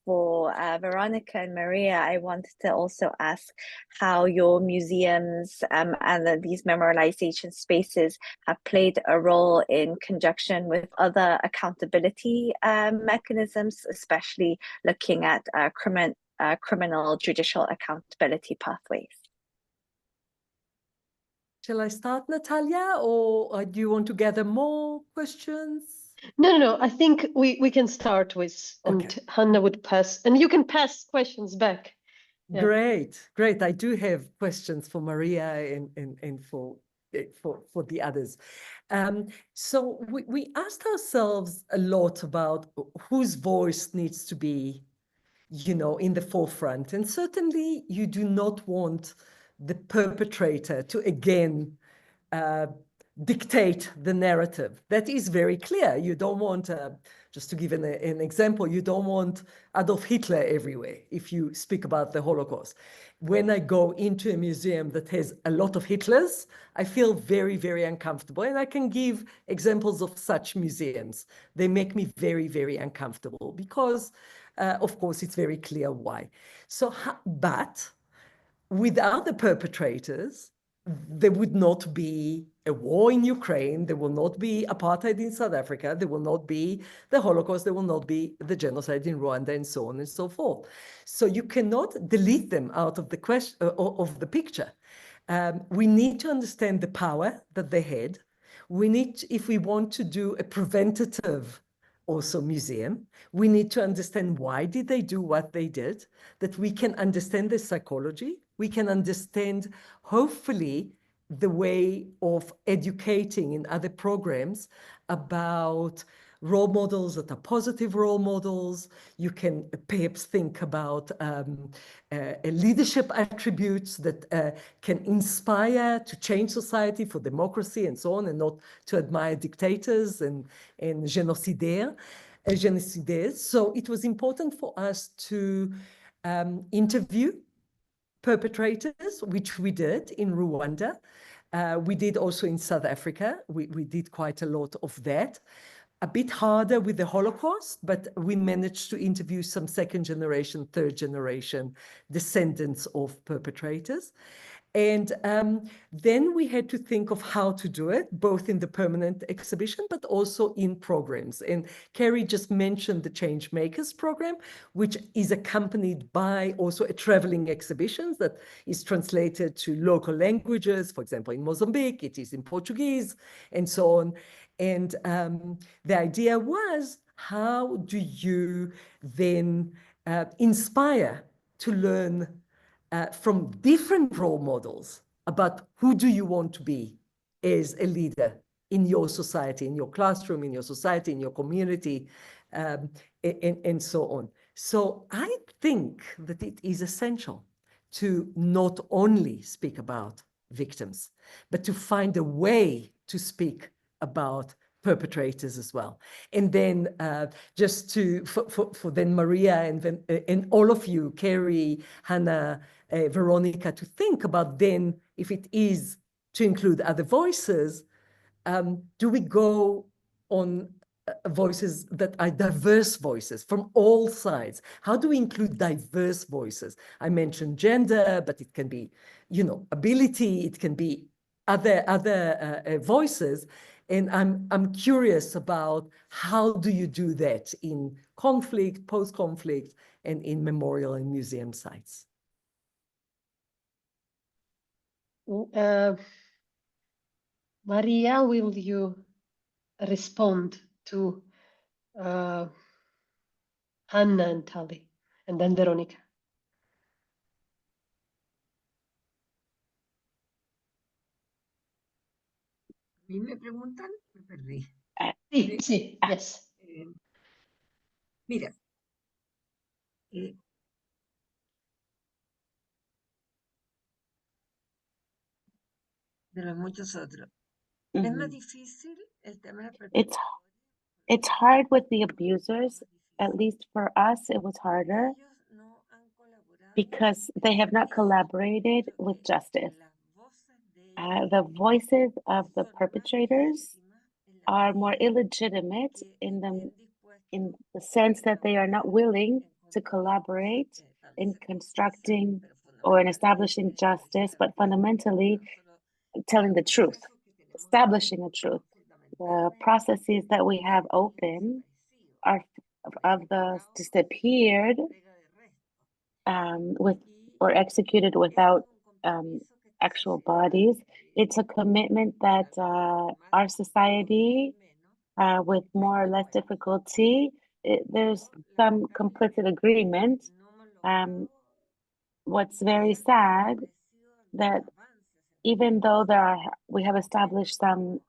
for Verónica and María, I wanted to also ask how your museums and these memorialization spaces have played a role in conjunction with other accountability mechanisms, especially looking at criminal judicial accountability pathways. Shall I start, Nataliya, or do you want to gather more questions? No. I think we can start with, and Okay. Hanna would pass, and you can pass questions back. Yeah. Great. I do have questions for María and for the others. So we asked ourselves a lot about whose voice needs to be, in the forefront. And certainly you do not want the perpetrator to again dictate the narrative. That is very clear. You don't want, just to give an example, you don't want Adolf Hitler everywhere if you speak about the Holocaust. When I go into a museum that has a lot of Hitlers, I feel very, very uncomfortable. And I can give examples of such museums. They make me very, very uncomfortable because, of course, it's very clear why. So, but without the perpetrators, there would not be a war in Ukraine, there will not be apartheid in South Africa, there will not be the Holocaust, there will not be the genocide in Rwanda, and so on and so forth. So you cannot delete them out of the question of the picture. We need to understand the power that they had. We need, if we want to do a preventative also museum, we need to understand why did they do what they did, that we can understand the psychology, we can understand, hopefully, the way of educating in other programs about role models that are positive role models. You can perhaps think about leadership attributes that can inspire to change society for democracy and so on, and not to admire dictators and genocidaires. So it was important for us to interview perpetrators, which we did in Rwanda. We did also in South Africa. We did quite a lot of that. A bit harder with the Holocaust, but we managed to interview some second generation, third generation descendants of perpetrators. And then we had to think of how to do it, both in the permanent exhibition, but also in programs. And Kerry just mentioned the Change Makers program, which is accompanied by also a traveling exhibition that is translated to local languages. For example, in Mozambique, it is in Portuguese, and so on. And the idea was, how do you then inspire to learn from different role models about who do you want to be as a leader in your society, in your classroom, in your society, in your community, and so on. So I think that it is essential to not only speak about victims, but to find a way to speak about perpetrators as well. And then just for then Maria and all of you, Kerry, Hanna, Verónica, to think about then if it is to include other voices, do we go on voices that are diverse voices from all sides? How do we include diverse voices? I mentioned gender, but it can be, ability, it can be other voices. And I'm curious about how do you do that in conflict, post-conflict, and in memorial and museum sites? Maria, will you respond to Hanna and Tali, and then Verónica? ¿A mí me preguntan? Me perdí. Sí, yes. Mira, de los muchos otros. Es más difícil el tema de la It's hard with the abusers. At least for us, it was harder because they have not collaborated with justice. The voices of the perpetrators are more illegitimate in the sense that they are not willing to collaborate in constructing or in establishing justice, but fundamentally telling the truth, establishing the truth. The processes that we have open are of the disappeared with or executed without actual bodies. It's a commitment that our society, with more or less difficulty, there's some complicit agreement. What's very sad that even though we have established some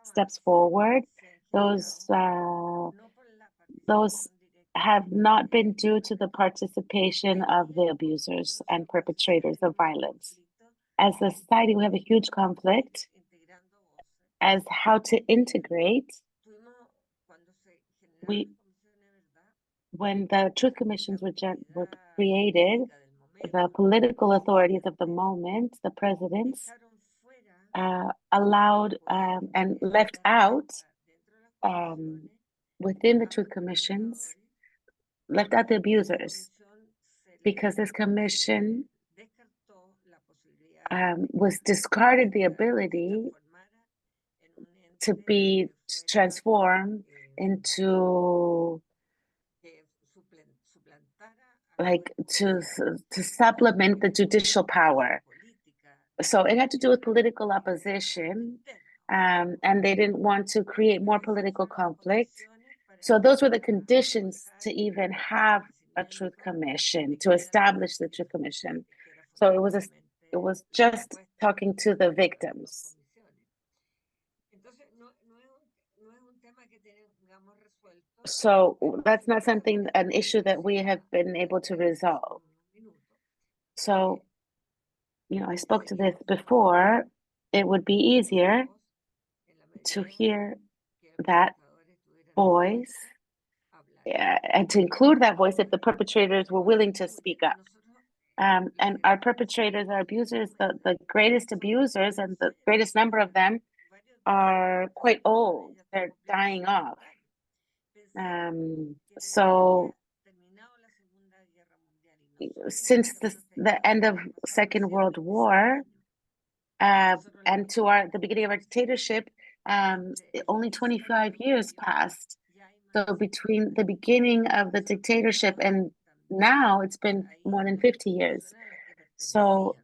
steps forward, those have not been due to the participation of the abusers and perpetrators of violence. As a society, we have a huge conflict as how to integrate. When the truth commissions were created, the political authorities of the moment, the presidents, allowed and left out within the truth commissions, left out the abusers, because this commission was discarded the ability to be transformed into to supplement the judicial power. So it had to do with political opposition, and they didn't want to create more political conflict. So those were the conditions to even have a truth commission, to establish the truth commission. So it was just talking to the victims. So that's not an issue that we have been able to resolve. So, I spoke to this before. It would be easier to hear that voice and to include that voice if the perpetrators were willing to speak up. And our perpetrators, our abusers, the greatest abusers and the greatest number of them are quite old. They're dying off. So since the end of Second World War and to the beginning of our dictatorship, only 25 years passed. So between the beginning of the dictatorship and now, it's been more than 50 years. So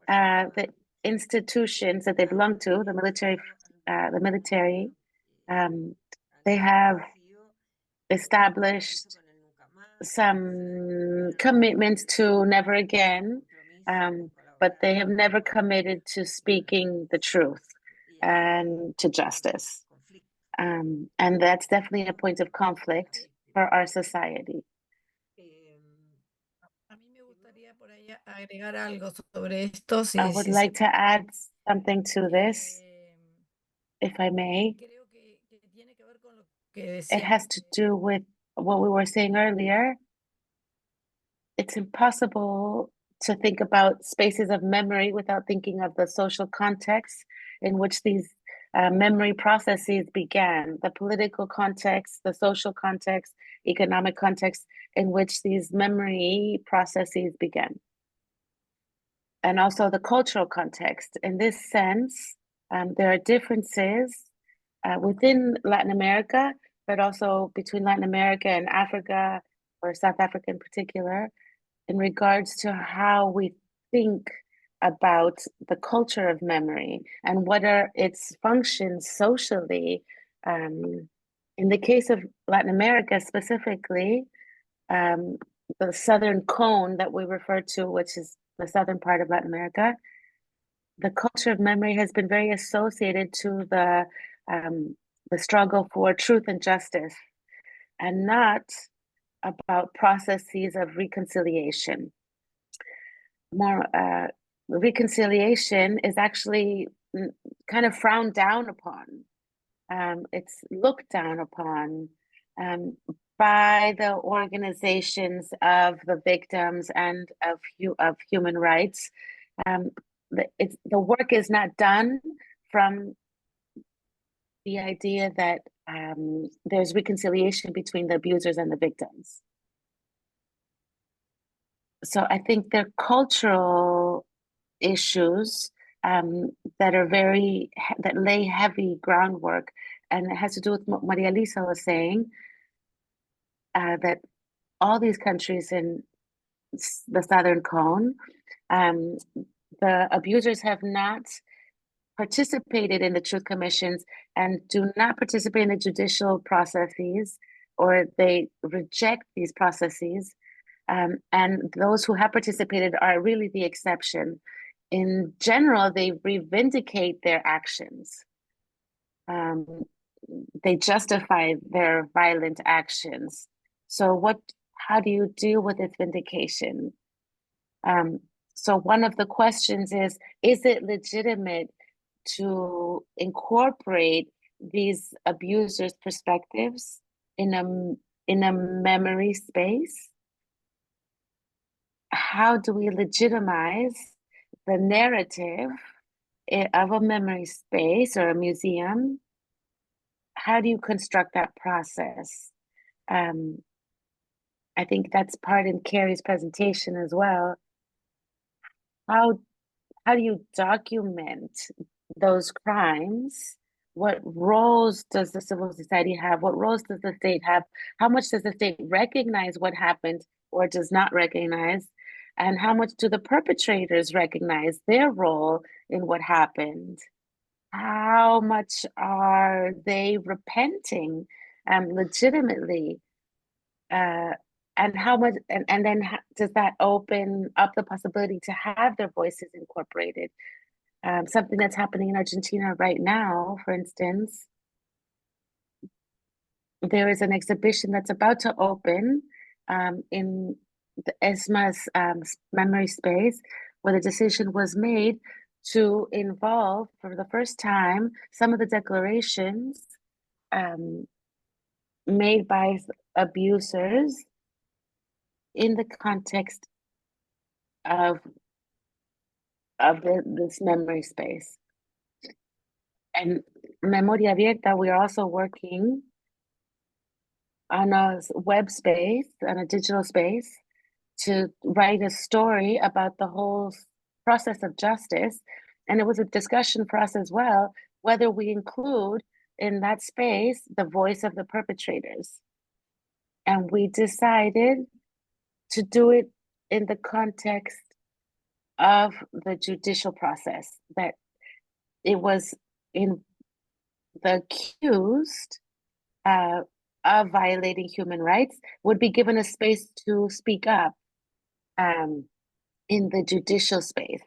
the institutions that they belong to, the military, they have established some commitments to never again, but they have never committed to speaking the truth and to justice. And that's definitely a point of conflict for our society. I would like to add something to this, if I may. It has to do with what we were saying earlier. It's impossible to think about spaces of memory without thinking of the social context in which these memory processes began, the political context, the social context, economic context in which these memory processes began. And also the cultural context. In this sense, there are differences within Latin America, but also between Latin America and Africa, or South Africa in particular, in regards to how we think about the culture of memory and what are its functions socially. In the case of Latin America specifically, the southern cone that we refer to, which is the southern part of Latin America, the culture of memory has been very associated to the struggle for truth and justice, and not about processes of reconciliation. More reconciliation is actually kind of frowned down upon. It's looked down upon by the organizations of the victims and of human rights. The work is not done from the idea that there's reconciliation between the abusers and the victims. So I think there are cultural issues that lay heavy groundwork, and it has to do with what María Luisa was saying, that all these countries in the Southern Cone, the abusers have not participated in the truth commissions and do not participate in the judicial processes, or they reject these processes. And those who have participated are really the exception. In general, they reivindicate their actions. They justify their violent actions. So how do you deal with this vindication? So one of the questions is it legitimate to incorporate these abusers' perspectives in a memory space? How do we legitimize the narrative of a memory space or a museum? How do you construct that process? I think that's part in Kerry's presentation as well. How do you document those crimes? What roles does the civil society have? What roles does the state have? How much does the state recognize what happened or does not recognize? And how much do the perpetrators recognize their role in what happened? How much are they repenting legitimately? And how much, and then does that open up the possibility to have their voices incorporated? Something that's happening in Argentina right now, for instance, there is an exhibition that's about to open in the ESMA's memory space, where the decision was made to involve, for the first time, some of the declarations made by abusers in the context of this memory space. And Memoria Abierta, we are also working on a web space, on a digital space, to write a story about the whole process of justice. And it was a discussion for us as well, whether we include in that space the voice of the perpetrators. And we decided to do it in the context of the judicial process, that it was in the accused of violating human rights would be given a space to speak up in the judicial space.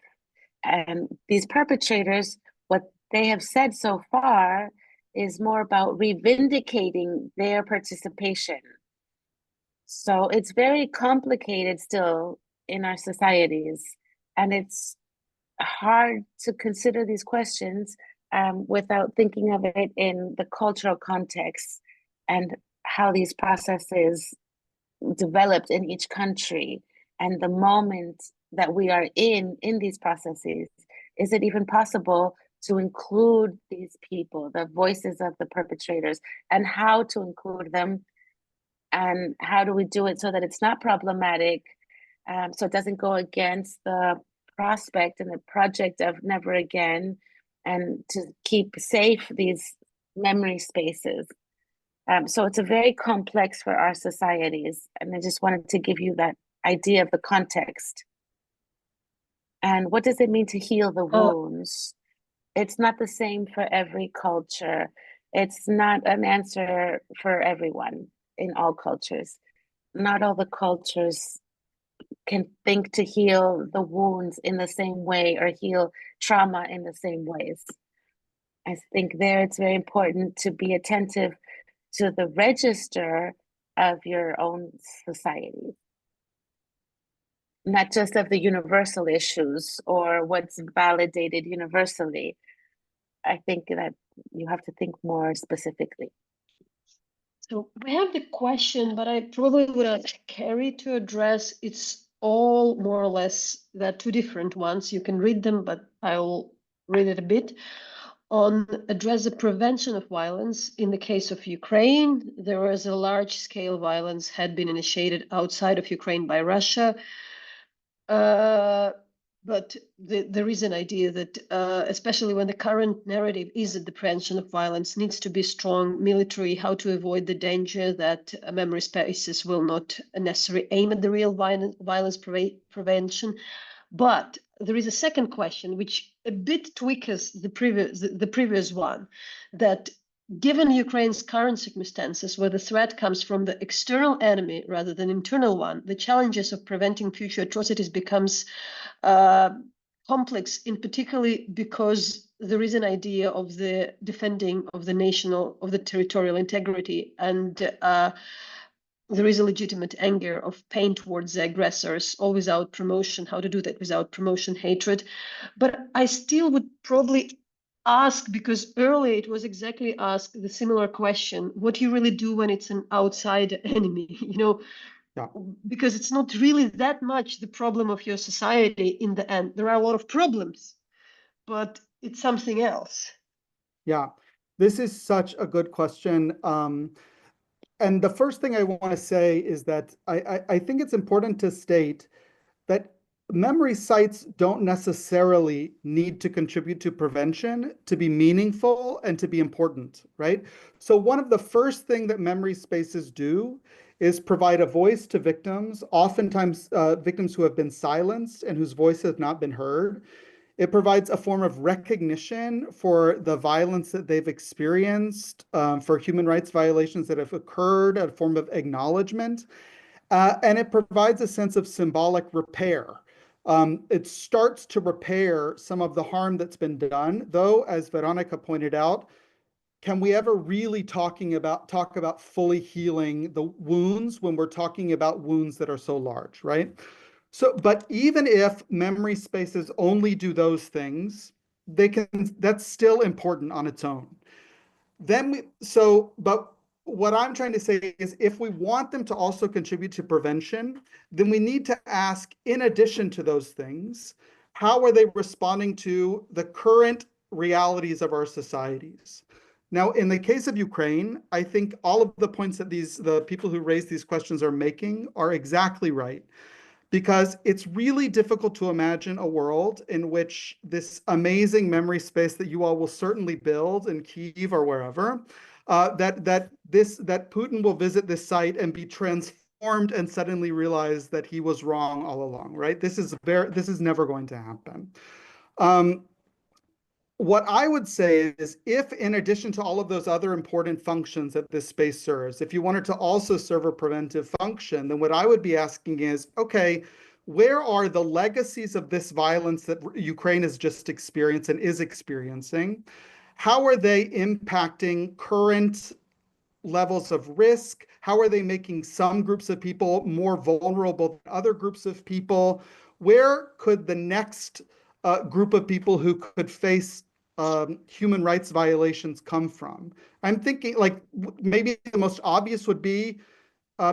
And these perpetrators, what they have said so far is more about reivindicating their participation. So it's very complicated still in our societies, and it's hard to consider these questions without thinking of it in the cultural context and how these processes developed in each country and the moment that we are in these processes. Is it even possible to include these people, the voices of the perpetrators, and how to include them? And how do we do it so that it's not problematic, so it doesn't go against the prospect and the project of never again, and to keep safe these memory spaces. So it's a very complex for our societies, and I just wanted to give you that idea of the context. And what does it mean to heal the wounds? It's not the same for every culture. It's not an answer for everyone in all cultures. Not all the cultures can think to heal the wounds in the same way or heal trauma in the same ways. I think there it's very important to be attentive to the register of your own society, not just of the universal issues or what's validated universally. I think that you have to think more specifically. So we have the question, but I probably would ask Kerry to address. It's all more or less, they're two different ones. You can read them, but I'll read it a bit. On address the prevention of violence. In the case of Ukraine, there was a large-scale violence had been initiated outside of Ukraine by Russia. But there is an idea that, especially when the current narrative is that the prevention of violence needs to be strong military, how to avoid the danger that memory spaces will not necessarily aim at the real violence prevention. But there is a second question, which a bit tweaks the previous one, that given Ukraine's current circumstances, where the threat comes from the external enemy rather than internal one, the challenges of preventing future atrocities becomes complex, in particularly because there is an idea of the defending of the territorial integrity, and there is a legitimate anger of pain towards the aggressors, all without promotion. How to do that without promotion, hatred? But I still would probably ask, because earlier it was exactly asked the similar question, what do you really do when it's an outside enemy? Yeah. Because it's not really that much the problem of your society in the end. There are a lot of problems, but it's something else. Yeah, this is such a good question. And the first thing I want to say is that I think it's important to state that memory sites don't necessarily need to contribute to prevention to be meaningful and to be important, right? So one of the first things that memory spaces do is provide a voice to victims, oftentimes victims who have been silenced and whose voice has not been heard. It provides a form of recognition for the violence that they've experienced, for human rights violations that have occurred, a form of acknowledgement. And it provides a sense of symbolic repair. It starts to repair some of the harm that's been done, though, as Verónica pointed out, can we ever really talk about fully healing the wounds when we're talking about wounds that are so large, right? So, but even if memory spaces only do those things, that's still important on its own. But what I'm trying to say is if we want them to also contribute to prevention, then we need to ask, in addition to those things, how are they responding to the current realities of our societies? Now, in the case of Ukraine, I think all of the points that the people who raise these questions are making are exactly right, because it's really difficult to imagine a world in which this amazing memory space that you all will certainly build in Kyiv or wherever, that Putin will visit this site and be transformed and suddenly realize that he was wrong all along, right? This is never going to happen. What I would say is, if in addition to all of those other important functions that this space serves, if you wanted to also serve a preventive function, then what I would be asking is, okay, where are the legacies of this violence that Ukraine has just experienced and is experiencing? How are they impacting current levels of risk? How are they making some groups of people more vulnerable than other groups of people? Where could the next group of people who could face human rights violations come from. I'm thinking like maybe the most obvious would be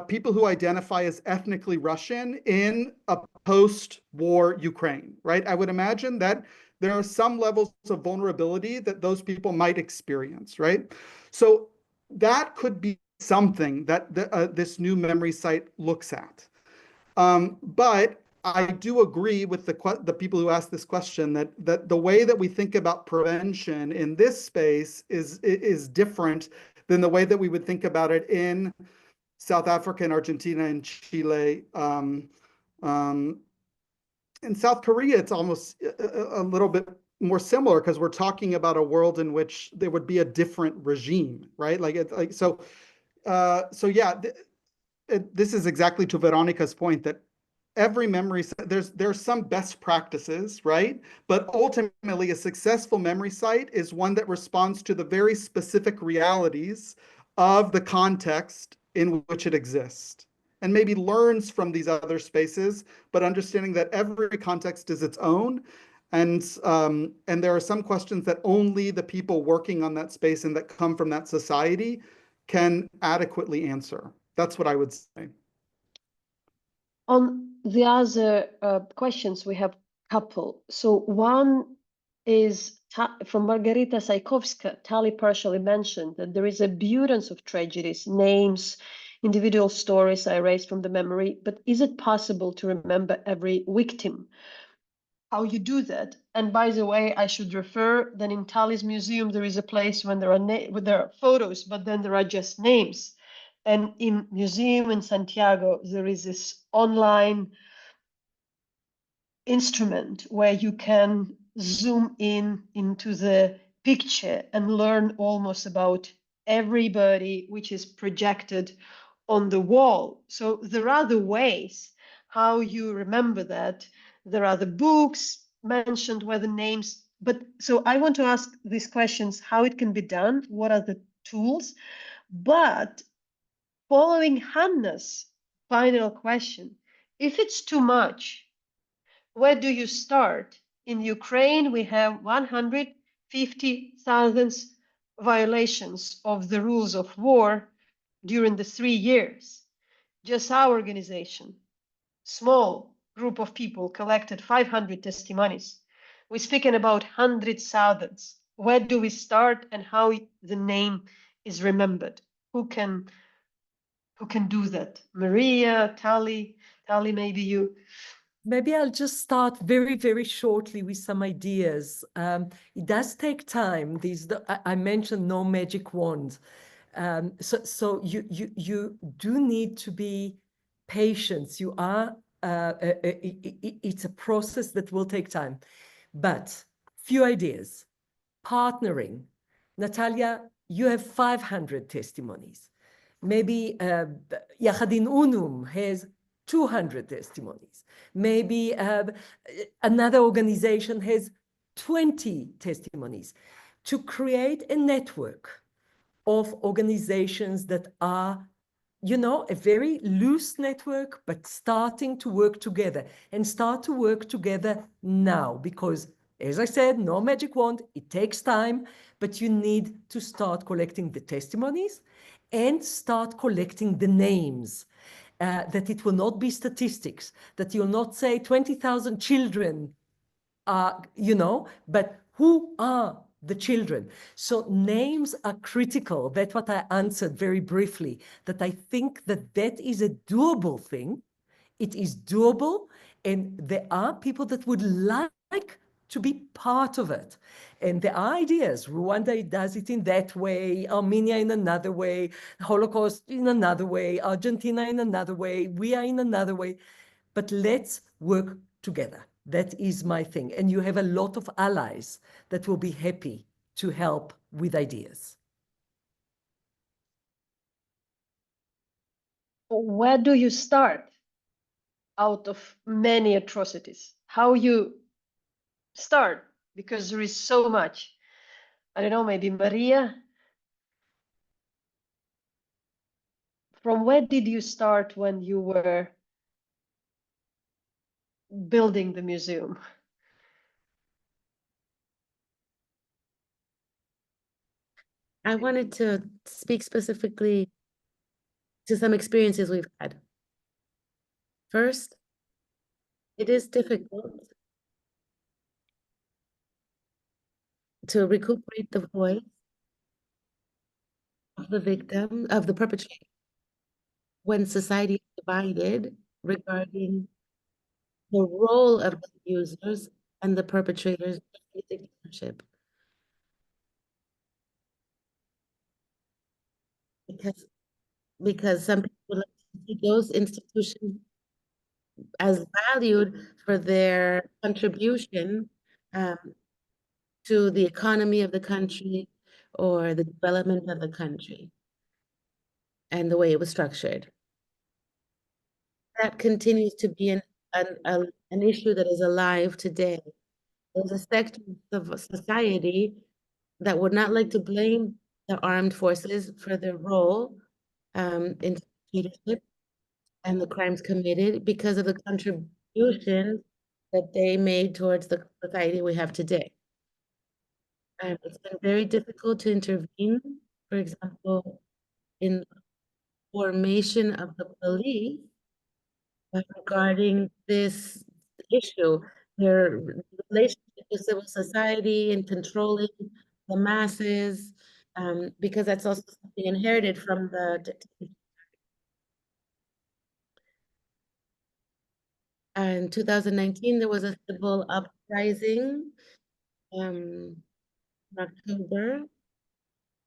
people who identify as ethnically Russian in a post-war Ukraine, right? I would imagine that there are some levels of vulnerability that those people might experience, right? So that could be something that this new memory site looks at. But I do agree with the people who asked this question that the way that we think about prevention in this space is different than the way that we would think about it in South Africa and Argentina and Chile. In South Korea, it's almost a little bit more similar because we're talking about a world in which there would be a different regime, right? So yeah, this is exactly to Veronica's point that every memory, there's some best practices, right? But ultimately, a successful memory site is one that responds to the very specific realities of the context in which it exists, and maybe learns from these other spaces, but understanding that every context is its own. And there are some questions that only the people working on that space and that come from that society can adequately answer. That's what I would say. On the other questions, we have a couple. So one is from Margarita Sajkowska. Tali partially mentioned that there is abundance of tragedies, names, individual stories I erased from the memory, but is it possible to remember every victim? How you do that? And by the way, I should refer that in Tali's museum, there is a place when there are photos, but then there are just names. And in museum in Santiago, there is this online instrument where you can zoom into the picture and learn almost about everybody, which is projected on the wall. So there are the ways how you remember that. There are the books mentioned where the names, but so I want to ask these questions, how it can be done, what are the tools? But following Hanna's final question, if it's too much, where do you start? In Ukraine, we have 150,000 violations of the rules of war during the 3 years. Just our organization, small group of people, collected 500 testimonies. We're speaking about hundreds of thousands. Where do we start and how the name is remembered? Who can do that? Maria, Tali, maybe you. Maybe I'll just start very, very shortly with some ideas. It does take time. I mentioned no magic wand. So you do need to be patient. You are. It's a process that will take time, but few ideas. Partnering. Nataliya, you have 500 testimonies. Maybe Yachadin Unum has 200 testimonies. Maybe another organization has 20 testimonies. To create a network of organizations that are, a very loose network, but starting to work together, and start to work together now, because as I said, no magic wand, it takes time, but you need to start collecting the testimonies and start collecting the names. That it will not be statistics, that you'll not say 20,000 children, but who are the children? So names are critical. That's what I answered very briefly, that I think that is a doable thing. It is doable, and there are people that would like to be part of it. And there are ideas. Rwanda does it in that way, Armenia in another way, Holocaust in another way, Argentina in another way, we are in another way. But let's work together. That is my thing. And you have a lot of allies that will be happy to help with ideas. Where do you start out of many atrocities? How you start? Because there is so much. I don't know, maybe Maria? From where did you start when you were building the museum? I wanted to speak specifically to some experiences we've had. First, it is difficult to recuperate the voice of the victim, of the perpetrator, when society is divided regarding the role of the abusers and the perpetrators of dictatorship. Because some people like to see those institutions as valued for their contribution to the economy of the country or the development of the country and the way it was structured. That continues to be an issue that is alive today. There's a section of society that would not like to blame the armed forces for their role in leadership and the crimes committed because of the contributions that they made towards the society we have today. It's been very difficult to intervene, for example, in formation of the police regarding this issue, their relationship with civil society and controlling the masses, because that's also something inherited from the dictatorship. In 2019, there was a civil uprising in October.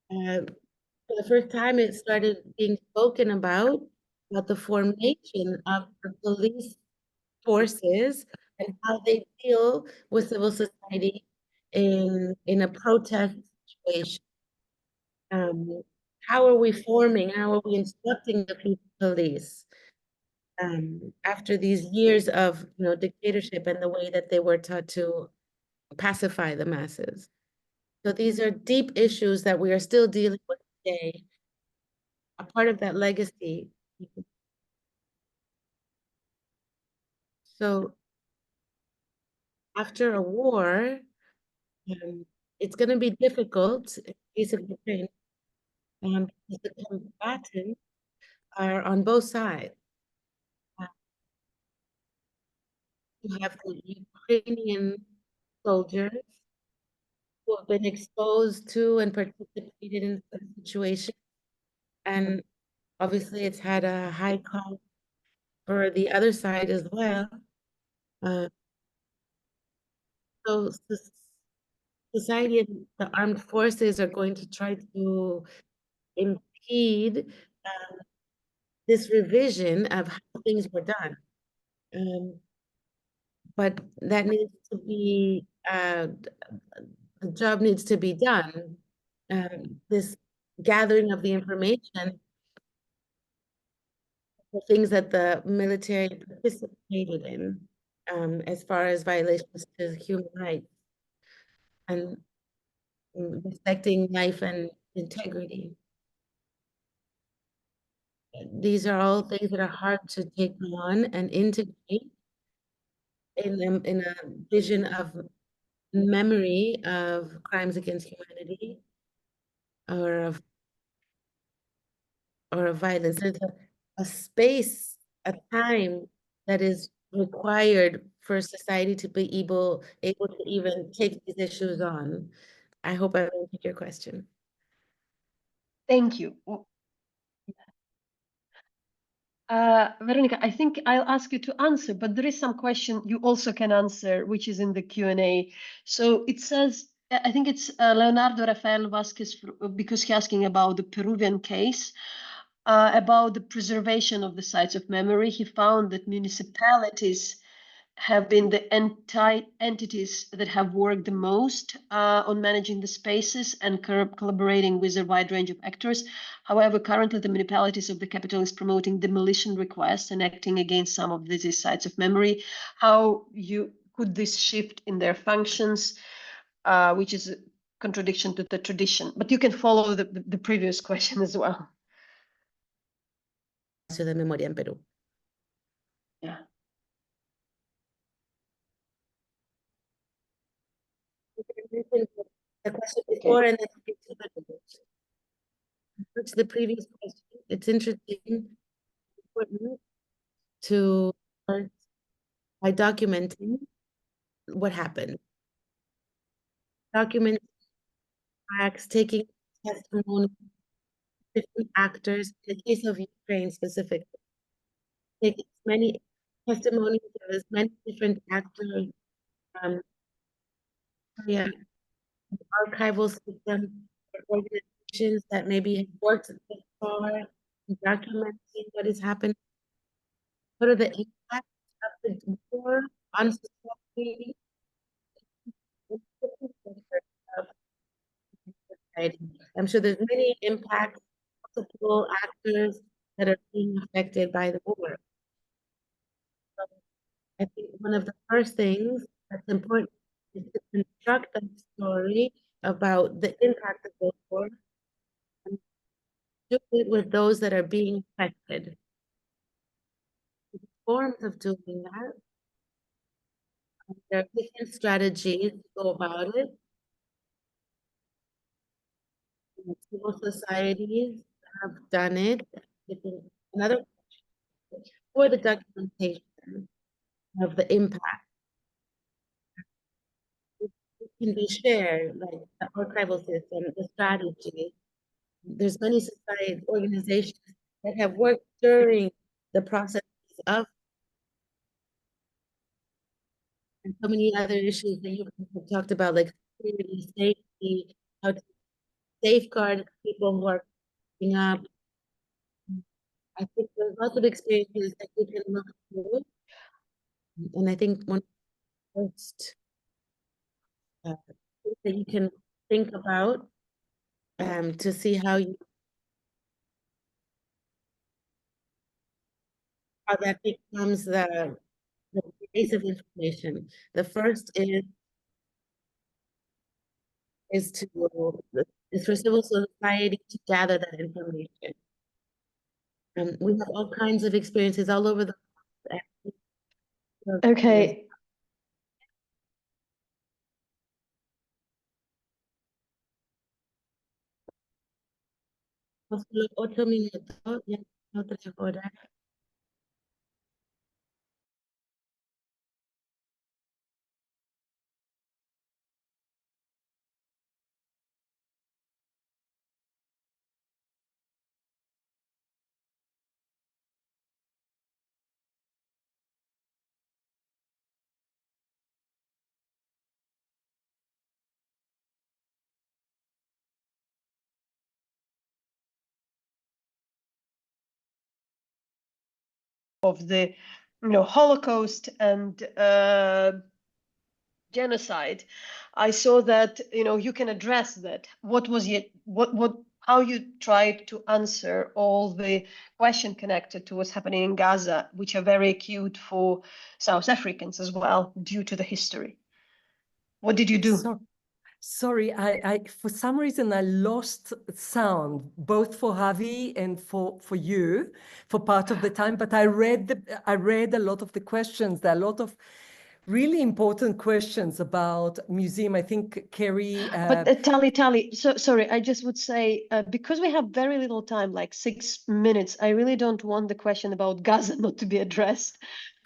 For the first time, it started being spoken about the formation of the police forces and how they deal with civil society in a protest situation. How are we forming? How are we instructing the police? After these years of dictatorship and the way that they were taught to pacify the masses. So these are deep issues that we are still dealing with today. A part of that legacy. So after a war, it's going to be difficult in the case of Ukraine because the combatants are on both sides. You have the Ukrainian soldiers who have been exposed to and participated in the situation. And obviously it's had a high cost for the other side as well. So society and the armed forces are going to try to impede this revision of how things were done. But that needs to be, the job needs to be done. This gathering of the information, the things that the military participated in, as far as violations to human rights and respecting life and integrity. These are all things that are hard to take on and integrate in a vision of memory of crimes against humanity or of violence. There's a space, a time that is required for society to be able to even take these issues on. I hope I answered your question. Thank you. Veronica, I think I'll ask you to answer, but there is some question you also can answer, which is in the Q&A. So it says, I think it's Leonardo Rafael Vasquez, because he's asking about the Peruvian case, about the preservation of the sites of memory. He found that municipalities have been the entities that have worked the most on managing the spaces and collaborating with a wide range of actors. However, currently the municipalities of the capital is promoting demolition requests and acting against some of these sites of memory. How could this shift in their functions, which is a contradiction to the tradition? But you can follow the previous question as well. De Memoria en Perú. Yeah. The question before and then To the previous question, it's interesting, important to start by documenting what happened. Document facts, taking testimony, different actors. In the case of Ukraine specifically, take as many testimonies of as many different actors, yeah, archival system, organizations that maybe have worked so far, documenting what is happening. What are the impacts of the war on society? I'm sure there's many impacts, multiple actors that are being affected by the war. I think one of the first things that's important is to construct a story about the impact of the war and do it with those that are being affected. The forms of doing that, there are different strategies to go about it. Civil societies have done it. Another for the documentation of the impact. It can be shared, like the archival system, the strategy. There's many society organizations that have worked during the process of, and so many other issues that you have talked about, like security, safety, how to safeguard people who are coming up. I think there's lots of experiences that you can look through. And I think one of the first things that you can think about to see how that becomes the base of information. The first is for civil society to gather that information. We have all kinds of experiences all over the world. Okay. Solo 8 minutos, ya no 3 horas. Of the Holocaust and genocide, I saw that you can address that. How you tried to answer all the questions connected to what's happening in Gaza, which are very acute for South Africans as well due to the history. What did you do? Sorry, I for some reason I lost sound both for Javi and for you for part of the time. But I read a lot of the questions. There are a lot of really important questions about museum. I think Kerry. But Tali. So sorry, I just would say because we have very little time, like 6 minutes. I really don't want the question about Gaza not to be addressed.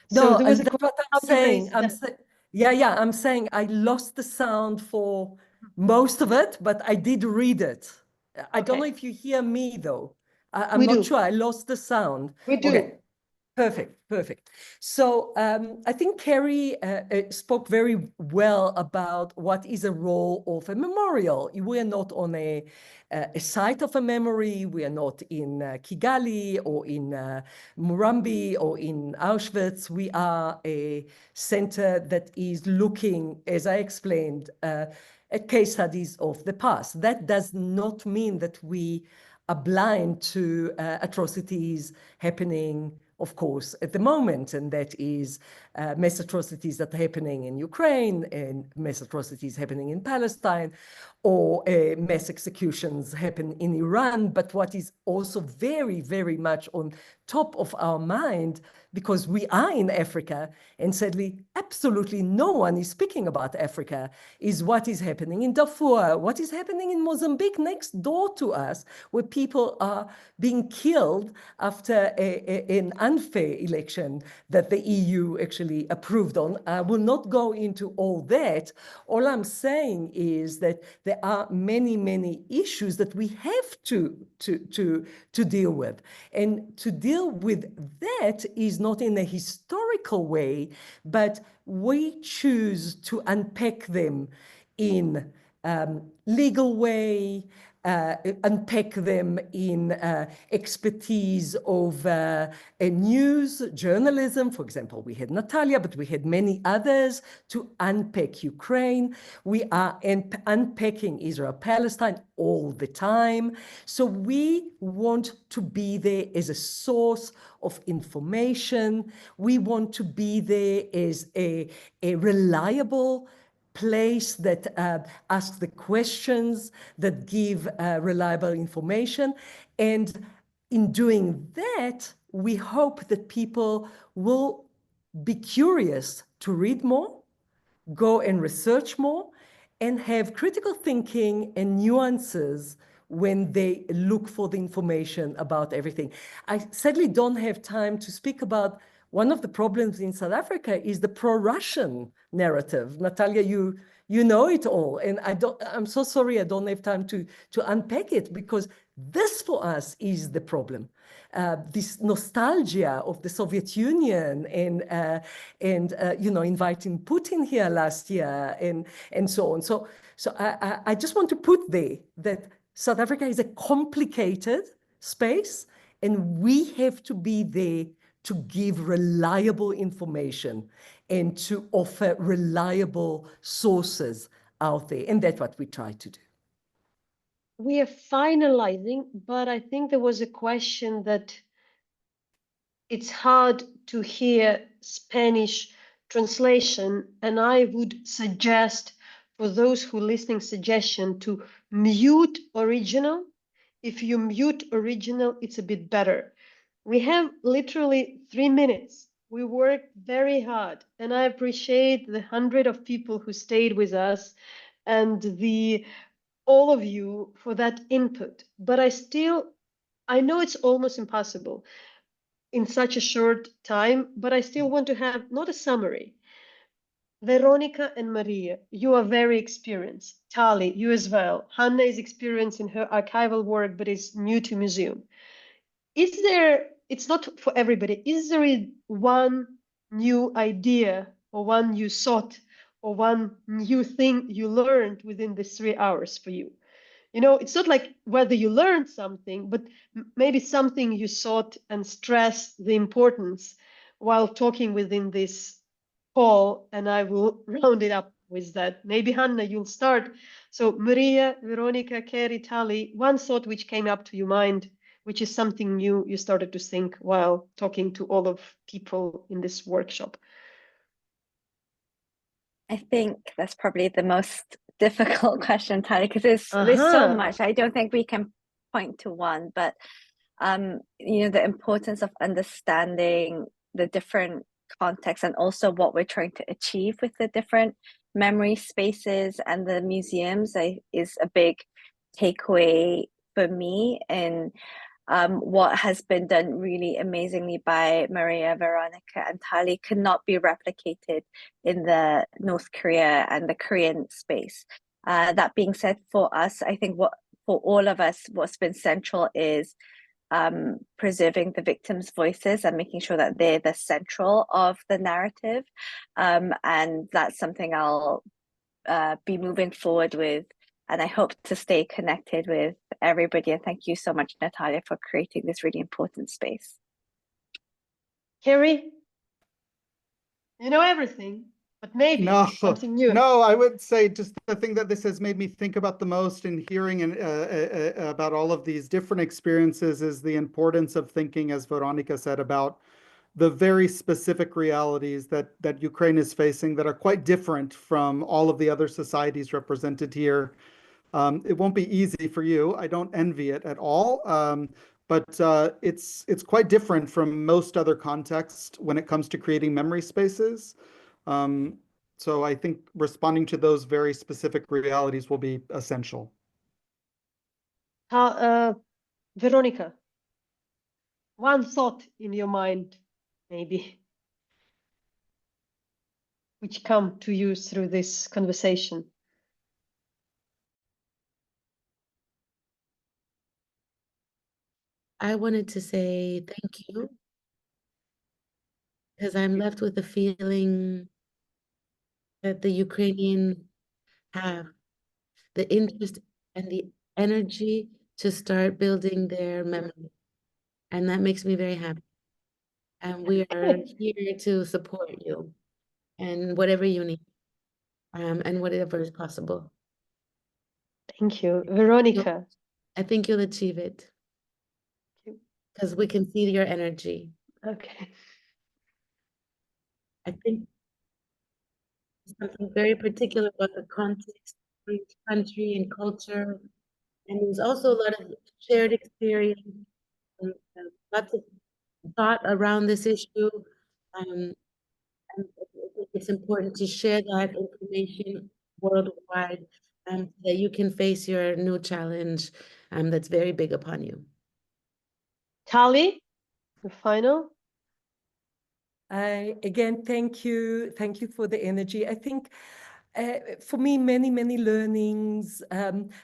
No, there was that's what I'm saying. I'm saying I lost the sound for most of it, but I did read it. I don't know if you hear me though. I'm not sure. I lost the sound. We do. Okay. Perfect. So I think Kerry spoke very well about what is a role of a memorial. We are not on a site of a memory. We are not in Kigali or in Murambi or in Auschwitz. We are a center that is looking, as I explained, at case studies of the past. That does not mean that we are blind to atrocities happening of course, at the moment, and that is mass atrocities that are happening in Ukraine and mass atrocities happening in Palestine, or mass executions happen in Iran. But what is also very, very much on top of our mind, because we are in Africa, and sadly, absolutely no one is speaking about Africa, is what is happening in Darfur, what is happening in Mozambique next door to us, where people are being killed after an unfair election that the EU actually approved on. I will not go into all that. All I'm saying is that there are many, many issues that we have to deal with. And to deal with that is not in a historical way, but we choose to unpack them in legal way, unpack them in expertise of news, journalism. For example, we had Nataliya, but we had many others to unpack Ukraine. We are unpacking Israel-Palestine all the time. So we want to be there as a source of information. We want to be there as a reliable place that asks the questions, that give reliable information. And in doing that, we hope that people will be curious to read more, go and research more, and have critical thinking and nuances when they look for the information about everything. I sadly don't have time to speak about one of the problems in South Africa is the pro-Russian narrative. Nataliya, you know it all, and I'm so sorry I don't have time to unpack it, because this for us is the problem. This nostalgia of the Soviet Union and inviting Putin here last year and so on. So I just want to put there that South Africa is a complicated space, and we have to be there to give reliable information and to offer reliable sources out there. And that's what we try to do. We are finalizing, but I think there was a question that it's hard to hear Spanish translation, and I would suggest for those who are listening suggestion to mute original. If you mute original, it's a bit better. We have literally 3 minutes. We worked very hard, and I appreciate the 100 of people who stayed with us and all of you for that input. But I know it's almost impossible in such a short time, but I still want to have not a summary. Verónica and María, you are very experienced. Tali, you as well. Hanna is experienced in her archival work, but is new to museum. It's not for everybody, is there one new idea or one new thought or one new thing you learned within these 3 hours for you? You know, it's not like whether you learned something, but maybe something you thought and stressed the importance while talking within this call, and I will round it up with that. Maybe Hanna, you'll start. So María, Verónica, Kerry, Tali, one thought which came up to your mind, which is something new you started to think while talking to all of people in this workshop. I think that's probably the most difficult question, Tali, because there's so much. I don't think we can point to one, but the importance of understanding the different contexts and also what we're trying to achieve with the different memory spaces and the museums is a big takeaway for me. And what has been done really amazingly by María, Verónica, and Tali cannot be replicated in the North Korea and the Korean space. That being said, for us, I think for all of us, what's been central is preserving the victims' voices and making sure that they're the central of the narrative. And that's something I'll be moving forward with. And I hope to stay connected with everybody. And thank you so much, Nataliya, for creating this really important space. Kerry, you know everything, but maybe something new. No, I would say just the thing that this has made me think about the most in hearing about all of these different experiences is the importance of thinking, as Verónica said, about the very specific realities that Ukraine is facing that are quite different from all of the other societies represented here. It won't be easy for you. I don't envy it at all. But it's quite different from most other contexts when it comes to creating memory spaces. So I think responding to those very specific realities will be essential. Verónica, one thought in your mind, maybe, which come to you through this conversation. I wanted to say thank you, because I'm left with the feeling that the Ukrainians have the interest and the energy to start building their memory. And that makes me very happy. And we are here to support you and whatever you need, and whatever is possible. Thank you. Verónica. I think you'll achieve it, because we can see your energy. Okay. I think something very particular about the context of each country and culture. And there's also a lot of shared experience and lots of thought around this issue. And I think it's important to share that information worldwide, so that you can face your new challenge that's very big upon you. Tali, the final. Again, thank you. Thank you for the energy. I think for me, many learnings.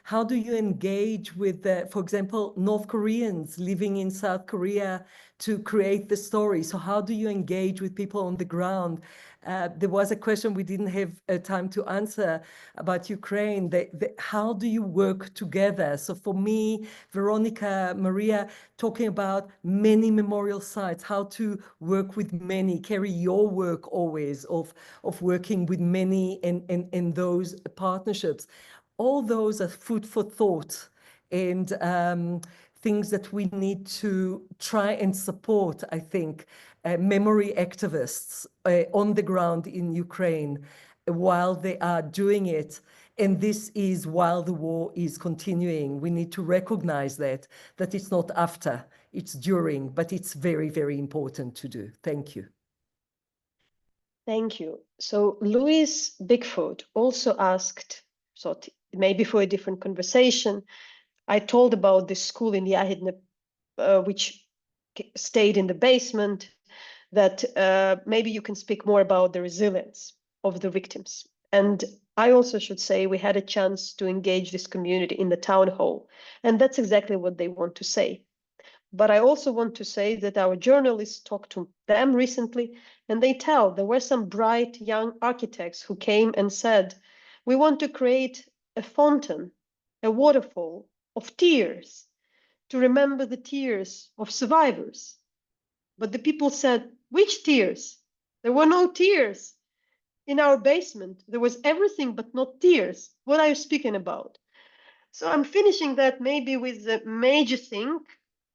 How do you engage with, for example, North Koreans living in South Korea to create the story? So how do you engage with people on the ground? There was a question we didn't have time to answer about Ukraine. How do you work together? So for me, Verónica, María, talking about many memorial sites, how to work with many. Kerry, your work always of working with many and those partnerships. All those are food for thought, and things that we need to try and support, I think, memory activists on the ground in Ukraine while they are doing it. And this is while the war is continuing. We need to recognize that it's not after, it's during, but it's very, very important to do. Thank you. Thank you. So Louis Bigfoot also asked, so maybe for a different conversation, I told about this school in Yahidne, which stayed in the basement, that maybe you can speak more about the resilience of the victims. And I also should say we had a chance to engage this community in the town hall, and that's exactly what they want to say. But I also want to say that our journalists talked to them recently, and they tell there were some bright young architects who came and said, we want to create a fountain, a waterfall of tears to remember the tears of survivors. But the people said, which tears? There were no tears. In our basement, there was everything but not tears. What are you speaking about? So I'm finishing that maybe with the major thing.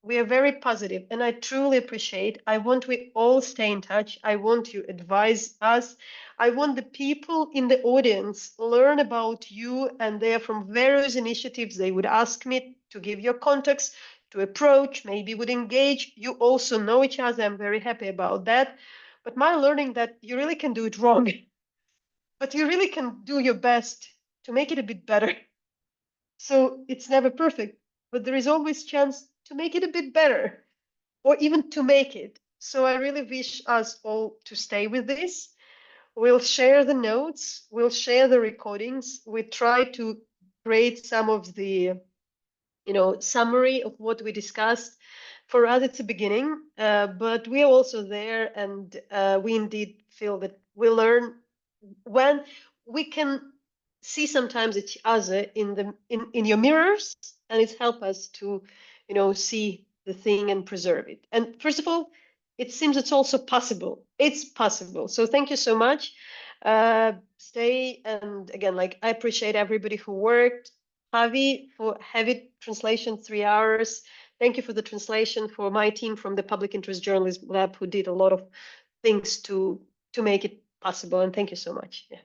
We are very positive, and I truly appreciate. I want we all stay in touch. I want you advise us. I want the people in the audience learn about you, and they are from various initiatives. They would ask me to give your contacts, to approach, maybe would engage. You also know each other. I'm very happy about that. But my learning that you really can do it wrong, but you really can do your best to make it a bit better. So it's never perfect, but there is always chance to make it a bit better, or even to make it. So I really wish us all to stay with this. We'll share the notes, we'll share the recordings. We try to create some of the, summary of what we discussed. For us, it's a beginning, but we are also there, and we indeed feel that we learn when we can see sometimes each other in your mirrors, and it helps us to see the thing and preserve it. And first of all, it seems it's also possible. It's possible. So thank you so much. Stay, and again, I appreciate everybody who worked. Javi for heavy translation, 3 hours. Thank you for the translation, for my team from the Public Interest Journalism Lab, who did a lot of things to make it possible. And thank you so much. Yeah.